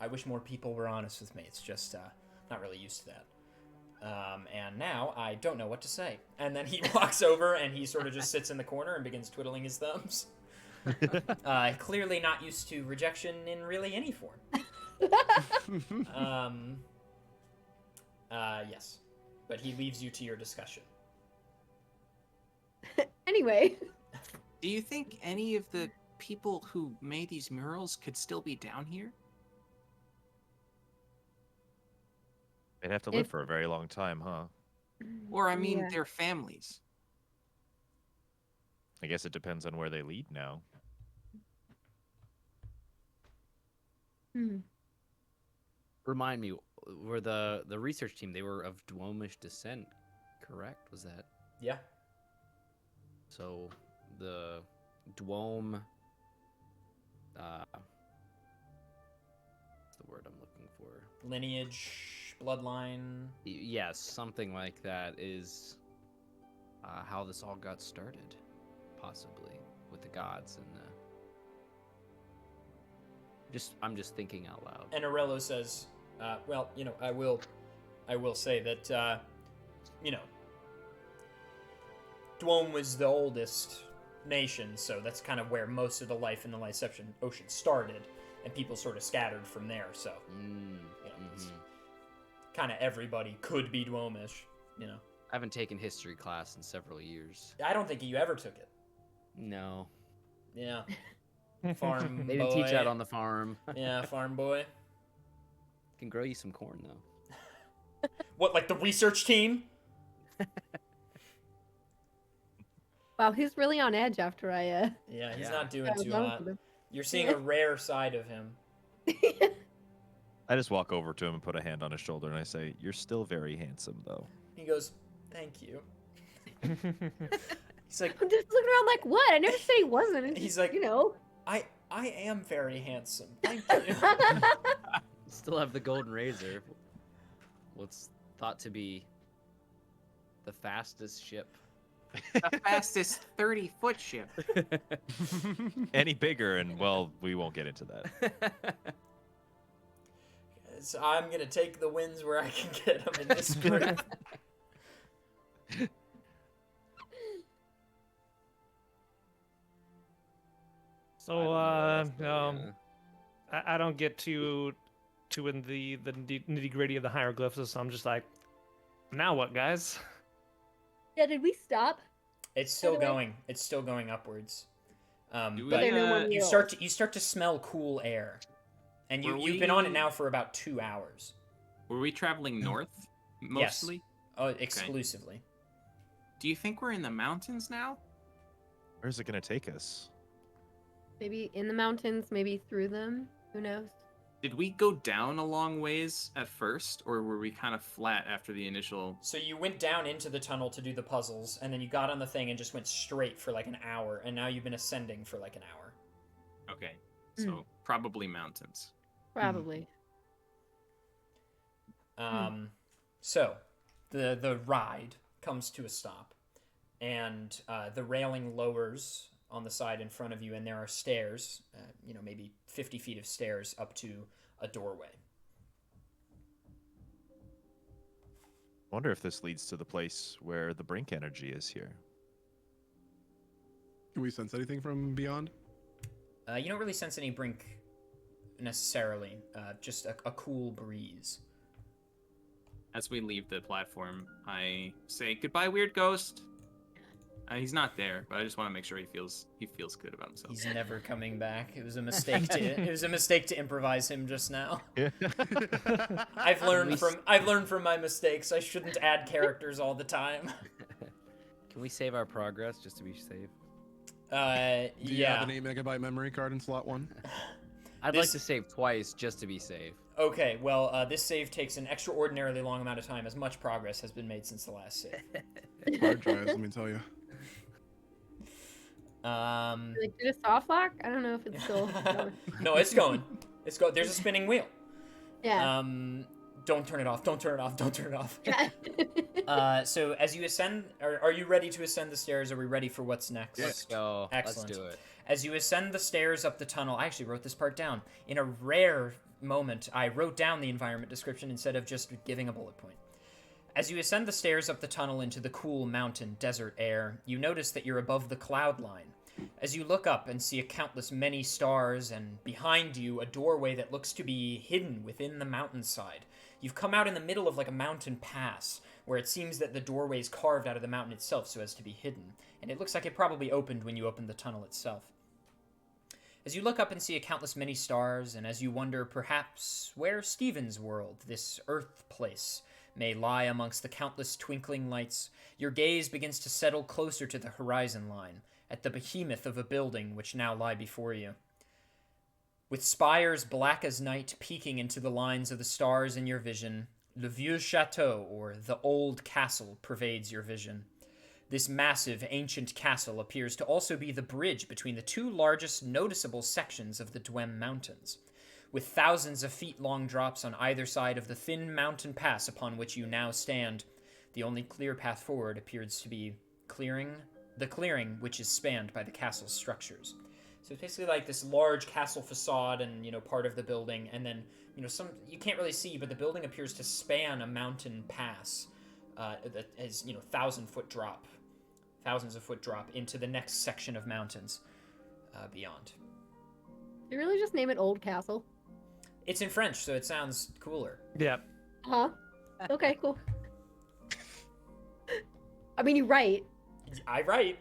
wish more people were honest with me. It's just not really used to that. And now I don't know what to say. And then he walks over and he sort of just sits in the corner and begins twiddling his thumbs. Clearly not used to rejection in really any form. Yes. But he leaves you to your discussion. Anyway. Do you think any of the people who made these murals could still be down here? They'd have to live for a very long time, huh? Or, I mean, Yeah. their families? I guess it depends on where they lead now. Remind me, were the research team, they were of Dwomish descent, correct? Was that? Yeah. So the Dwom, what's the word I'm looking for? Lineage, bloodline. Yes, something like that is how this all got started, possibly with the gods and the. I'm just thinking out loud. And Aurello says, well, you know, I will say that, you know, Dwom was the oldest nation, so that's kind of where most of the life in the Liseptian Ocean started, and people sort of scattered from there, so, you know, kind of everybody could be Dwomish, you know. I haven't taken history class in several years. I don't think you ever took it. No. Yeah. Farm They didn't boy. teach that on the farm. Yeah, farm boy. Can grow you some corn though. What, like the research team? Wow, he's really on edge after I Yeah, he's Yeah. not doing got too along hot. with him. You're seeing a rare side of him. I just walk over to him and put a hand on his shoulder and I say, "You're still very handsome, though." He goes, "Thank you." He's like, I'm just looking around like, what? I never said he wasn't. It's He's just, like- you know. I am very handsome. Thank you. Still have the golden razor. What's thought to be the fastest ship. The fastest 30-foot ship. Any bigger, and well, we won't get into that. So I'm gonna take the wins where I can get them in this group. So, I don't know, I don't get too in the nitty gritty of the hieroglyphs, so I'm just like, now what, guys? Yeah, did we stop? It's still By the way- going. It's still going upwards. Do But we, there no more you mules? start to smell cool air, and Were you've been on it we- now for about 2 hours. Were we traveling north mostly? Oh, exclusively. Do you think we're in the mountains now? Where's it gonna take us? Maybe in the mountains, maybe through them. Who knows? Did we go down a long ways at first, or were we kind of flat after the initial? So you went down into the tunnel to do the puzzles, and then you got on the thing and just went straight for like an hour, and now you've been ascending for like an hour. Okay, so probably mountains. Probably. So the ride comes to a stop, and the railing lowers on the side in front of you, and there are stairs, maybe 50 feet of stairs up to a doorway. Wonder if this leads to the place where the brink energy is here. Can we sense anything from beyond? You don't really sense any brink necessarily, just a cool breeze. As we leave the platform, I say goodbye, weird ghost. He's not there, but I just want to make sure he feels good about himself. He's never coming back. It was a mistake to improvise him just now. I've learned from my mistakes. I shouldn't add characters all the time. Can we save our progress just to be safe? Do you have an 8 megabyte memory card in slot 1? I'd like to save twice just to be safe. Okay, well, this save takes an extraordinarily long amount of time, as much progress has been made since the last save. Hard drives, let me tell you. Like, did a soft lock? I don't know if it's still going. No, it's going. It's going. There's a spinning wheel. Yeah. Don't turn it off. Don't turn it off. Don't turn it off. Yeah. So as you ascend, are you ready to ascend the stairs? Are we ready for what's next? Let's go. Excellent. Let's do it. As you ascend the stairs up the tunnel, I actually wrote this part down. In a rare moment, I wrote down the environment description instead of just giving a bullet point. As you ascend the stairs up the tunnel into the cool mountain desert air, you notice that you're above the cloud line. As you look up and see a countless many stars, and behind you a doorway that looks to be hidden within the mountainside. You've come out in the middle of like a mountain pass, where it seems that the doorway is carved out of the mountain itself so as to be hidden, and it looks like it probably opened when you opened the tunnel itself. As you look up and see a countless many stars, and as you wonder perhaps where Steven's world, this Earth place, may lie amongst the countless twinkling lights, your gaze begins to settle closer to the horizon line, at the behemoth of a building which now lie before you. With spires black as night peeking into the lines of the stars in your vision, Le Vieux Chateau, or the Old Castle, pervades your vision. This massive, ancient castle appears to also be the bridge between the two largest noticeable sections of the Dwem Mountains. With thousands of feet-long drops on either side of the thin mountain pass upon which you now stand, the only clear path forward appears to be the clearing which is spanned by the castle's structures. So it's basically like this large castle facade and, part of the building, and then, some you can't really see, but the building appears to span a mountain pass that has, thousands of foot drop into the next section of mountains beyond. You really just name it Old Castle? It's in French, so it sounds cooler. Yeah. Huh? Okay, cool. I mean, you're right. I write.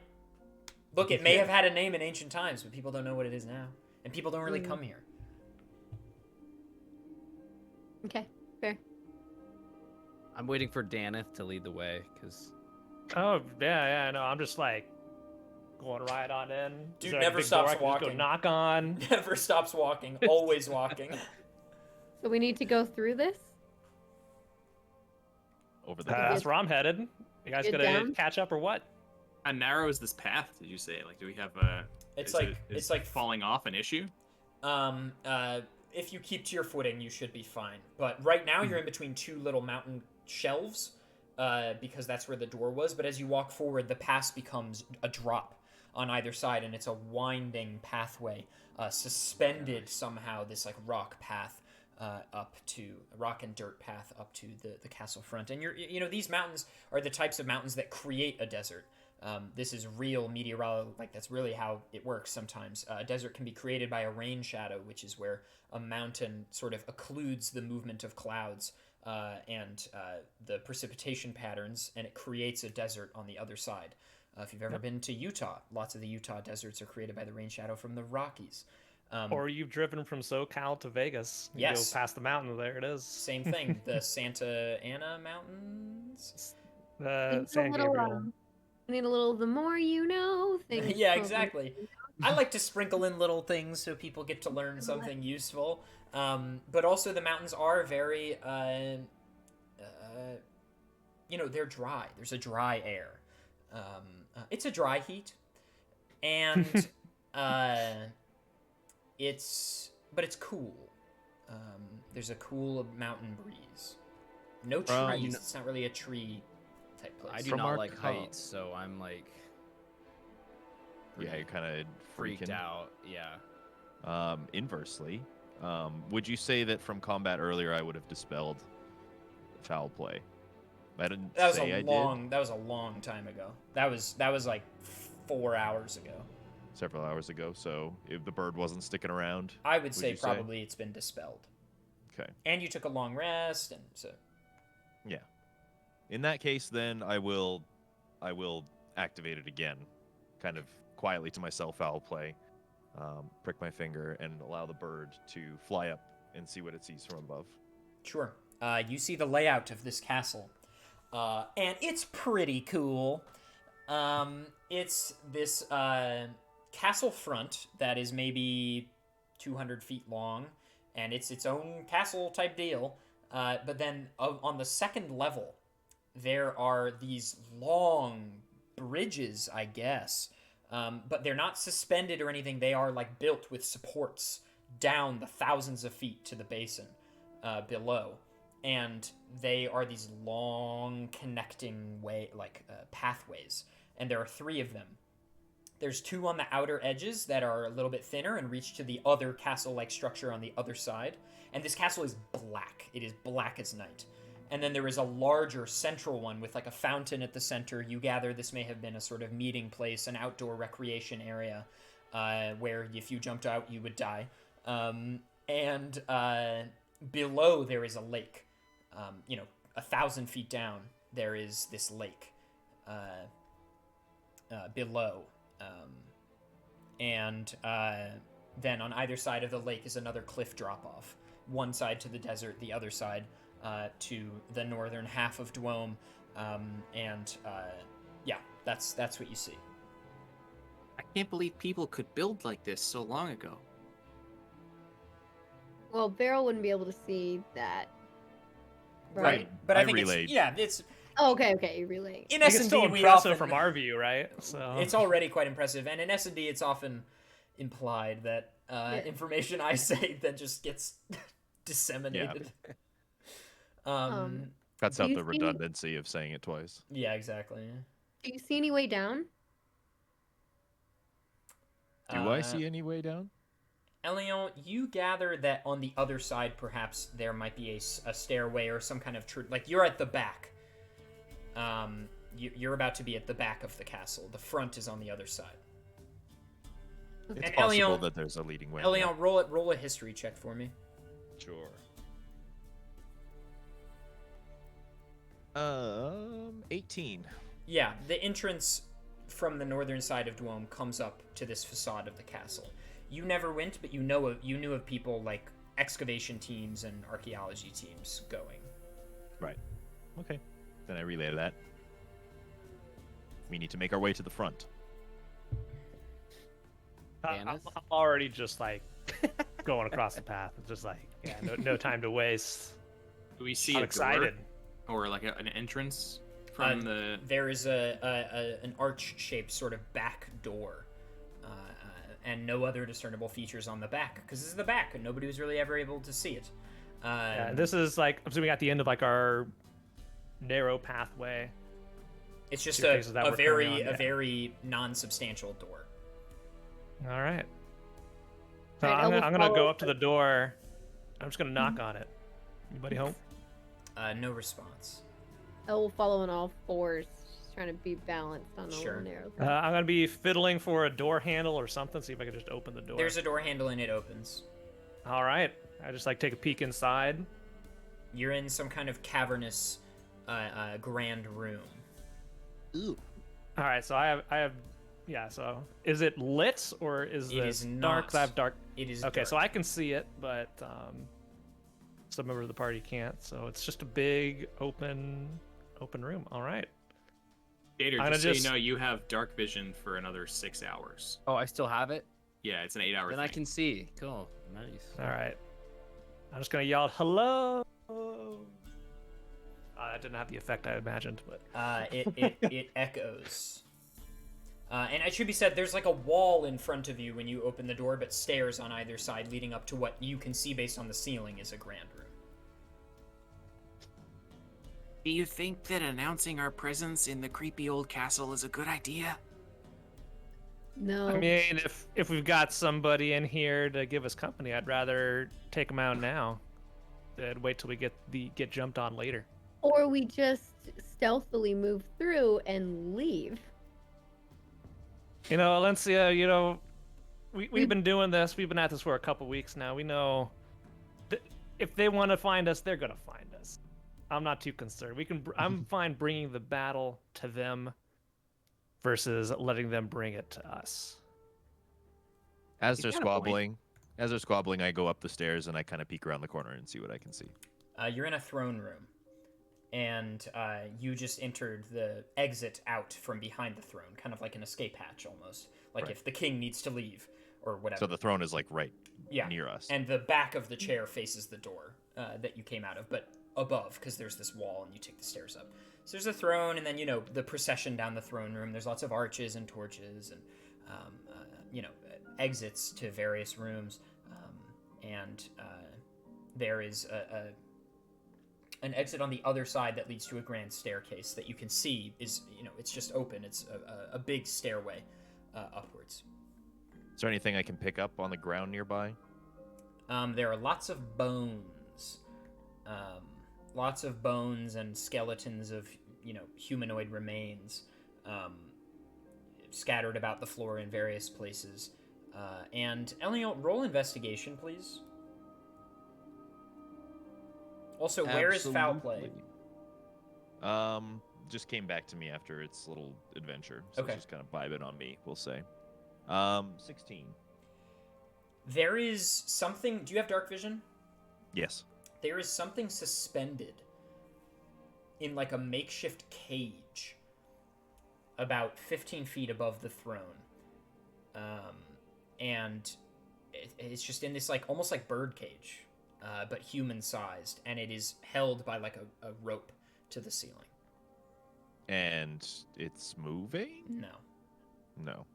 Look, it may have had a name in ancient times, but people don't know what it is now. And people don't really come here. Okay, fair. I'm waiting for Daneth to lead the way, because... Oh, yeah, no, I'm just like going right on in. Dude never stops walking. Just go knock on. Never stops walking. Always walking. So we need to go through this? Over the That's where I'm headed. You guys Get gonna down? catch up or what? How narrow is this path? Did you say? Like, do we have a? It's is like falling off an issue. If you keep to your footing, you should be fine. But right now, you're in between two little mountain shelves, because that's where the door was. But as you walk forward, the pass becomes a drop on either side, and it's a winding pathway, suspended somehow. This like rock path. Up to a rock and dirt path up to the castle front, and these mountains are the types of mountains that create a desert. This is real meteorology, like that's really how it works sometimes. A desert can be created by a rain shadow, which is where a mountain sort of occludes the movement of clouds and the precipitation patterns, and it creates a desert on the other side. If you've ever been to Utah, lots of the Utah deserts are created by the rain shadow from the Rockies. Or you've driven from SoCal to Vegas. You Yes. go past the mountain, there it is. Same thing, the Santa Ana Mountains. It's San a little, Gabriel. I need a little the more you know thing. Yeah, exactly. I like to sprinkle in little things so people get to learn something useful. But also the mountains are very, they're dry. There's a dry air. It's a dry heat. And it's cool. There's a cool mountain breeze. No trees. It's not really a tree type place. I do From not our like co- heights, so I'm like Yeah, you're kind of freaked freaking out. Yeah. Inversely, would you say that from combat earlier I would have dispelled foul play? I didn't That was say I did. That was a long time ago. That was like 4 hours ago. Several hours ago, so if the bird wasn't sticking around, I would say you say? probably it's been dispelled. okay. And you took a long rest, and so Yeah. In that case, then I will activate it again, kind of quietly to myself. Foul play, prick my finger, and allow the bird to fly up and see what it sees from above. sure. You see the layout of this castle, and it's pretty cool. It's this castle front that is maybe 200 feet long, and it's its own castle type deal. But then on the second level, there are these long bridges, I guess. But they're not suspended or anything. They are like built with supports down the thousands of feet to the basin below. And they are these long connecting pathways. And there are 3 of them. There's 2 on the outer edges that are a little bit thinner and reach to the other castle-like structure on the other side. And this castle is black. It is black as night. And then there is a larger central one with like a fountain at the center. You gather this may have been a sort of meeting place, an outdoor recreation area, where if you jumped out, you would die. And below there is a lake. 1,000 feet down, there is this lake below. And then on either side of the lake is another cliff drop-off. One side to the desert, the other side to the northern half of Dwome. That's what you see. I can't believe people could build like this so long ago. Well, Beryl wouldn't be able to see that. Right. But I think relayed. it's Oh, okay, you're relaying. in It's still S&D we impressive often from our view, right? So it's already quite impressive, and in S&D it's often implied that information I say then just gets disseminated. Cuts do out you the see- redundancy of saying it twice. Yeah, exactly. Do you see any way down? Do I see any way down? Elion, you gather that on the other side, perhaps there might be a stairway or some kind of like you're at the back. You're about to be at the back of the castle. The front is on the other side. It's And possible Elion- that there's a leading way. Elion, roll a history check for me. Sure. 18. Yeah, the entrance from the northern side of Dwome comes up to this facade of the castle. You never went, but you knew of people like excavation teams and archaeology teams going. Right. Okay. Then I relay that. We need to make our way to the front. I'm Janice? already just like going across the path. It's just like, yeah, no time to waste. Do we see I'm a excited. door or like an entrance from the? There is an arch-shaped sort of back door, and no other discernible features on the back because this is the back, and nobody was really ever able to see it. Yeah, this is like, I'm assuming at the end of like our narrow pathway. It's just Two faces that a we're currently very on, yeah. very non-substantial door. All right. So Alright, I'm Elvis gonna go follows up to the door. I'm just gonna knock on it. Anybody home? No response. I will follow on all fours, just trying to be balanced on the Sure. little narrow. I'm gonna be fiddling for a door handle or something. See if I can just open the door. There's a door handle and it opens. All right. I just like take a peek inside. You're in some kind of cavernous, grand room. Ooh. All right. So I have. Yeah. So is it lit or is It this is dark? 'Cause I not. have dark. It is Okay. dark. So I can see it, but some member of the party can't. So it's just a big open room. All right. Gator, I'm just so gonna you just- know, you have dark vision for another 6 hours. Oh, I still have it. Yeah, it's an 8-hour Then thing. I can see. Cool. Nice. All right. I'm just gonna yell hello. That didn't have the effect I imagined, but It echoes. And it should be said, there's like a wall in front of you when you open the door, but stairs on either side leading up to what you can see based on the ceiling is a grand room. Do you think that announcing our presence in the creepy old castle is a good idea? No. I mean, if we've got somebody in here to give us company, I'd rather take them out now than wait till we get jumped on later. Or we just stealthily move through and leave. You know, Valencia, you know, we've been doing this. We've been at this for a couple weeks now. We know that if they want to find us, they're gonna find us. I'm not too concerned. I'm fine bringing the battle to them versus letting them bring it to us. As You they're got a point. squabbling, I go up the stairs and I kind of peek around the corner and see what I can see. You're in a throne room, and you just entered the exit out from behind the throne, kind of like an escape hatch almost, like Right. if the king needs to leave or whatever. So the throne is like right Yeah. near us. And the back of the chair faces the door that you came out of, but above, because there's this wall and you take the stairs up. So there's a throne, and then, you know, the procession down the throne room. There's lots of arches and torches and, you know, exits to various rooms. And there is an exit on the other side that leads to a grand staircase that you can see is, you know, it's just open. It's a big stairway upwards. Is there anything I can pick up on the ground nearby? There are lots of bones lots of bones and skeletons of, humanoid remains scattered about the floor in various places. And Elliot, roll investigation, please. Also, where is foul play? Just came back to me after its little adventure, so Okay. it's just kind of vibing on me, we'll say. 16. There is something. Do you have dark vision? Yes. There is something suspended in like a makeshift cage about 15 feet above the throne. And it's just in this like almost like bird cage, but human sized, and it is held by like a rope to the ceiling. And it's moving? No.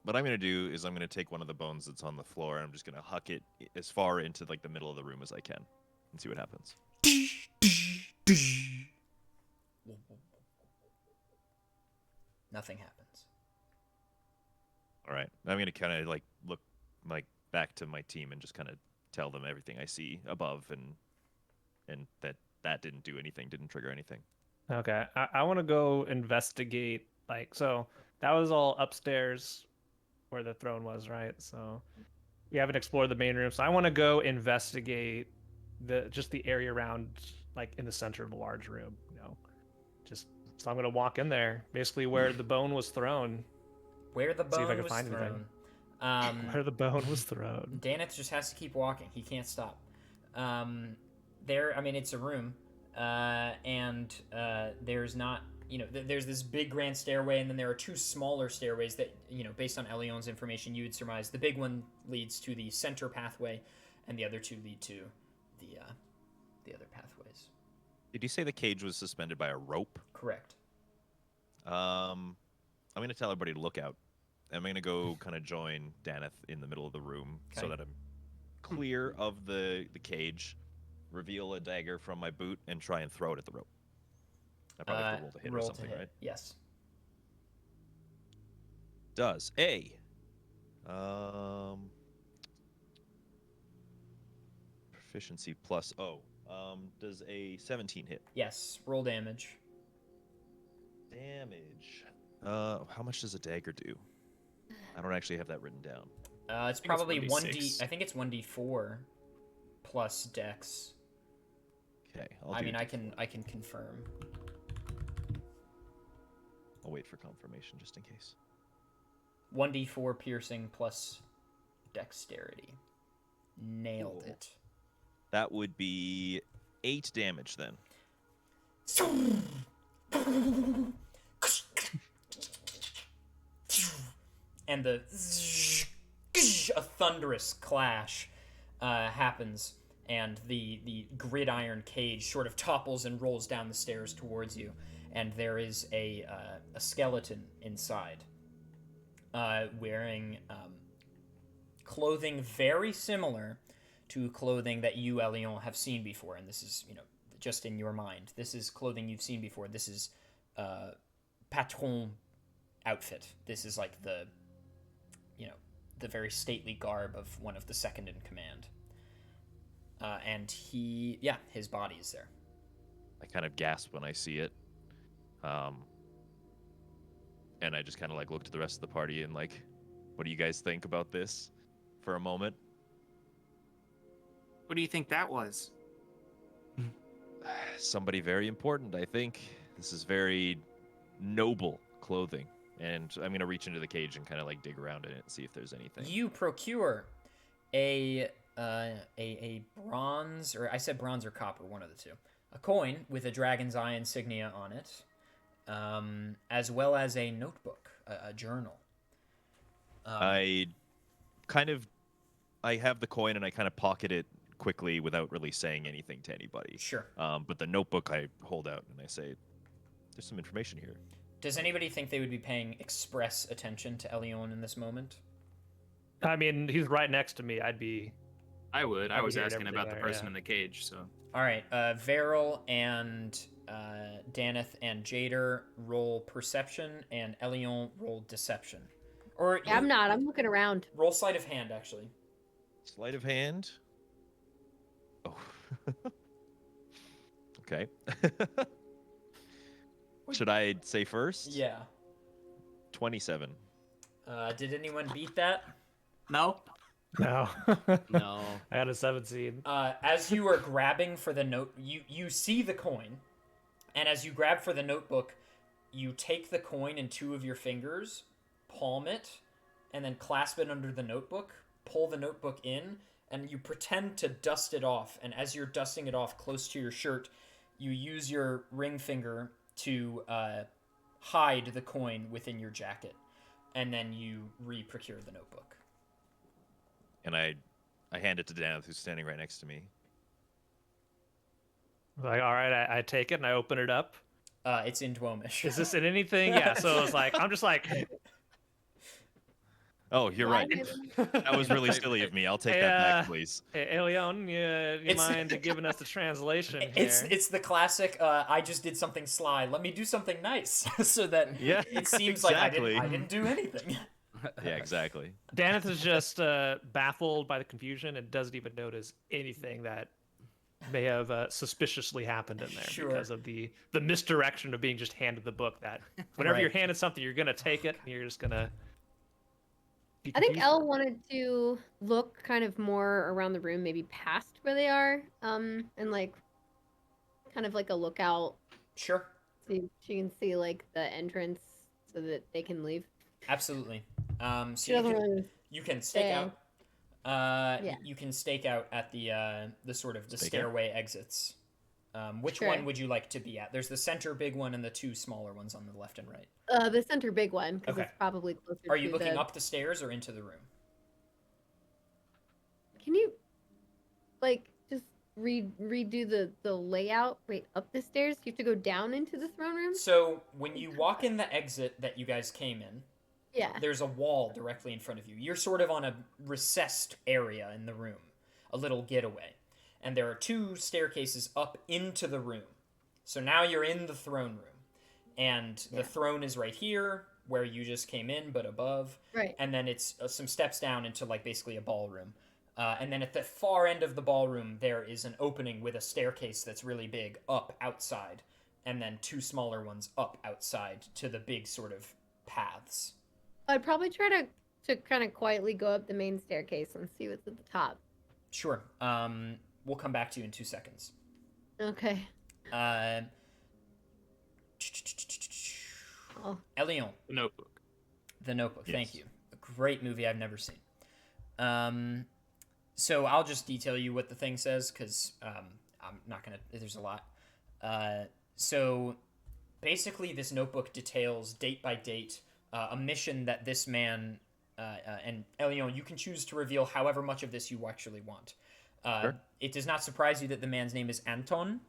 What I'm gonna do is I'm gonna take one of the bones that's on the floor and I'm just gonna huck it as far into like the middle of the room as I can and see what happens. Nothing happens. All right. I'm gonna kind of like look like back to my team and just kind of tell them everything I see above and that didn't do anything, didn't trigger anything. Okay, I want to go investigate. Like, so that was all upstairs where the throne was, right? So we haven't explored the main room. So I want to go investigate just the area around, like in the center of the large room. So I'm gonna walk in there, basically where the bone was thrown. Where the See if I bone can was find thrown. anything. Where the bone was thrown. Daneth just has to keep walking. He can't stop. It's a room, and there's not, there's this big grand stairway, and then there are two smaller stairways that, based on Elion's information, you would surmise the big one leads to the center pathway, and the other two lead to the other pathways. Did you say the cage was suspended by a rope? Correct. I'm gonna tell everybody to look out. I'm gonna go kind of join Daneth in the middle of the room so Okay. that I'm clear of the cage, reveal a dagger from my boot, and try and throw it at the rope. I probably have to roll to hit or Roll something, to hit. right? Yes. Does a proficiency plus does a 17 hit? Yes. Roll damage. Damage. How much does a dagger do? I don't actually have that written down. It's it's probably 1d6. I think it's 1d4 plus dex. Okay, I can confirm. I'll wait for confirmation just in case. 1d4 piercing plus dexterity. Nailed Cool. it. That would be 8 damage then. And a thunderous clash happens, and the gridiron cage sort of topples and rolls down the stairs towards you, and there is a skeleton inside, wearing clothing very similar to clothing that you, Elion, have seen before, and this is, just in your mind. This is clothing you've seen before. This is patron outfit. This is like the very stately garb of one of the second in command. And his body is there. I kind of gasp when I see it. And I just kind of like look to the rest of the party and like, what do you guys think about this for a moment? What do you think that was? Somebody very important, I think. This is very noble clothing. And I'm going to reach into the cage and kind of like dig around in it and see if there's anything. You procure a bronze, or I said bronze or copper, one of the two. A coin with a dragon's eye insignia on it, as well as a notebook, a journal. I have the coin and I kind of pocket it quickly without really saying anything to anybody. Sure. But the notebook I hold out and I say, there's some information here. Does anybody think they would be paying express attention to Elion in this moment? I mean, he's right next to me. I would. I I would was hear asking about the everything there, person yeah. in the cage, so. All right, Varel and Daneth and Jader roll perception, and Elion roll deception. Or Yeah, I'm not. I'm looking around. roll sleight of hand, actually. Sleight of hand. Oh. Okay. Should I say first? Yeah. 27. Did anyone beat that? No. No. No. I had a 17. As you are grabbing for the note, you see the coin, and as you grab for the notebook, you take the coin in two of your fingers, palm it, and then clasp it under the notebook, pull the notebook in, and you pretend to dust it off. And as you're dusting it off close to your shirt, you use your ring finger to hide the coin within your jacket, and then you re-procure the notebook. And I hand it to Dan, who's standing right next to me. Like, all right, I take it and I open it up. It's in Dwomish. Is this in anything? Yeah. So it's like I'm just like, Oh, you're right. That was really silly of me. I'll take that back, please. hey, Elion, you mind giving us the translation here? It's the classic. I just did something sly. Let me do something nice, so that it seems exactly. like I didn't do anything. Yeah, exactly. Daneth is just baffled by the confusion and doesn't even notice anything that may have suspiciously happened in there because of the misdirection of being just handed the book. That whenever you're handed something, you're gonna take it and you're just gonna. I think Elle wanted to look kind of more around the room, maybe past where they are, and like, kind of like a lookout. Sure. So she can see like the entrance so that they can leave. Absolutely. She So doesn't really you can stake stay. out. Yeah. You can stake out at the sort of the Stake out? stairway exits. Which Sure. one would you like to be at? There's the center big one and the two smaller ones on the left and right. The center big one, because Okay. it's probably closer Are you to looking the... up the stairs or into the room? Can you, like, just redo the layout? Wait, up the stairs? You have to go down into the throne room? So when you walk in the exit that you guys came in, Yeah. there's a wall directly in front of you. You're sort of on a recessed area in the room, a little getaway. And there are two staircases up into the room. So now you're in the throne room. And the throne is right here, where you just came in, but above. Right. And then it's some steps down into, like, basically a ballroom. And then at the far end of the ballroom, there is an opening with a staircase that's really big up outside. And then two smaller ones up outside to the big sort of paths. I'd probably try to kind of quietly go up the main staircase and see what's at the top. Sure. We'll come back to you in 2 seconds. Okay. Oh. Elion, The Notebook. The Notebook. Thank Yes. you. A great movie I've never seen. So I'll just detail you what the thing says, because I'm not going to... There's a lot. So basically this notebook details, date by date, a mission that this man... and Elion, you can choose to reveal however much of this you actually want. Sure. It does not surprise you that the man's name is Anton,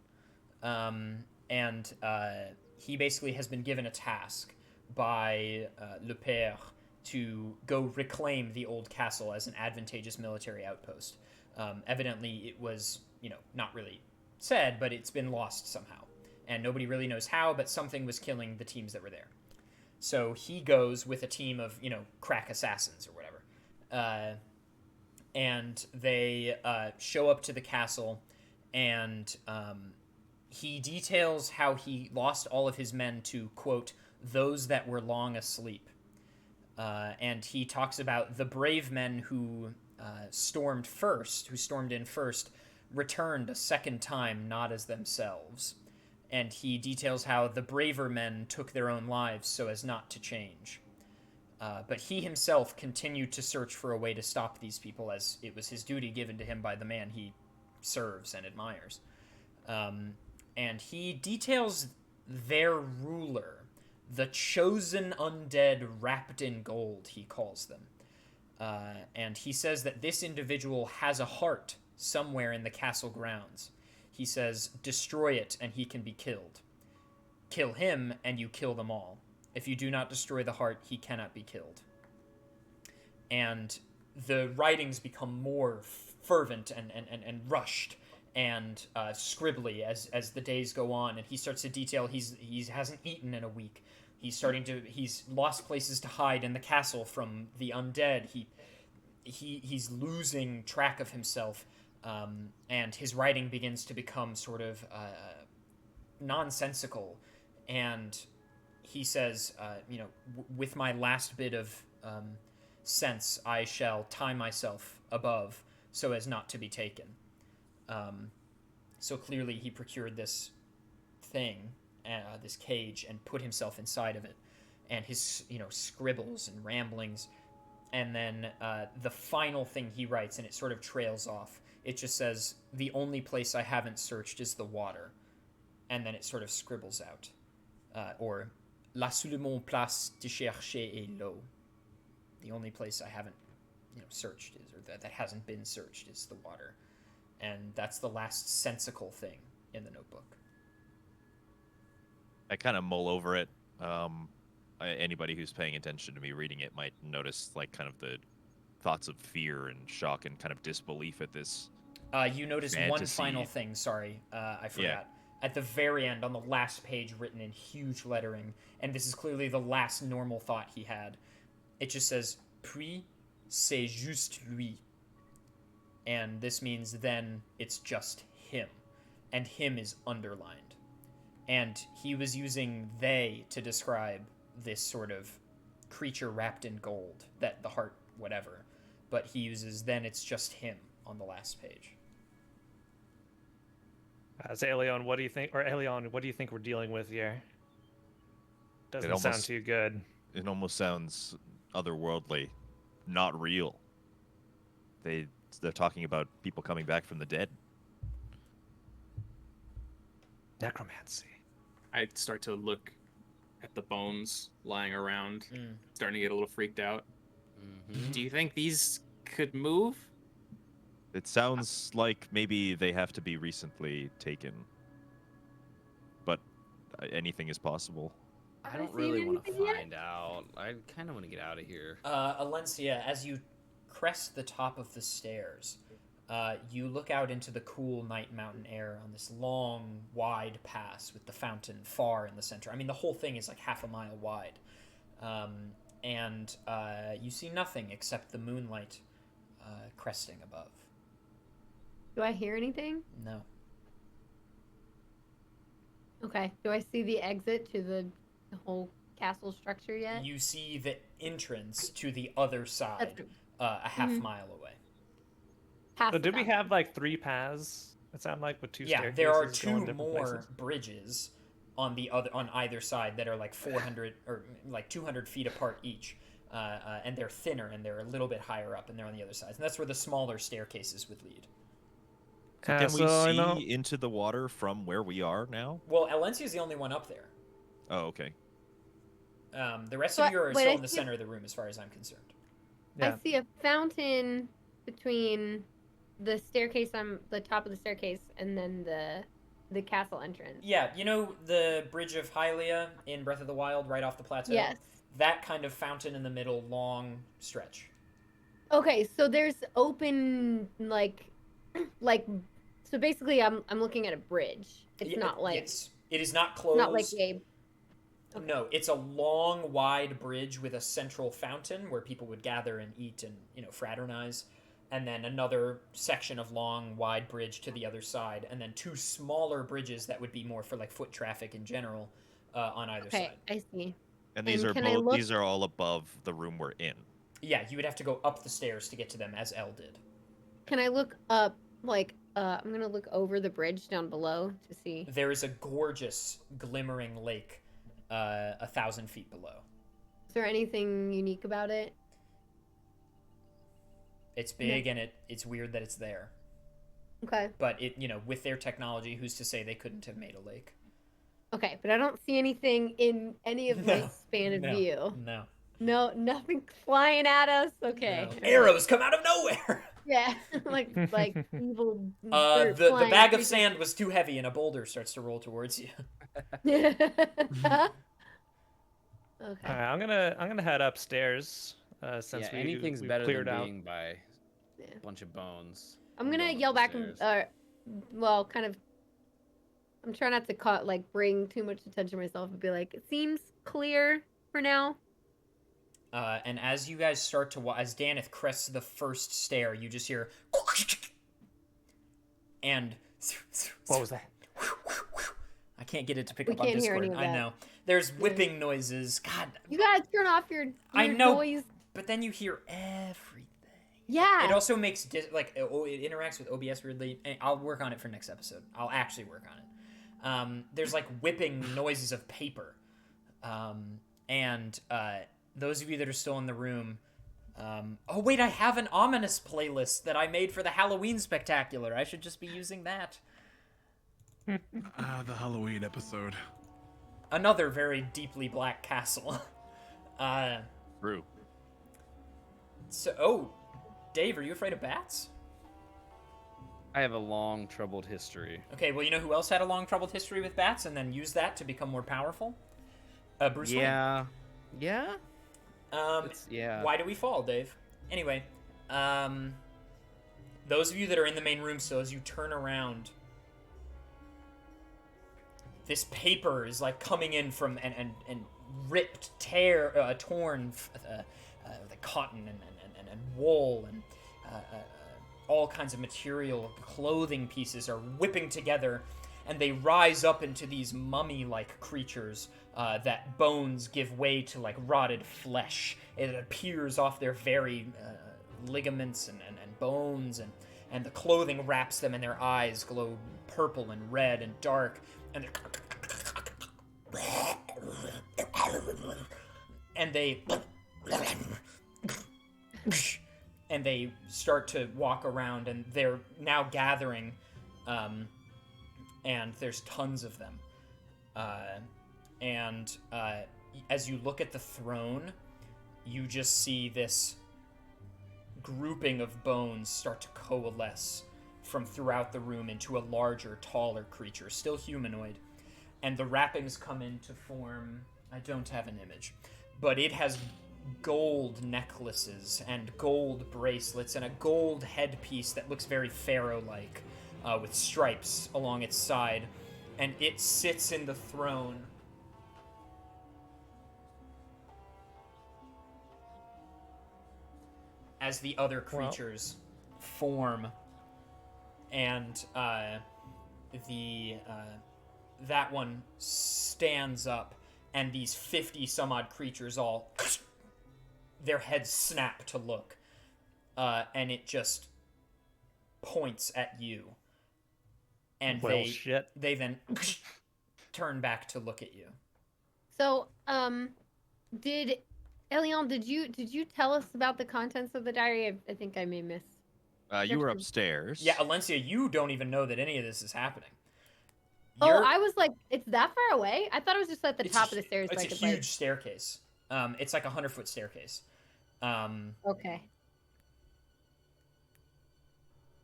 and he basically has been given a task by Le Père to go reclaim the old castle as an advantageous military outpost. Evidently, it was, not really said, but it's been lost somehow. And nobody really knows how, but something was killing the teams that were there. So he goes with a team of, crack assassins or whatever. And they show up to the castle, and he details how he lost all of his men to, quote, those that were long asleep. And he talks about the brave men who stormed in first, returned a second time, not as themselves. And he details how the braver men took their own lives so as not to change. But he himself continued to search for a way to stop these people, as it was his duty given to him by the man he serves and admires. And he details their ruler, the chosen undead wrapped in gold, he calls them. And he says that this individual has a heart somewhere in the castle grounds. He says, destroy it and he can be killed. Kill him and you kill them all. If you do not destroy the heart, he cannot be killed. And the writings become more fervent and rushed and scribbly as the days go on. And he starts to detail he hasn't eaten in a week. He's lost places to hide in the castle from the undead. He's losing track of himself. And his writing begins to become sort of nonsensical, and he says, with my last bit of sense, I shall tie myself above so as not to be taken. So clearly he procured this thing, this cage, and put himself inside of it. And his, scribbles and ramblings. And then the final thing he writes, and it sort of trails off. It just says, the only place I haven't searched is the water. And then it sort of scribbles out. Or, la seulement place de chercher est l'eau. The only place I haven't, searched is, or that hasn't been searched is the water. And that's the last sensical thing in the notebook. I kind of mull over it. Anybody who's paying attention to me reading it might notice, like, kind of the thoughts of fear and shock and kind of disbelief at this. You notice fantasy. One final thing. Sorry, I forgot. Yeah. At the very end, on the last page, written in huge lettering, and this is clearly the last normal thought he had. It just says, "Puis c'est juste lui," and this means then it's just him, and him is underlined, and he was using they to describe this sort of creature wrapped in gold, that the heart, whatever, but he uses then it's just him on the last page. As Aelion, what do you think? Or Aelion, what do you think we're dealing with here? Doesn't sound too good. It almost sounds otherworldly, not real. They're talking about people coming back from the dead. Necromancy. I start to look at the bones lying around, starting to get a little freaked out. Do you think these could move? It sounds like maybe they have to be recently taken. But anything is possible. I don't really want to find out. I kind of want to get out of here. Alencia, as you crest the top of the stairs, you look out into the cool night mountain air on this long, wide pass with the fountain far in the center. I mean, the whole thing is like half a mile wide. And you see nothing except the moonlight cresting above. Do I hear anything? No. Okay. Do I see the exit to the whole castle structure yet? You see the entrance to the other side, a half mile away. So did we have like 3 paths? It sounded like with 2 staircases. Yeah, there are going 2 different more places. bridges on either side that are like 400 or like 200 feet apart each, and they're thinner and they're a little bit higher up, and they're on the other sides, and that's where the smaller staircases would lead. Can we see into the water from where we are now? Well, Alencia's the only one up there. Oh, okay. The rest of you are still in the center of the room, as far as I'm concerned. Yeah. I see a fountain between the staircase on the top of the staircase and then the castle entrance. Yeah, you know the Bridge of Hylia in Breath of the Wild, right off the plateau? Yes. That kind of fountain in the middle, long stretch. Okay, so there's open like so basically I'm looking at a bridge. It's not like it is not closed. not like a No, it's a long, wide bridge with a central fountain where people would gather and eat and, fraternize. And then another section of long, wide bridge to the other side. And then 2 smaller bridges that would be more for, like, foot traffic in general on either side. I see. And these these are all above the room we're in. Yeah, you would have to go up the stairs to get to them, as Elle did. Can I look up, like, I'm going to look over the bridge down below to see. There is a gorgeous, glimmering lake 1,000 feet below. Is there anything unique about it? It's big, and it's weird that it's there. Okay. But with their technology, who's to say they couldn't have made a lake? Okay, but I don't see anything in any of my span of view. No. No, nothing flying at us. Okay. No. Arrows come out of nowhere. Yeah, like evil. The bag of sand was too heavy, and a boulder starts to roll towards you. Okay. All right, I'm gonna head upstairs since we anything's we better cleared than out. being by a bunch of bones. I'm gonna going yell back upstairs. and kind of. I'm trying not to bring too much attention to myself and be like, it seems clear for now. And as you guys start to as Daneth crests the first stair, you just hear and What was that? I can't get it to pick We up on can't hear Discord. any of I that. know. There's whipping noises. God. You gotta turn off your I know. noise. But then you hear everything. Yeah. It also makes it interacts with OBS weirdly. I'll work on it for next episode. I'll actually work on it. There's like whipping noises of paper, and those of you that are still in the room. Oh wait, I have an ominous playlist that I made for the Halloween spectacular. I should just be using that. The Halloween episode. Another very deeply black castle. True. So, Dave, are you afraid of bats? I have a long troubled history. Okay, well, you know who else had a long troubled history with bats and then used that to become more powerful? Bruce Wayne. Yeah. Yeah. Why do we fall, Dave? Anyway, those of you that are in the main room, so as you turn around, this paper is like coming in from and ripped, torn, the cotton and wool and all kinds of material, clothing pieces are whipping together, and they rise up into these mummy-like creatures that bones give way to like rotted flesh. It appears off their very ligaments and bones, and the clothing wraps them, and their eyes glow purple and red and dark, and they start to walk around, and they're now gathering, and there's tons of them. As you look at the throne, you just see this grouping of bones start to coalesce from throughout the room into a larger, taller creature, still humanoid. And the wrappings come into form. I don't have an image, but it has gold necklaces and gold bracelets and a gold headpiece that looks very pharaoh-like, with stripes along its side, and it sits in the throne. As the other creatures form, and that one stands up, and these 50 some odd creatures all their heads snap to look, and it just points at you, and they then turn back to look at you. So, did you tell us about the contents of the diary? I think I may miss. You were upstairs. Yeah, Alencia, you don't even know that any of this is happening. I was like, it's that far away? I thought it was just at the top of the stairs. It's a huge staircase. It's like a 100-foot staircase. Okay.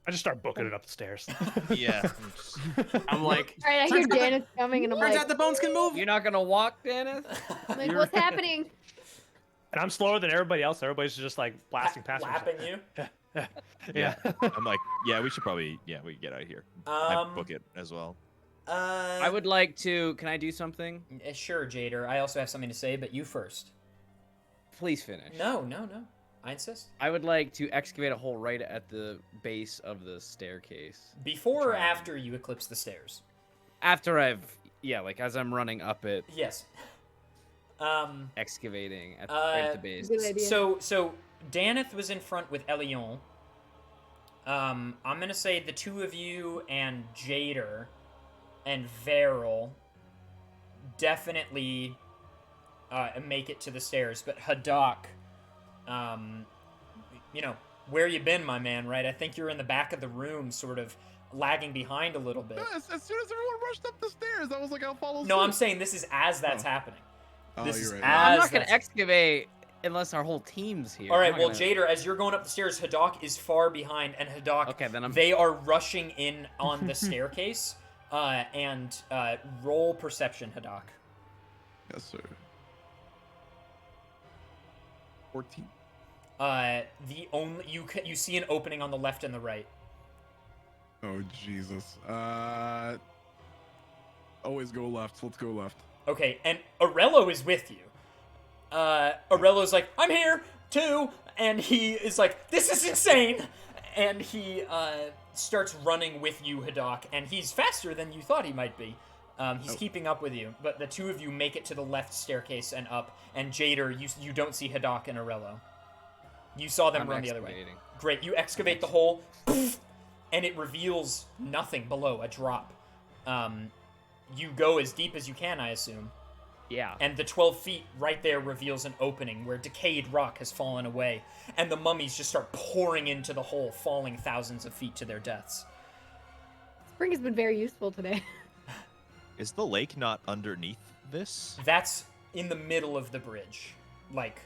I just start booking it up the stairs. Yeah. I'm like, all right, I hear Janice coming, and I'm turns like, out the bones can move. You're not gonna walk, Dennis? I'm like, what's happening? And I'm slower than everybody else. Everybody's just like blasting past me. Lapping you? Yeah. I'm like, yeah, we should probably, we can get out of here. I book it as well. I would like to. Can I do something? Sure, Jader. I also have something to say, but you first. Please finish. No. I insist. I would like to excavate a hole right at the base of the staircase. Before or after you eclipse the stairs? After I've, like as I'm running up it. Yes. Excavating right at the base. Good idea. So Daneth was in front with Elion. I'm gonna say the two of you and Jader and Veril definitely make it to the stairs, but Hadak, where you been, my man, right? I think you're in the back of the room, sort of lagging behind a little bit. As soon as everyone rushed up the stairs, I was like, I'll follow suit. No, I'm saying this is as that's happening. Oh, This you're is right. I'm as not gonna that's- excavate unless our whole team's here. All right, I'm well, not gonna- Jader, as you're going up the stairs, Hadak is far behind, and Hadak, Okay, then they are rushing in on the staircase, and roll perception, Hadak. Yes, sir. 14. You see an opening on the left and the right. Oh, Jesus. Always go left. Let's go left. Okay, and Arello is with you. Arello's like, I'm here too, and he is like, this is insane, and he starts running with you, Hadak, and he's faster than you thought he might be. He's keeping up with you, but the two of you make it to the left staircase and up. And Jader, you don't see Hadak and Arello. You saw them run the other way. excavating. Great. You excavate the hole, and it reveals nothing below, a drop. You go as deep as you can, I assume. Yeah. And the 12 feet right there reveals an opening where decayed rock has fallen away, and the mummies just start pouring into the hole, falling thousands of feet to their deaths. Spring has been very useful today. Is the lake not underneath this? That's in the middle of the bridge. Like,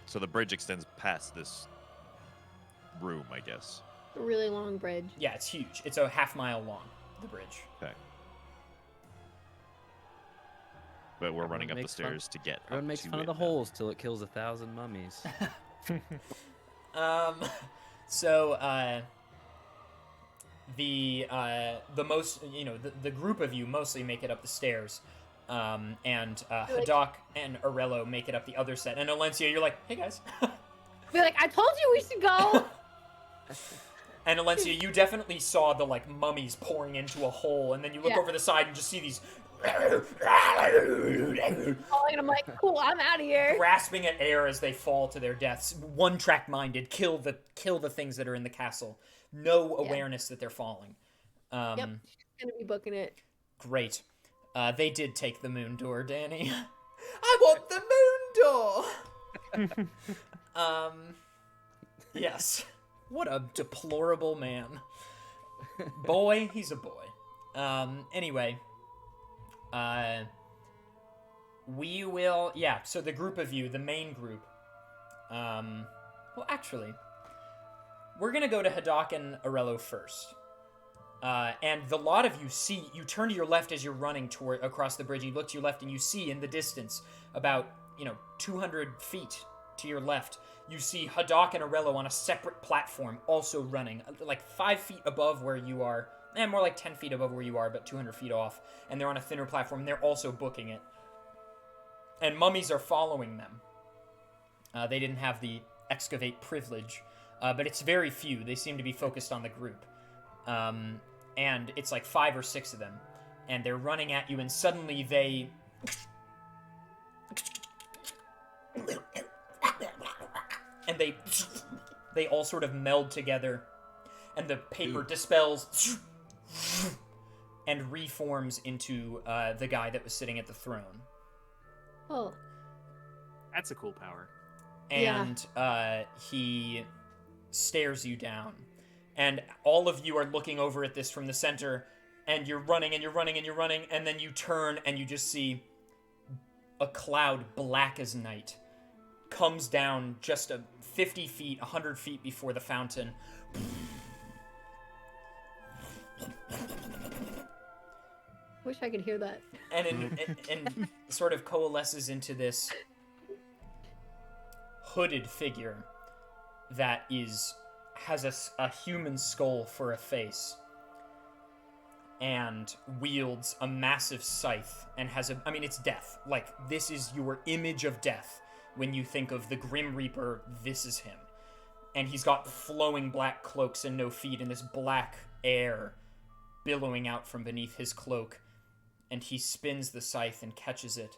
So the bridge extends past this room, I guess. A really long bridge. yeah, it's huge. It's a half-mile long, the bridge. Okay. But we're running up the makes fun- stairs to get Everyone up makes to fun of it the now. holes till it kills 1,000 mummies. So, the most, the group of you mostly make it up the stairs. And Hadak and Arello make it up the other set. And Alencia, you're like, hey guys. Be like, I told you we should go. And Alencia, you definitely saw the like mummies pouring into a hole, and then you look Yeah. over the side and just see these Oh, and I'm like, cool, I'm out of here. grasping at air as they fall to their deaths. One-track minded, kill the things that are in the castle. No Yeah. awareness that they're falling. Yep, she's gonna be booking it. Great. They did take the moon door, Danny. I want the moon door. Yes. What a deplorable man. Boy, he's a boy. Anyway, we will. Yeah. So the group of you, the main group. Well, actually, we're gonna go to Hadak and Arello first. And the lot of you see, you turn to your left as you're running toward across the bridge. You look to your left and you see in the distance, about 200 feet to your left, you see Hadak and Arello on a separate platform, also running, like 5 feet above where you are, more like 10 feet above where you are, but 200 feet off. And they're on a thinner platform. And they're also booking it. And mummies are following them. They didn't have the excavate privilege, but it's very few. They seem to be focused on the group. And it's like 5 or 6 of them, and they're running at you, and suddenly they all sort of meld together, and the paper dispels and reforms into the guy that was sitting at the throne. Oh, That's a cool power. And he stares you down. And all of you are looking over at this from the center, and you're running, and you're running, and you're running, and then you turn, and you just see a cloud black as night comes down just 50 feet, 100 feet before the fountain. wish I could hear that. And sort of coalesces into this hooded figure that has a human skull for a face and wields a massive scythe and it's death. Like, this is your image of death. When you think of the Grim Reaper, this is him. And he's got flowing black cloaks and no feet and this black air billowing out from beneath his cloak. And he spins the scythe and catches it.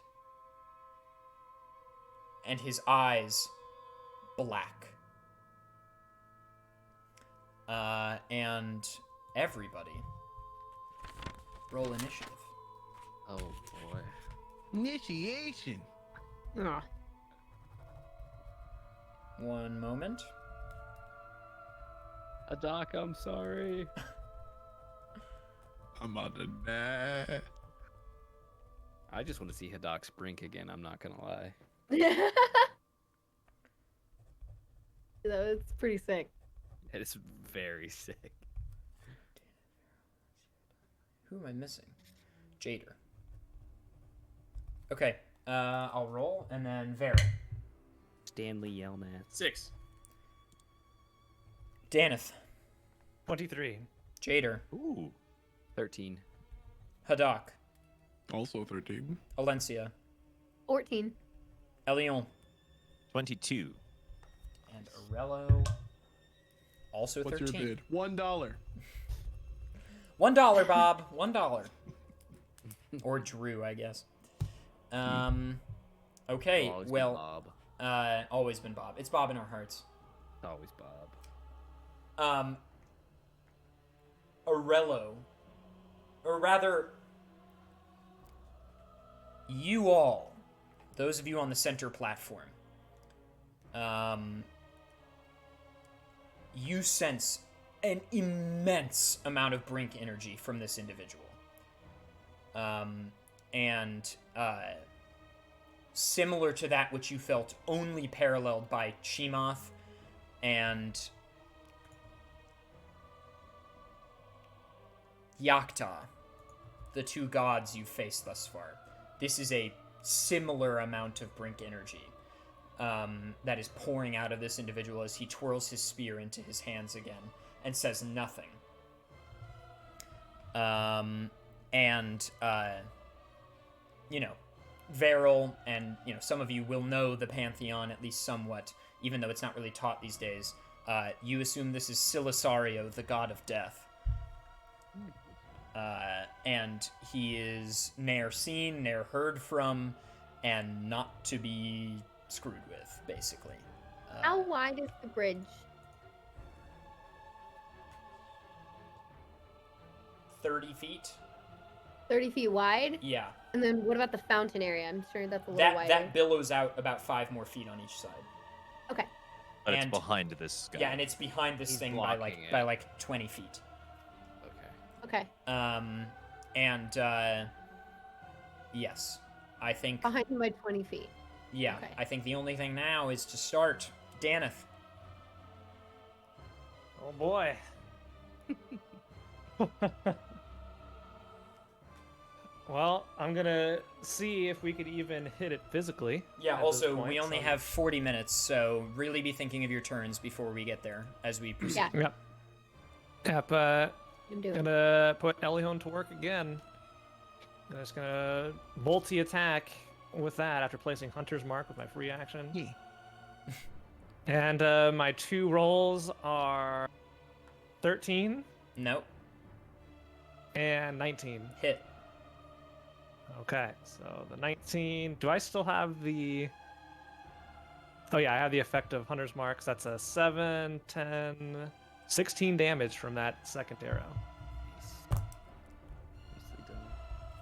And his eyes black. And everybody roll initiative. Oh boy. Initiation. Oh, One moment. Doc, I'm sorry. I'm about to die. I just want to see Haddock's brink again, I'm not gonna lie. It's pretty sick. It's very sick. Who am I missing? Jader. Okay, I'll roll, and then Vera. Stanley Yelnats. 6. Daneth. 23. Jader. Ooh. 13. Hadak. Also 13. Alencia. 14. Elion. 22. And Arello. Also What's 13. your bid? $1. $1, Bob. $1. Or Drew, I guess. Okay, It'll always be well, Bob. always been Bob. It's Bob in our hearts. It's always Bob. Arello, or rather, you all, those of you on the center platform, you sense an immense amount of brink energy from this individual. And similar to that which you felt only paralleled by Chimoth and Yakta, the two gods you've faced thus far. This is a similar amount of brink energy that is pouring out of this individual as he twirls his spear into his hands again and says nothing. Varel and, some of you will know the Pantheon at least somewhat, even though it's not really taught these days. You assume this is Silisario, the god of death. And he is ne'er seen, ne'er heard from, and not to be screwed with, basically. How wide is the bridge? 30 feet? 30 feet wide? Yeah. And then what about the fountain area? I'm sure that's a little wider. That billows out about 5 more feet on each side. Okay. But And- it's behind this guy. Yeah, and it's behind this He's thing by blocking it. like 20 feet. Okay. Okay. Yes. I think, Behind him by 20 feet. yeah, okay. I think the only thing now is to start. Daneth. Oh boy. Well, I'm gonna see if we could even hit it physically. Yeah, at also, this point, we only so- have 40 minutes, so really be thinking of your turns before we get there as we proceed. Yeah. Yep. Yep. I'm doing it. Gonna put Elion to work again. I'm just gonna multi-attack with that after placing Hunter's Mark with my free action. And my 2 rolls are 13 Nope. and 19. Hit. Okay, so the 19. Do I still have the... Oh yeah, I have the effect of Hunter's Marks. That's a 7, 10, 16 damage from that second arrow. Nicely done.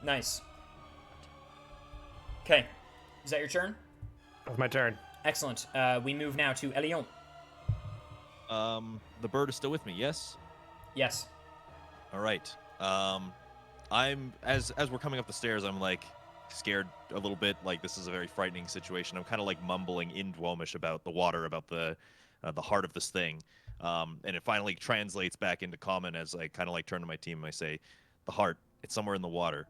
Nice. Okay. Is that your turn? That's my turn. Excellent. We move now to Elion. The bird is still with me, yes? Yes. All right. I'm as we're coming up the stairs, I'm like scared a little bit. Like this is a very frightening situation. I'm kind of like mumbling in Dwomish about the water, about the heart of this thing, and it finally translates back into common as I kind of like turn to my team and I say, "The heart, it's somewhere in the water."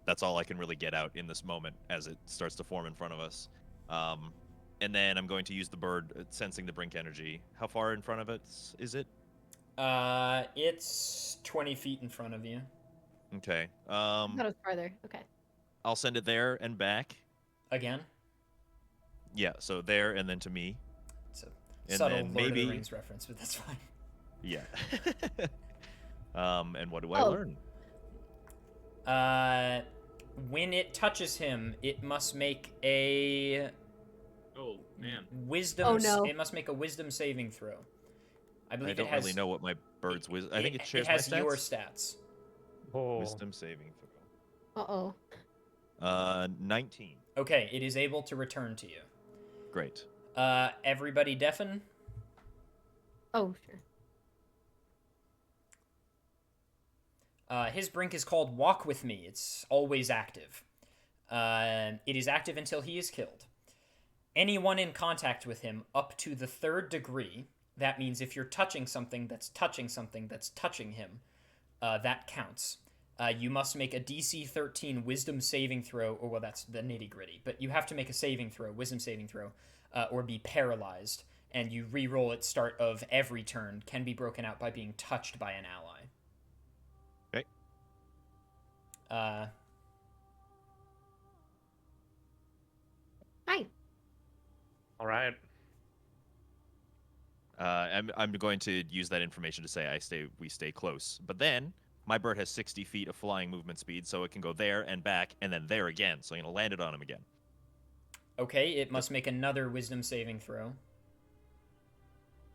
That's all I can really get out in this moment as it starts to form in front of us. And then I'm going to use the bird, sensing the brink energy. How far in front of it is it? It's 20 feet in front of you. Okay. I thought it was farther. Okay. I'll send it there and back. Again. Yeah, so there and then to me. It's a And subtle then Lord of maybe- the Rings reference, but that's fine. Yeah. And what do I Oh. learn? When it touches him, it must make a Oh man. wisdom. Oh, no. It must make a wisdom saving throw. I I believe don't it has. really know what my bird's wisdom. I think it shares It has my your stats. stats. Oh. Wisdom saving throw. Uh-oh. 19. Okay, it is able to return to you. Great. Everybody deafen. Oh, sure. His brink is called Walk With Me. It's always active. It is active until he is killed. Anyone in contact with him up to the 3rd degree, that means if you're touching something that's touching something that's touching him, that counts. You must make a DC 13 wisdom saving throw, or well, that's the nitty gritty, but you have to make a saving throw, wisdom saving throw, or be paralyzed, and you re-roll at start of every turn, can be broken out by being touched by an ally. Okay. Hi. All right. I'm going to use that information to say we stay close. But then my bird has 60 feet of flying movement speed, so it can go there and back and then there again. So I'm going to land it on him again. Okay, it must make another wisdom saving throw.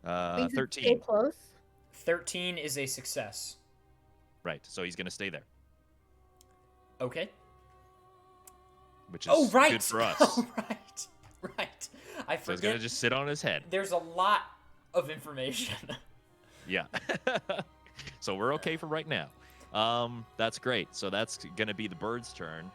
Please stay 13. close. 13 is a success. Right, so he's going to stay there, Okay. which is good for us. Oh, right. Right. I So he's going forget. to just sit on his head. There's a lot of information. Yeah. So we're okay for right now. That's great. So that's going to be the bird's turn.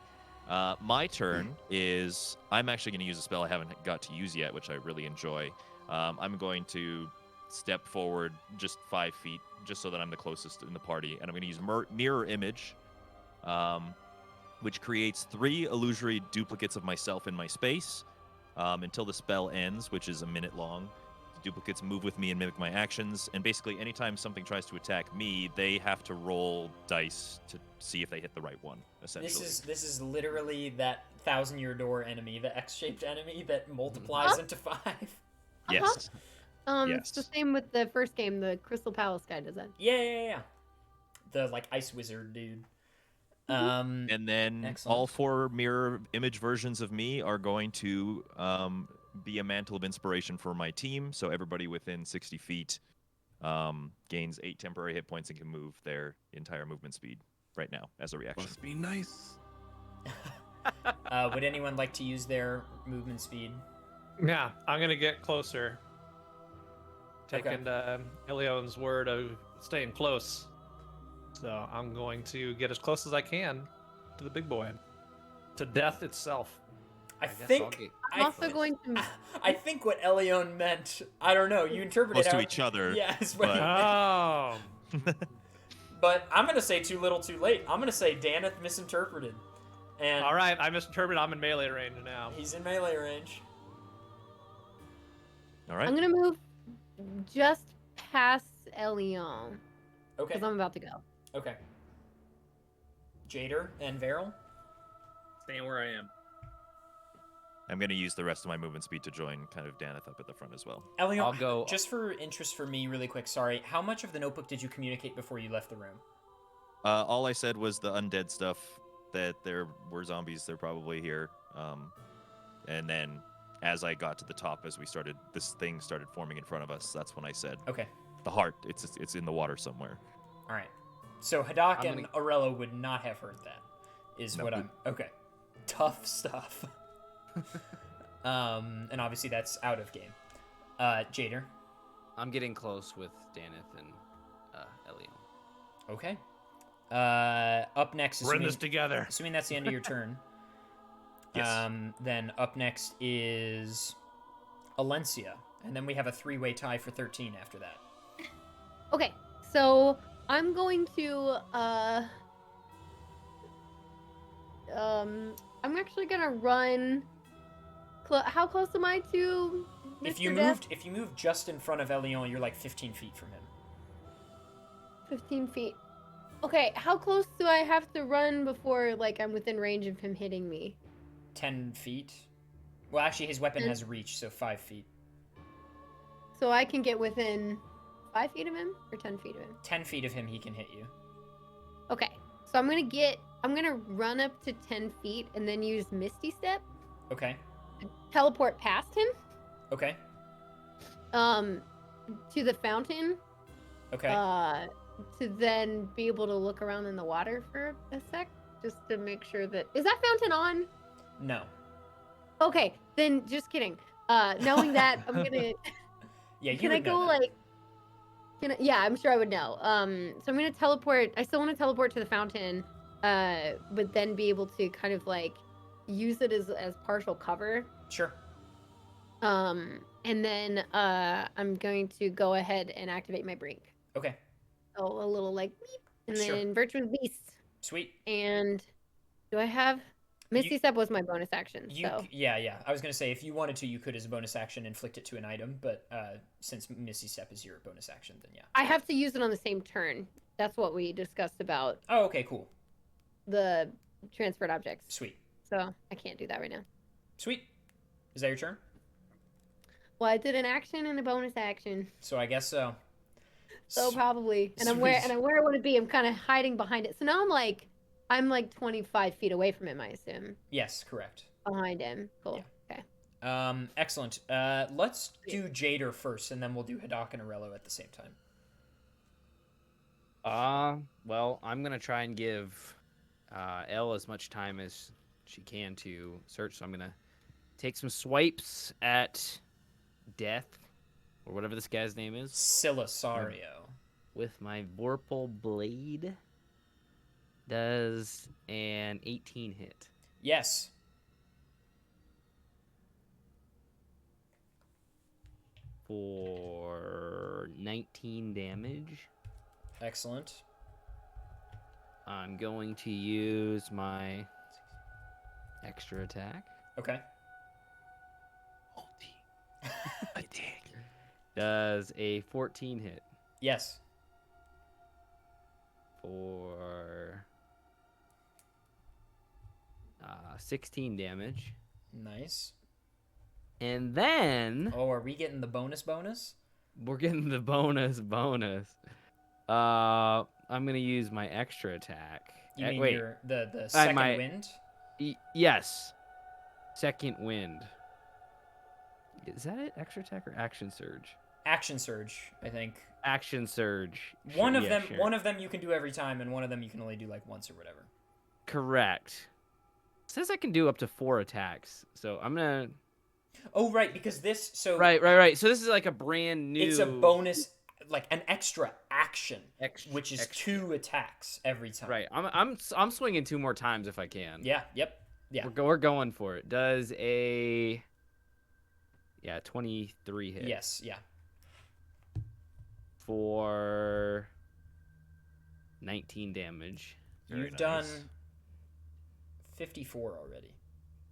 My turn is I'm actually going to use a spell I haven't got to use yet, which I really enjoy. I'm going to step forward just 5 feet, just so that I'm the closest in the party, and I'm going to use mirror image, which creates 3 illusory duplicates of myself in my space until the spell ends, which is a minute long. The duplicates move with me and mimic my actions, and basically anytime something tries to attack me, they have to roll dice to see if they hit the right one, essentially. This is literally that 1,000-year door enemy, the X-shaped enemy that multiplies into 5. Yes. It's the same with the first game. The Crystal Palace guy does that. Yeah. The like ice wizard dude. And then Excellent. all 4 mirror image versions of me are going to be a mantle of inspiration for my team. So everybody within 60 feet gains 8 temporary hit points and can move their entire movement speed right now as a reaction. Must be nice. Would anyone like to use their movement speed? Yeah, I'm gonna get closer. Okay. Taking Elion's word of staying close. So I'm going to get as close as I can to the big boy. To death itself. I guess I'll think get- I'm also going to. I think what Elion meant. I don't know. You interpreted Close to how- each other. Yes, but- Oh. but I'm gonna say too little, too late. I'm gonna say Daneth misinterpreted, and All right, I misinterpreted. I'm in melee range now. he's in melee range. All right. I'm gonna move just past Elion Okay. because I'm about to go. Okay. Jader and Varel. Staying where I am. I'm going to use the rest of my movement speed to join kind of Daneth up at the front as well. Elion, I'll go- just for interest for me, really quick. Sorry. How much of the notebook did you communicate before you left the room? All I said was the undead stuff, that there were zombies, they're probably here. And then as I got to the top, as this thing started forming in front of us, that's when I said, Okay. the heart, it's in the water somewhere. All right. So Hadak I'm and Aurello would not have heard that. Is No. what I'm. Okay. Tough stuff. And obviously that's out of game. Jader. I'm getting close with Daneth and Elion. Okay. Up next, We're in assuming, this together. assuming that's the end of your turn. Yes. Then up next is Alencia, and then we have a 3-way tie for 13 after that. Okay, so I'm going to I'm actually gonna run. How close am I to Mr. If you move just in front of Elion, you're like 15 feet from him. 15 feet. Okay, how close do I have to run before like I'm within range of him hitting me? 10 feet. Well, actually, his weapon 10. has reach, so 5 feet. So I can get within 5 feet of him or 10 feet of him? 10 feet of him, he can hit you. Okay, so I'm gonna run up to 10 feet and then use Misty Step, Okay. teleport past him, Okay. to the fountain, Okay. to then be able to look around in the water for a sec, just to make sure that is that fountain on? No. Okay, then just kidding. Knowing that, I'm gonna. Yeah, you Can I would know go that. like? Yeah, I'm sure I would know. So I'm gonna teleport. I still want to teleport to the fountain, but then be able to kind of like use it as partial cover. Sure. And then I'm going to go ahead and activate my brink. Okay. So a little like beep, and Sure. then Virtuous Beast. Sweet. And do I have Misty Step was my bonus action. You, So yeah. I was gonna say if you wanted to, you could as a bonus action inflict it to an item, but since Misty Step is your bonus action, then yeah. I have to use it on the same turn. That's what we discussed about Oh, okay, cool. the transferred objects. Sweet. So I can't do that right now. Sweet. Is that your turn? Well, I did an action and a bonus action. So I guess so. So probably. And I'm where I want to be. I'm kind of hiding behind it. So now I'm like 25 feet away from him, I assume. Yes, correct. Behind him. Cool. Yeah. Okay. Excellent. Let's do Jader first, and then we'll do Haddock and Arello at the same time. Well, I'm gonna try and give Elle as much time as she can to search. So I'm gonna take some swipes at Death, or whatever this guy's name is, Silisario. with my Vorpal Blade. Does an 18 hit? Yes. For 19 damage. Excellent. I'm going to use my extra attack. Okay. Does a 14 hit Yes. for 16 damage. Nice. And then Oh, are we getting the bonus? we're getting the bonus. I'm gonna use my extra attack. You mean wait, the second my- wind? Yes, second wind. Is that it? Extra attack or action surge? Action surge, I think. Action surge. One of Yeah, them, sure. one of them you can do every time, and one of them you can only do like once or whatever. Correct. It says I can do up to 4 attacks, so I'm gonna. Oh, right, because this. So Right. So this is like a brand new. It's a bonus, like an extra action, which is extra. 2 attacks every time. Right. I'm swinging 2 more times if I can. Yeah. Yep. Yeah. We're going for it. Does a 23 hit. Yes. Yeah. For 19 damage. Very You've done nice. 54 already.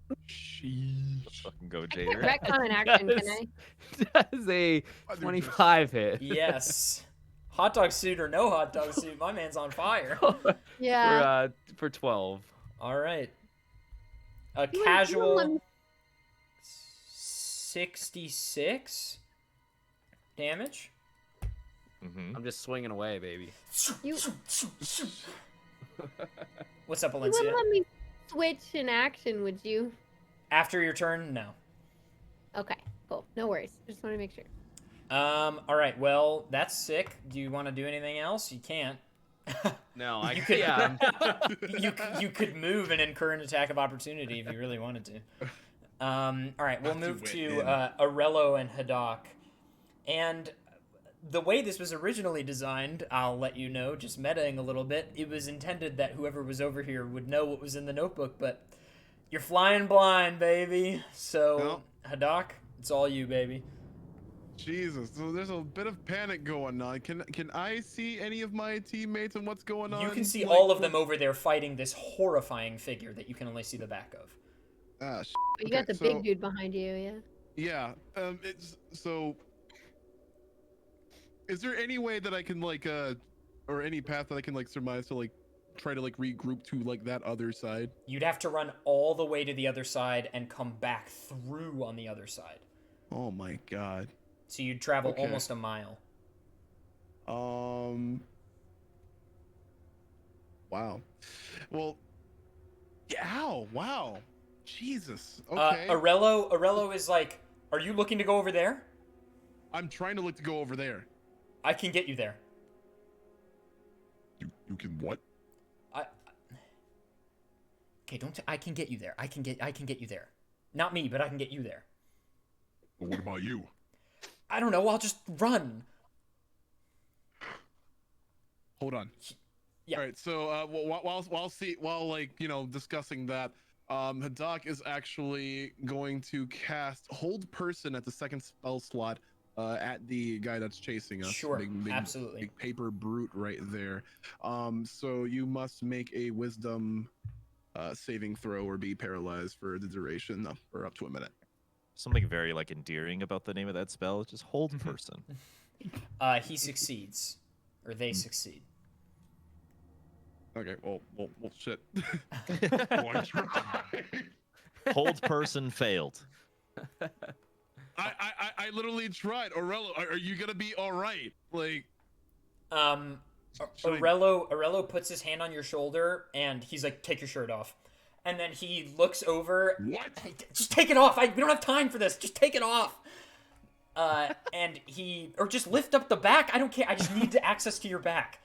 Let's fucking go, I can't Jader. retcon an action, can I? Does a 25 hit. Yes. Hot dog suit or no hot dog suit, my man's on fire. Yeah. For 12. All right. A You wouldn't let casual me- 66 damage. Mm-hmm. I'm just swinging away, baby. You- What's up, You Valencia? wouldn't let me switch in action, would you? After your turn, no. Okay, cool. No worries. Just want to make sure. All right. Well, that's sick. Do you want to do anything else? You can't. No, I You could- yeah. you could move and incur an attack of opportunity if you really wanted to. All right, we'll Have to move wait to in. Arello and Haddock. And the way this was originally designed, I'll let you know, just metaing a little bit, it was intended that whoever was over here would know what was in the notebook, but you're flying blind, baby. So, Haddock, it's all you, baby. Jesus, so there's a bit of panic going on. Can I see any of my teammates and what's going on? You can see Like, all of them over there fighting this horrifying figure that you can only see the back of. Ah, But you got the big dude behind you, yeah? Yeah. It's so. Is there any way that I can or any path that I can surmise to try to regroup to that other side? You'd have to run all the way to the other side and come back through on the other side. Oh my god. So you'd travel Okay. almost a mile. Wow. Well. Yeah. Ow. Wow. Jesus. Okay. Arello is like, are you looking to go over there? I'm trying to look to go over there. I can get you there. You can what? Okay, I can get you there. I can get you there. Not me, but I can get you there. Well, what about you? I don't know. I'll just run. Hold on. Yeah. All right. So while discussing that, Haddock is actually going to cast Hold Person at the second spell slot at the guy that's chasing us. Sure, Big absolutely. Big paper brute right there. So you must make a Wisdom saving throw or be paralyzed for the duration for up to a minute. Something very endearing about the name of that spell. Just hold person. He succeeds, or they succeed. Okay. Well, shit. Well, I tried. Hold person failed. I literally tried. Arello, are you gonna be all right? Aurello puts his hand on your shoulder and he's like, take your shirt off. And then he looks over. What? Just take it off. We don't have time for this. Just take it off. Or just lift up the back. I don't care. I just need access to your back.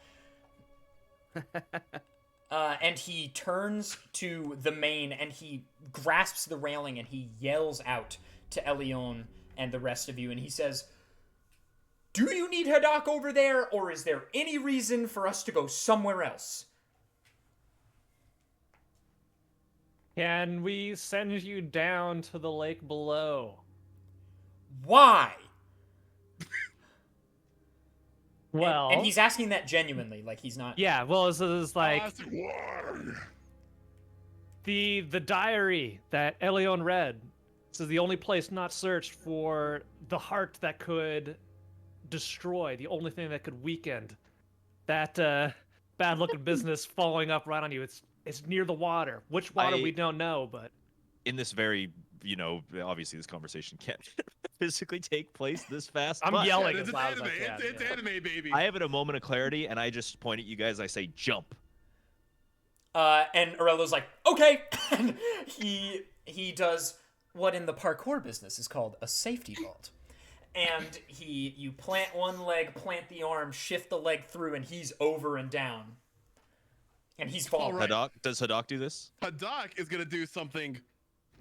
And he turns to the main and he grasps the railing and he yells out to Elion and the rest of you. And he says, do you need Hadak over there, or is there any reason for us to go somewhere else? Can we send you down to the lake below? Why? Well, and he's asking that genuinely, like he's not. Yeah, well, it's like Ask why. the diary that Elion read. This is the only place not searched for the heart that could destroy, the only thing that could weaken that bad-looking business following up right on you. It's near the water. Which water we don't know, but In this very, obviously this conversation can't physically take place this fast. I'm but yelling It's as loud as anime. I can. It's anime, baby. I have it a moment of clarity, and I just point at you guys. I say, jump. And Aurelio's like, okay. And he does what in the parkour business is called a safety vault. And you plant one leg, plant the arm, shift the leg through, and he's over and down. And he's falling. Right. Does Hadak do this? Hadak is gonna do something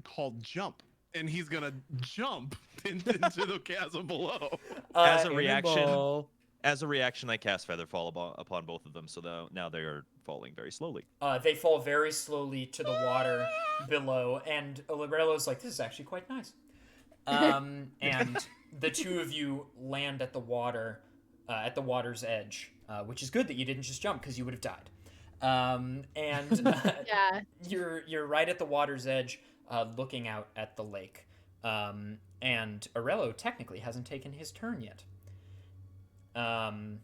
called jump, and he's gonna jump into the chasm below. As a reaction, Cannonball. I cast Feather Fall upon both of them, so now they are falling very slowly. They fall very slowly to the water below, and Aurelio's like, this is actually quite nice. And the two of you land at the water's edge, which is good that you didn't just jump because you would have died. Yeah. You're right at the water's edge, looking out at the lake. And Aurelio technically hasn't taken his turn yet. I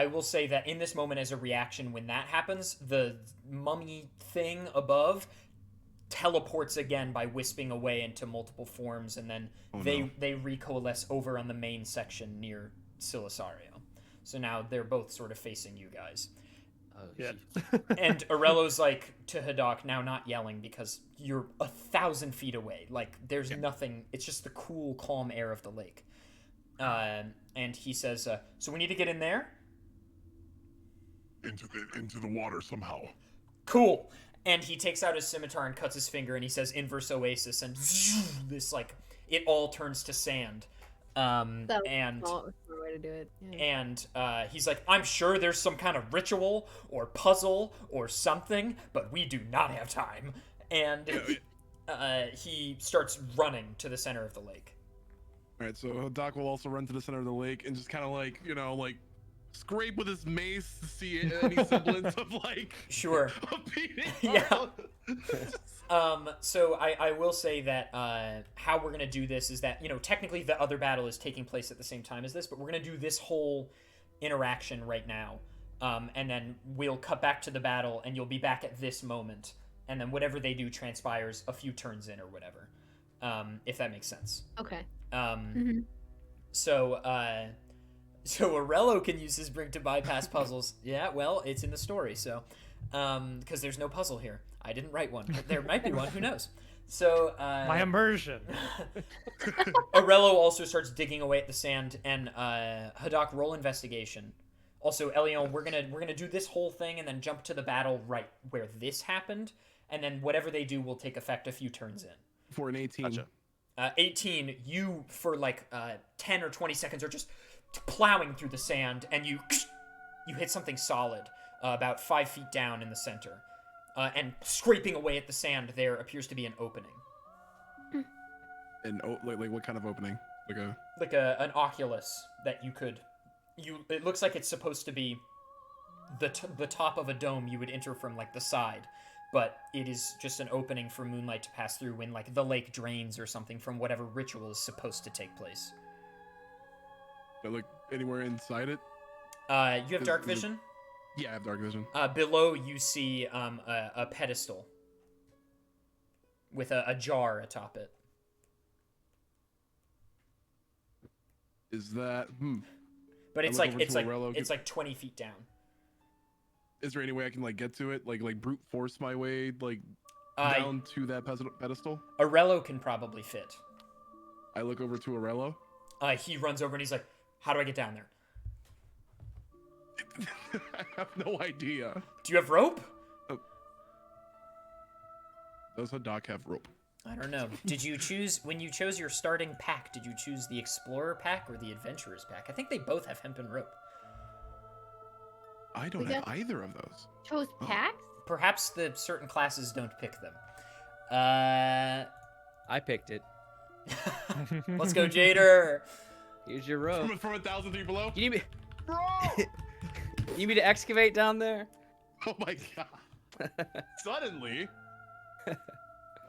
will say that in this moment, as a reaction, when that happens, the mummy thing above teleports again by wisping away into multiple forms, and then they recoalesce over on the main section near Silisario. So now they're both sort of facing you guys. Oh, Yeah. And Aurelio's like to Hadak, now not yelling because you're 1,000 feet away. Like there's nothing. It's just the cool, calm air of the lake. And he says, so we need to get in there? Into the water somehow. Cool. And he takes out his scimitar and cuts his finger, and he says inverse oasis, and this, like, it all turns to sand. Smart way to do it. Yeah. And he's like, I'm sure there's some kind of ritual or puzzle or something, but we do not have time. And he starts running to the center of the lake. All right, so Doc will also run to the center of the lake and just kind of like, scrape with his mace to see any semblance of like. Sure. Of beating. Yeah. So I will say that how we're going to do this is that, technically the other battle is taking place at the same time as this, but we're going to do this whole interaction right now. And then we'll cut back to the battle, and you'll be back at this moment. And then whatever they do transpires a few turns in or whatever, if that makes sense. Okay. So Aurelio can use his bring to bypass puzzles. Yeah, well, it's in the story, so because there's no puzzle here. I didn't write one. There might be one. Who knows? So my immersion. Aurelio also starts digging away at the sand, and Hadak, roll investigation. Also, Elion, we're gonna do this whole thing and then jump to the battle right where this happened, and then whatever they do will take effect a few turns in. For an 18. Gotcha. 18, you for like 10 or 20 seconds are just plowing through the sand, and you hit something solid about 5 feet down in the center, and scraping away at the sand there appears to be an opening, And like what kind of opening? like an oculus that it looks like it's supposed to be the top of a dome you would enter from like the side, but it is just an opening for moonlight to pass through when like the lake drains or something from whatever ritual is supposed to take place. Like anywhere inside it? You have dark vision? Yeah, I have dark vision. Below you see a pedestal with a jar atop it. Is that But I it's look like over it's to like Aurelio. it's like 20 feet down. Is there any way I can like get to it, like brute force my way like Uh, down to that pedestal? Arello can probably fit. I look over to Aurelio. He runs over and he's like, "How do I get down there? I have no idea. Do you have rope?" Does Hadak have rope? I don't know. Did you choose, when you chose your starting pack, did you choose the Explorer pack or the Adventurers pack? I think they both have hemp and rope. I don't We have got- either of those. Chose packs? Perhaps the certain classes don't pick them. I picked it. Let's go, Jader. Here's your rope. From 1,000 feet below. You need me. Bro! You need me to excavate down there? Oh my god! Suddenly.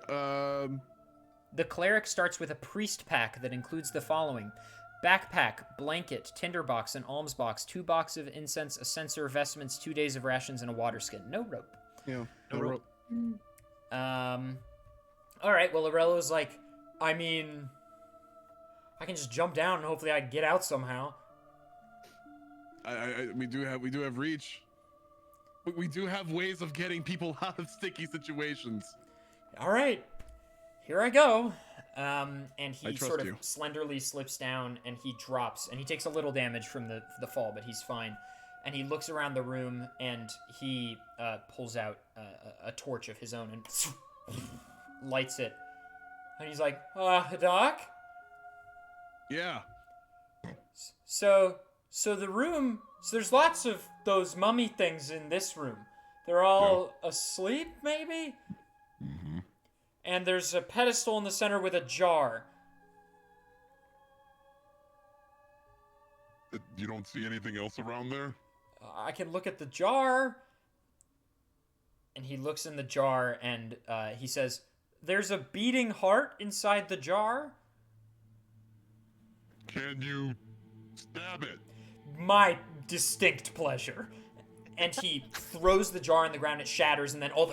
The cleric starts with a priest pack that includes the following: backpack, blanket, tinderbox, an alms box, 2 boxes of incense, a censer, vestments, 2 days of rations, and a water skin. No rope. Yeah. No No rope. rope. All right. Well, Arello's like, I mean, I can just jump down and hopefully I can get out somehow. We do have reach. We do have ways of getting people out of sticky situations. All right, here I go. And I he trust sort of you. slenderly slips down and he drops, and he takes a little damage from the fall, but he's fine. And he looks around the room and he pulls out a torch of his own and lights it. And he's like, Doc? Yeah. So the room, so there's lots of those mummy things in this room. They're all asleep, maybe? Mm-hmm. And there's a pedestal in the center with a jar. You don't see anything else around there? I can look at the jar. And he looks in the jar and he says, "There's a beating heart inside the jar." Can you stab it? My distinct pleasure. And he throws the jar on the ground, it shatters, and then all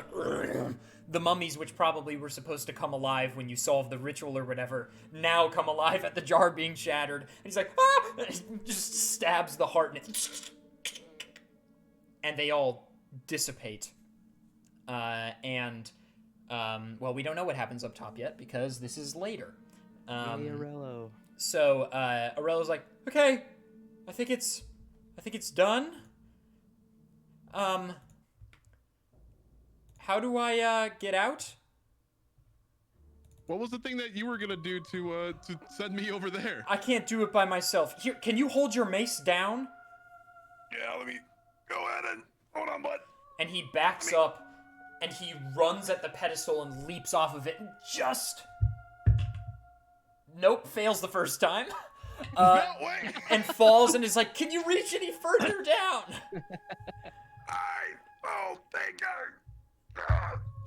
the mummies, which probably were supposed to come alive when you solve the ritual or whatever, now come alive at the jar being shattered. And he's like, ah! And he just stabs the heart, and they all dissipate. Well, we don't know what happens up top yet, because this is later. Hey, Arello. So, Aurelio's like, okay, I think it's done. How do I, get out? What was the thing that you were gonna do to send me over there? I can't do it by myself. Here, can you hold your mace down? Yeah, let me go ahead and hold on, bud. And he backs up, and he runs at the pedestal and leaps off of it, and just... Nope, fails the first time. No, wait! And falls and is like, can you reach any further down? I don't think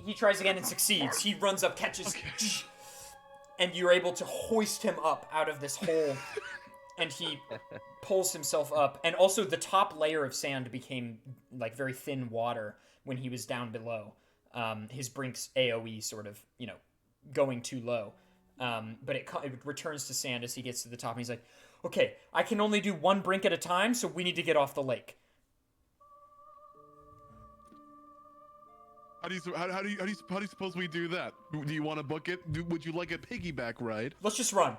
He tries again and succeeds. He runs up, catches, and you're able to hoist him up out of this hole. And he pulls himself up. And also the top layer of sand became like very thin water when he was down below. His brink's AoE sort of, going too low. But it returns to sand as he gets to the top, and he's like, okay, I can only do one brink at a time, so we need to get off the lake. How do you suppose we do that? Do you want to book it? Would you like a piggyback ride? Let's just run.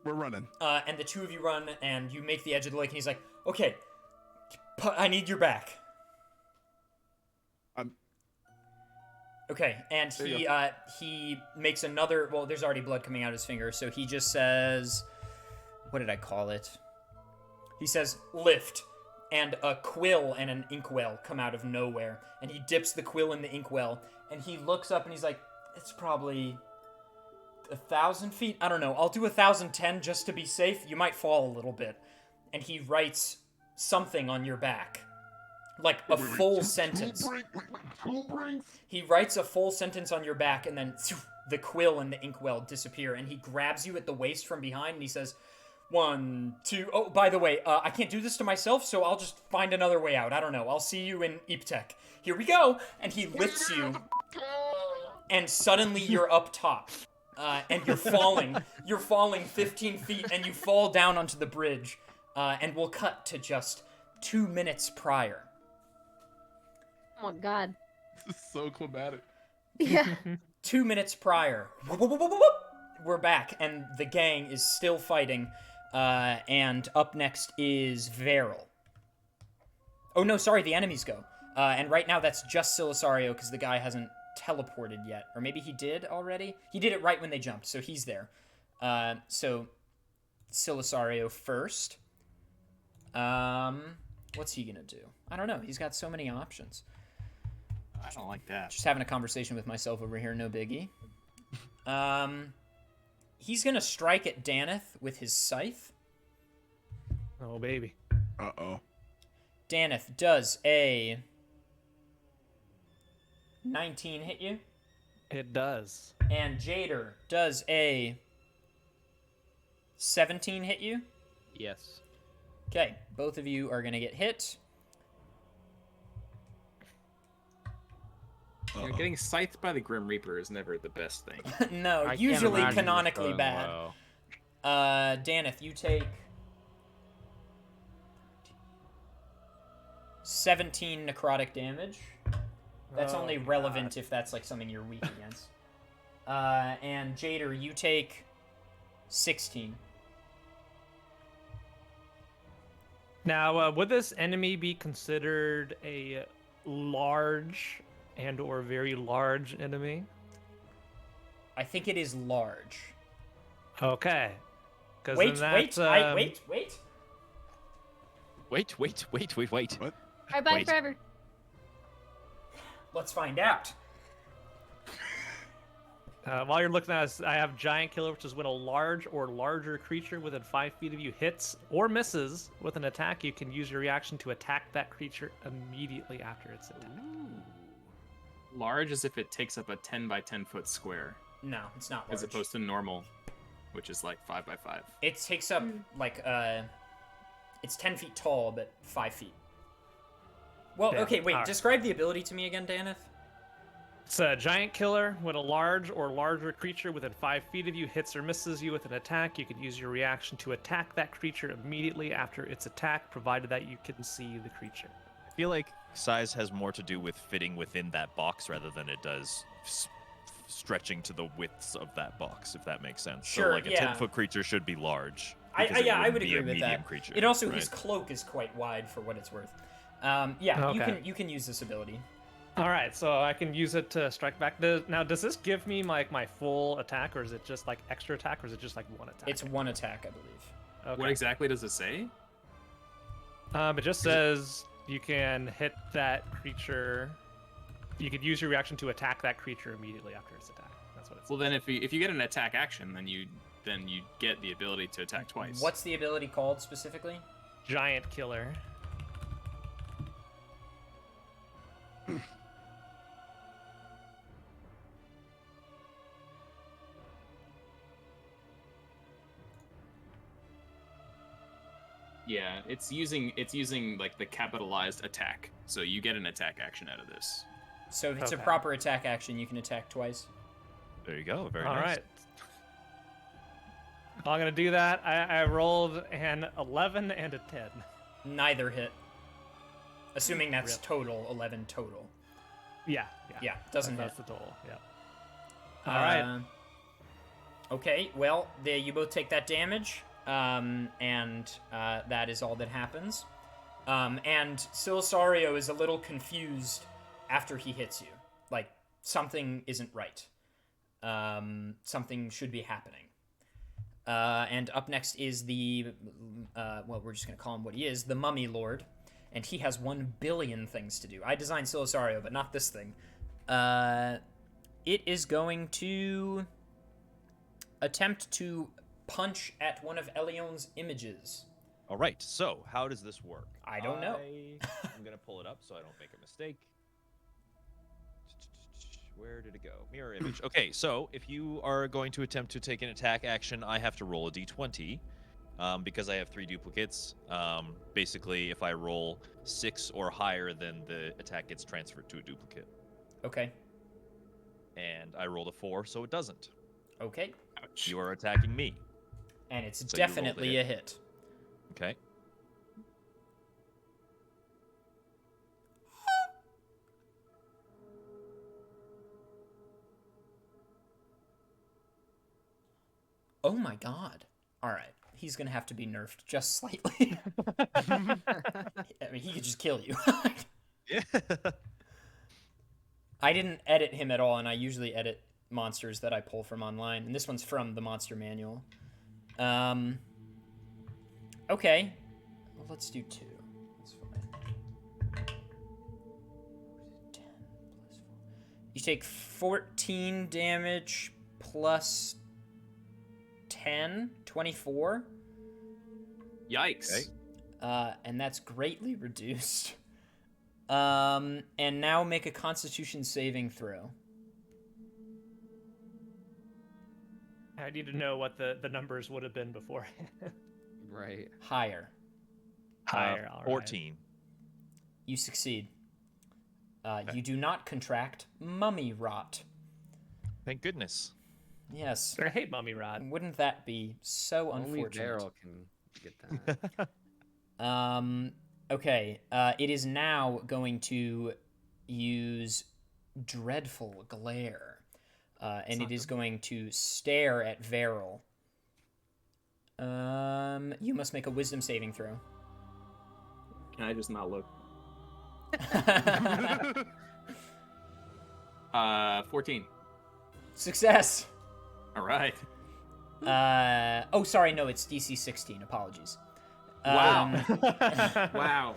We're running. And the two of you run, and you make the edge of the lake, and he's like, okay, I need your back. Okay, and he makes another, well, there's already blood coming out of his finger, so he just says, what did I call it? He says, lift, and a quill and an inkwell come out of nowhere, and he dips the quill in the inkwell, and he looks up and he's like, it's probably 1,000 feet? I don't know, I'll do 1,010 just to be safe. You might fall a little bit. And he writes something on your back. Like a full sentence. Two brinks? He writes a full sentence on your back, and then the quill and the inkwell disappear, and he grabs you at the waist from behind, and he says, 1, 2... Oh, by the way, I can't do this to myself, so I'll just find another way out. I don't know. I'll see you in Iptek. Here we go! And he lifts you, and suddenly you're up top. And you're falling. You're falling 15 feet, and you fall down onto the bridge. And we'll cut to just 2 minutes prior. Oh my god. This is so climatic. Yeah. 2 minutes prior. We're back, and the gang is still fighting. And up next is Veryl. Oh no, sorry, the enemies go. And right now that's just Silisario because the guy hasn't teleported yet. Or maybe he did already? He did it right when they jumped, so he's there. So Silisario first. What's he gonna do? I don't know. He's got so many options. I don't like that. Just having a conversation with myself over here, no biggie. He's gonna strike at Daneth with his scythe. Oh, baby. Uh-oh. Daneth, does a 19 hit you? It does. And Jader, does a 17 hit you? Yes. Okay, both of you are gonna get hit. You know, getting scythed by the Grim Reaper is never the best thing. No, I can't usually imagine this canonically going bad. well. Daneth, you take 17 necrotic damage. That's only relevant if that's like something you're weak against. And Jader, you take 16. Now, would this enemy be considered a large and or very large enemy? I think it is large. Okay. Wait. Wait. Bye bye Wait. forever. Let's find out. While you're looking at this, I have Giant Killer, which is when a large or larger creature within 5 feet of you hits or misses with an attack, you can use your reaction to attack that creature immediately after its attack. Large as if it takes up a 10 by 10 foot square, No, it's not large. as opposed to normal, which is like 5 by 5. It takes up like it's 10 feet tall, but 5 feet. Well, Yeah, okay, wait. alright. Describe the ability to me again, Daneth. It's a Giant Killer. When a large or larger creature within 5 feet of you hits or misses you with an attack, you can use your reaction to attack that creature immediately after its attack, provided that you can see the creature. I feel like size has more to do with fitting within that box rather than it does stretching to the widths of that box, if that makes sense. Sure, so like a yeah. 10-foot creature should be large. I because it I wouldn't would be agree a with medium that. creature, It also right? his cloak is quite wide for what it's worth. Yeah, Okay. you can use this ability. All right, so I can use it to strike back. Now, does this give me like my full attack, or is it just like extra attack, or is it just like one attack? It's one attack, I believe. Okay. What exactly does it say? It just says you can hit that creature. You could use your reaction to attack that creature immediately after its attack. That's what it says. Well, then if you get an attack action, then you get the ability to attack twice. What's the ability called specifically? Giant Killer. Yeah, it's using like the capitalized attack, so you get an attack action out of this. So if it's a Okay. proper attack action, you can attack twice. There you go. Very All nice. right. I'm gonna do that. I rolled an 11 and a 10. Neither hit. Assuming that's Rip. total, 11 total. Yeah. Yeah, doesn't That's hit. the total. Yeah. All right. Okay, well, you both take that damage, and that is all that happens. And Silisario is a little confused after he hits you. Like, something isn't right. Something should be happening. And up next is the, well, we're just going to call him what he is, the Mummy Lord. And he has 1 billion things to do. I designed Silisario, but not this thing. It is going to attempt to punch at one of Elion's images. All right. So how does this work? I don't know. I'm gonna pull it up so I don't make a mistake. Where did it go? Mirror image. Okay, so if you are going to attempt to take an attack action, I have to roll a d20 because I have 3 duplicates. Basically, if I roll 6 or higher, then the attack gets transferred to a duplicate. Okay. And I rolled a 4, so it doesn't. Okay. Ouch. You are attacking me. And it's So you rolled a definitely a hit. Okay. Oh my god. All right. He's going to have to be nerfed just slightly. I mean, he could just kill you. Yeah. I didn't edit him at all, and I usually edit monsters that I pull from online. And this one's from the monster manual. Okay. Well, let's do 2. That's fine. 10 plus 4. You take 14 damage plus 10, 24. Yikes. Okay. And that's greatly reduced. And now make a Constitution saving throw. I need to know what the numbers would have been before. Right. Higher. Higher, all right. 14. You succeed. You do not contract mummy rot. Thank goodness. Yes. I hate mummy rot. Wouldn't that be so Only unfortunate? Daryl can get that. Okay. It is now going to use Dreadful Glare. And it is going to stare at Veril. You must make a wisdom saving throw. Can I just not look? 14. Success. All right. Oh, sorry. No, it's DC 16. Apologies. Wow. Wow.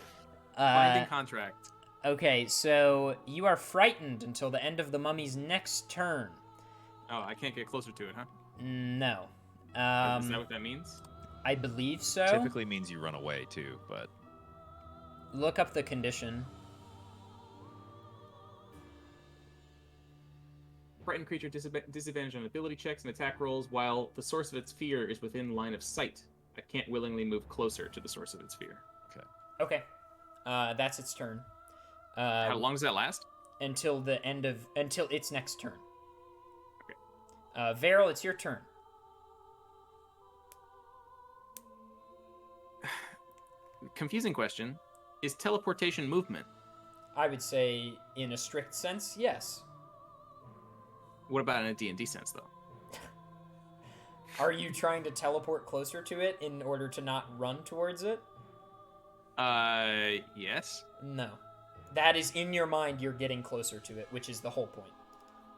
Binding contract. Okay, so you are frightened until the end of the mummy's next turn. Oh, I can't get closer to it, huh? No. Is that what that means? I believe so. Typically means you run away too, but Look up the condition. Frightened creature disadvantage on ability checks and attack rolls while the source of its fear is within line of sight. I can't willingly move closer to the source of its fear. Okay. That's its turn. How long does that last? Until its next turn. Okay. Veril, it's your turn. Confusing question. Is teleportation movement? I would say, in a strict sense, yes. What about in a D&D sense, though? Are you trying to teleport closer to it in order to not run towards it? Yes. No. That is in your mind, you're getting closer to it, which is the whole point.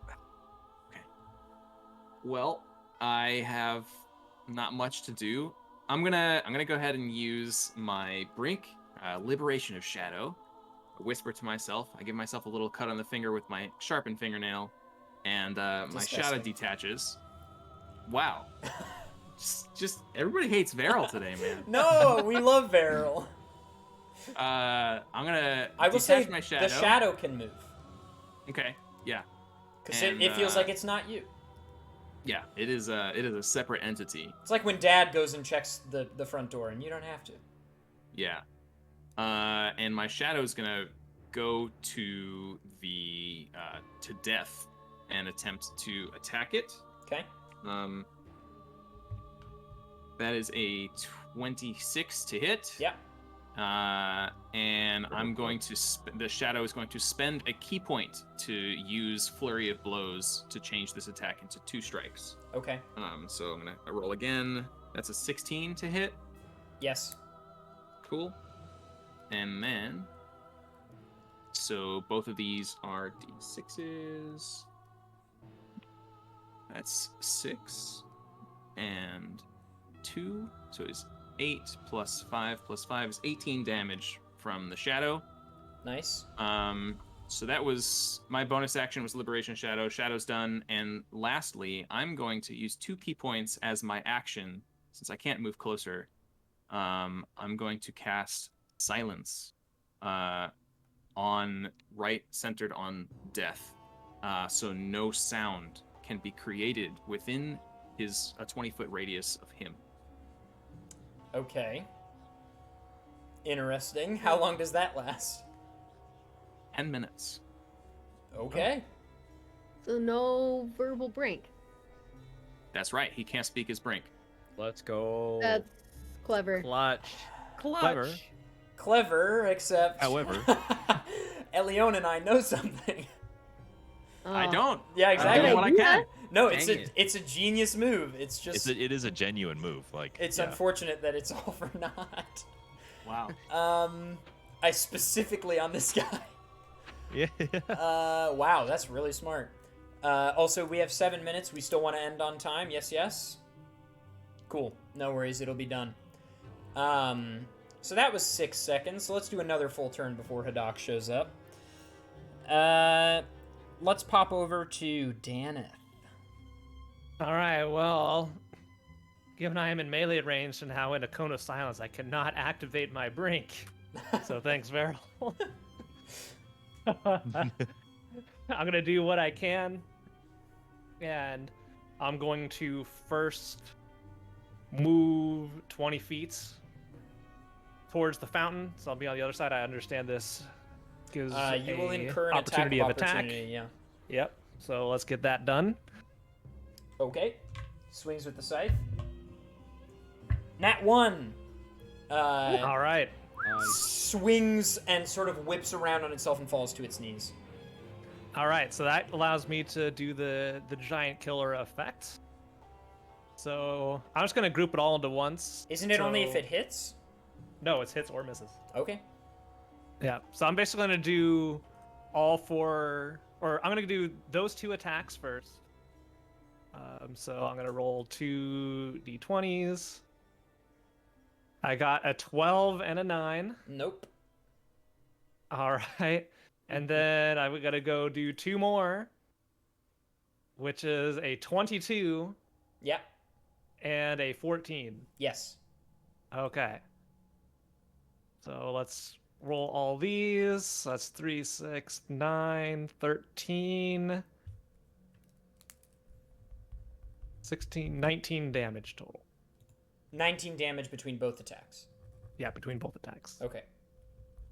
Okay. Well, I have not much to do. I'm gonna go ahead and use my Brink, Liberation of Shadow. I whisper to myself. I give myself a little cut on the finger with my sharpened fingernail, and my shadow detaches. Wow. just everybody hates Veril today, man. No, we love Veril. I'm gonna I will detach say my shadow. the shadow can move. Okay. Yeah. Because it feels like it's not you. Yeah, it is a separate entity. It's like when Dad goes and checks the front door, and you don't have to. Yeah. And my shadow is gonna go to the to death and attempt to attack it. Okay. That is a 26 to hit. Yeah. And I'm going to the shadow is going to spend a key point to use Flurry of Blows to change this attack into 2 strikes. Okay. So I'm gonna roll again. That's a 16 to hit. Yes. Cool. And then, so both of these are d6s. That's 6 and 2. So it's 8 plus 5 plus 5 is 18 damage from the shadow. Nice. So that was my bonus action was Liberation Shadow. Shadow's done. And lastly, I'm going to use 2 key points as my action since I can't move closer. I'm going to cast Silence centered on death. So no sound can be created within a 20-foot radius of him. Okay. Interesting. How long does that last? 10 minutes. Okay. So no verbal Brink. That's right. He can't speak his Brink. Let's go. That's clever. Clutch. Clever. Clever, except... However. Elion and I know something. I Oh. don't. Yeah, I'm exactly. doing what I can. No, Dang it. it's a genius move. It's just It is a genuine move. Like it's yeah. unfortunate that it's all for naught. Wow. I specifically on this guy. Yeah. Wow, that's really smart. Also, we have 7 minutes. We still want to end on time. Yes, yes. Cool. No worries. It'll be done. So that was 6 seconds. So let's do another full turn before Haddock shows up. Let's pop over to Daneth. All right, well, given I am in melee range and how in a cone of silence, I cannot activate my brink. So thanks, Veral. I'm gonna do what I can, and I'm going to first move 20 feet towards the fountain. So I'll be on the other side. I understand this gives You will a incur an opportunity attack of attack. Yeah. Yep. So let's get that done. Okay. Swings with the scythe. Nat 1. All right. Swings and sort of whips around on itself and falls to its knees. All right, so that allows me to do the giant killer effect. So I'm just gonna group it all into once. Isn't it only if So- it hits? No, it's hits or misses. Okay. Yeah. So I'm basically gonna do all four, or I'm gonna do those 2 attacks first. So I'm gonna roll 2 d20s. I got a 12 and a 9. Nope. All right. And then I'm gonna go do 2 more, which is a 22 Yep. and a 14. Yes. Okay. So let's roll all these. That's 3, 6, 9, 13, 16, 19 damage total. 19 damage between both attacks. Yeah, between both attacks. Okay.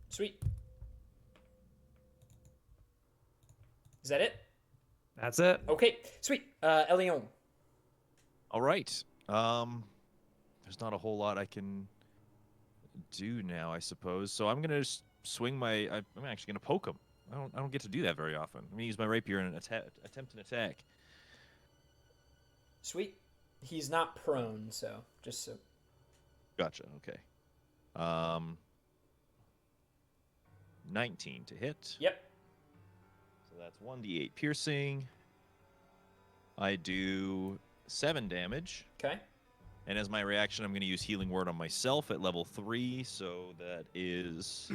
Sweet. Is that it? That's it. Okay. Sweet. Elion. All right. There's not a whole lot I can do now, I suppose. So I'm gonna just swing my. I'm actually gonna poke him. I don't get to do that very often. I'm gonna use my rapier in an attempt an attack. Sweet. He's not prone, so just so. Gotcha. Okay. 19 to hit. Yep. So that's 1d8 piercing. I do 7 damage. Okay. And as my reaction, I'm going to use Healing Word on myself at level 3. So that is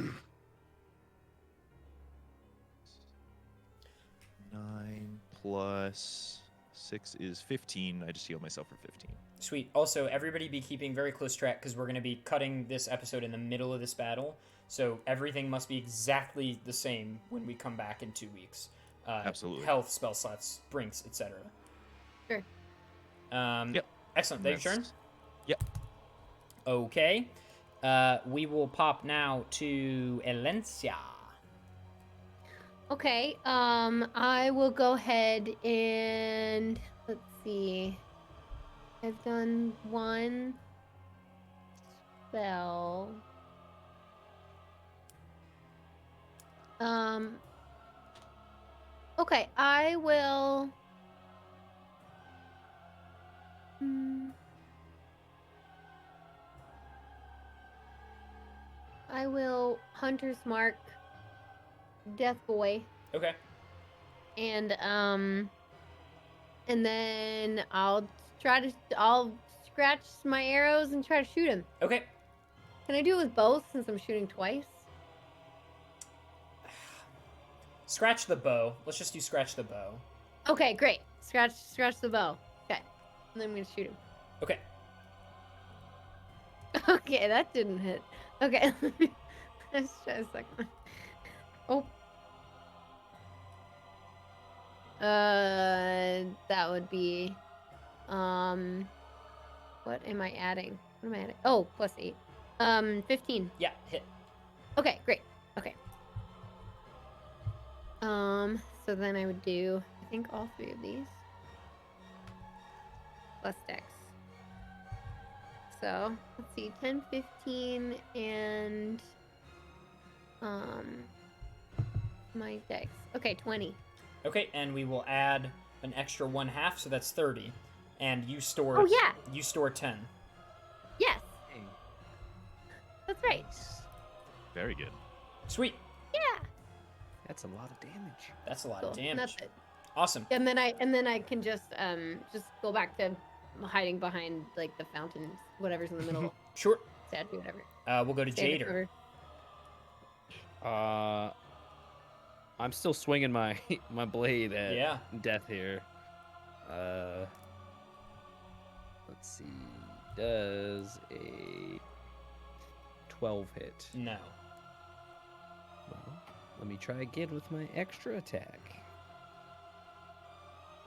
9 plus 6 is 15. I just heal myself for 15. Sweet. Also, everybody be keeping very close track because we're going to be cutting this episode in the middle of this battle. So everything must be exactly the same when we come back in 2 weeks. Absolutely. Health, spell slots, brinks, etc. Sure. Yep. Excellent. That's your turn? Yep. Okay. We will pop now to Elencia. Okay, I will go ahead and let's see. I've done 1 spell. Okay, I will. I will Hunter's Mark Death Boy. Okay. And then I'll scratch my arrows and try to shoot him. Okay. Can I do it with both since I'm shooting twice? Scratch the bow. Let's just do scratch the bow. Okay, great. Scratch the bow. Okay. And then I'm gonna shoot him. Okay. Okay, that didn't hit. Okay. Let's try a second one. Oh. That would be, what am I adding? What am I adding? Oh, plus 8. 15. Yeah, hit. Okay, great. Okay. So then I would do, I think all 3 of these. Plus dex. So, let's see, 10, 15, and, my dex. Okay, 20. Okay, and we will add an extra 1/2, so that's 30. And you store. Oh, yeah. You store 10. Yes, that's right. Very good. Sweet. Yeah. That's a lot of damage. That's a lot Cool. of And damage. that's it. Awesome. And then I can just go back to hiding behind like the fountain, whatever's in the middle, Sure. statue, whatever. We'll go to Stand Jader. cover. I'm still swinging my my blade at Yeah. death here. Let's see. Does a 12 hit? No. Well, let me try again with my extra attack.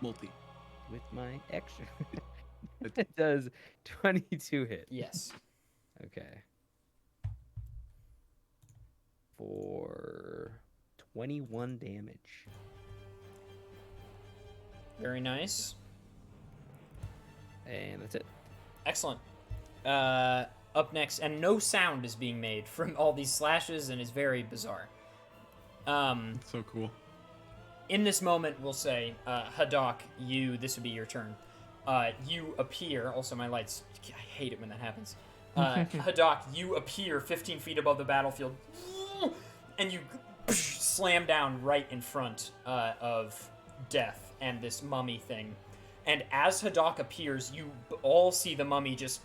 Multi. With my extra. It does 22 hit. Yes. Okay. For 21 damage. Very nice. And that's it. Excellent. Up next, and no sound is being made from all these slashes, and is very bizarre. It's so cool. In this moment, we'll say, Haddock, this would be your turn. You appear, also my lights, I hate it when that happens. Haddock, you appear 15 feet above the battlefield, and you slam down right in front of Death and this mummy thing. And as Haddock appears, you all see the mummy just,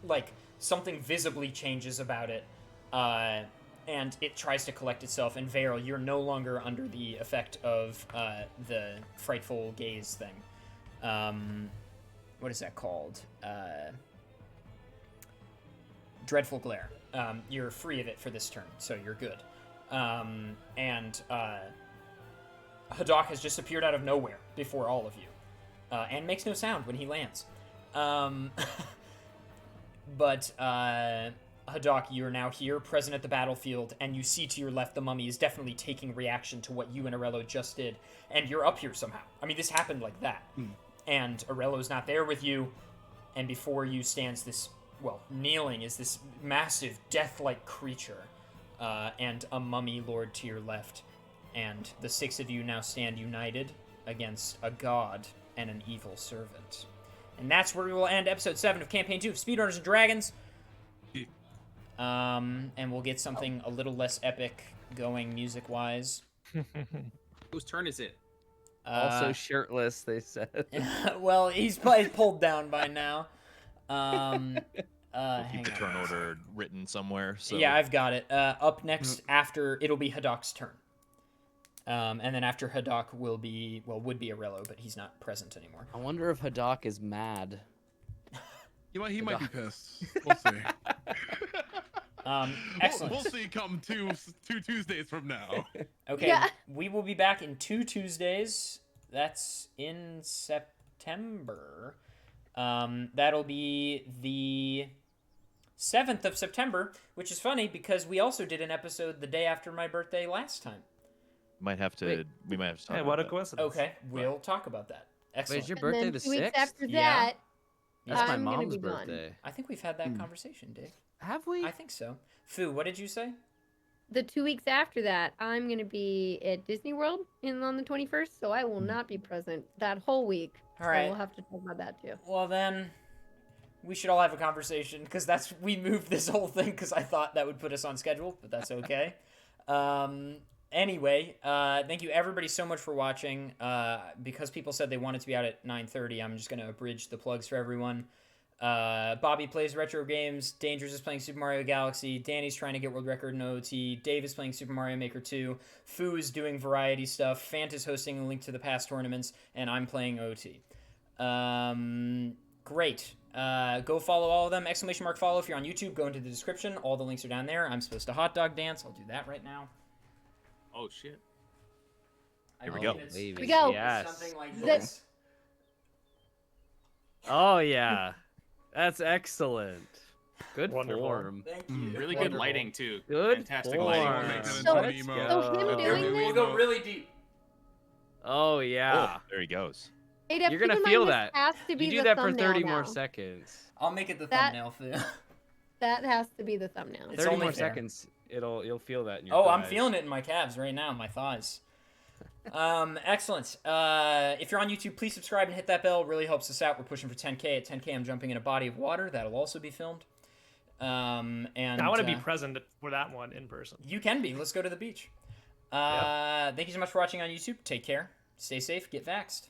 like, something visibly changes about it. And it tries to collect itself. And Vale, you're no longer under the effect of the frightful gaze thing. What is that called? Dreadful glare. You're free of it for this turn, so you're good. And Haddock has just appeared out of nowhere before all of you, and makes no sound when he lands. But Haddock, you're now here, present at the battlefield, and you see to your left the mummy is definitely taking reaction to what you and Arello just did, and you're up here somehow. I mean, this happened like that. And Arello's not there with you, and before you stands this, well, kneeling is this massive death-like creature, and a mummy lord to your left. And the 6 of you now stand united against a god and an evil servant. And that's where we will end episode 7 of Campaign 2 of Speedrunners and Dragons. And we'll get something a little less epic going music-wise. Whose turn is it? Also shirtless, they said. Well, he's probably pulled down by now. We'll keep the turn order written somewhere. So. Yeah, I've got it. Up next, after it'll be Haddock's turn. And then after Haddock would be Arello, but he's not present anymore. I wonder if Haddock is mad. He might be pissed. We'll see. Excellent. We'll see come two Tuesdays from now. Okay, Yeah. we will be back in 2 Tuesdays. That's in September. That'll be the 7th of September, which is funny because we also did an episode the day after my birthday last time. We might have to talk Hey, about what a that. coincidence. Okay, we'll talk about that. Wait, Excellent. is your And birthday then the 2 weeks 6th? after Yeah. that, That's my I'm gonna mom's be gone. birthday. I think we've had that conversation, Dave. Have we? I think so. Fu, what did you say? the 2 weeks after that, I'm gonna be at Disney World on the 21st, so I will not be present that whole week. All So right. we'll have to talk about that too. Well, then we should all have a conversation because we moved this whole thing because I thought that would put us on schedule, but that's okay. Anyway, thank you everybody so much for watching. Because people said they wanted to be out at 9:30, I'm just going to abridge the plugs for everyone. Bobby plays retro games. Dangerous is playing Super Mario Galaxy. Danny's trying to get world record in OT. Dave is playing Super Mario Maker 2. Fu is doing variety stuff. Fant is hosting a Link to the Past tournaments, and I'm playing OT. Great. Go follow all of them. ! Follow if you're on YouTube. Go into the description. All the links are down there. I'm supposed to hot dog dance. I'll do that right now. Oh shit. Here we go. It's Here we go. Yes. something like Zip. this. Oh yeah, that's excellent. Good Wonderful. form. Thank you. Really good Wonderful. lighting too. Good Fantastic form. lighting. Make that into So- an Let's emo. So him go. doing We'll this, go really deep. Oh yeah. Oh, there he goes. hey, Def, You're keep gonna in mind feel this that. Has to be You do the that for thumbnail 30 now. more seconds. I'll make it the That- thumbnail for you. That has to be the thumbnail. It's 30 only more fair. seconds. You'll feel that in your Oh, I'm thighs. feeling it in my calves right now, my thighs. Excellent. If you're on YouTube, please subscribe and hit that bell. It really helps us out. We're pushing for 10K. At 10K, I'm jumping in a body of water. That'll also be filmed. And I want to be present for that one in person. You can be. Let's go to the beach. Thank you so much for watching on YouTube. Take care. Stay safe. Get vaxxed.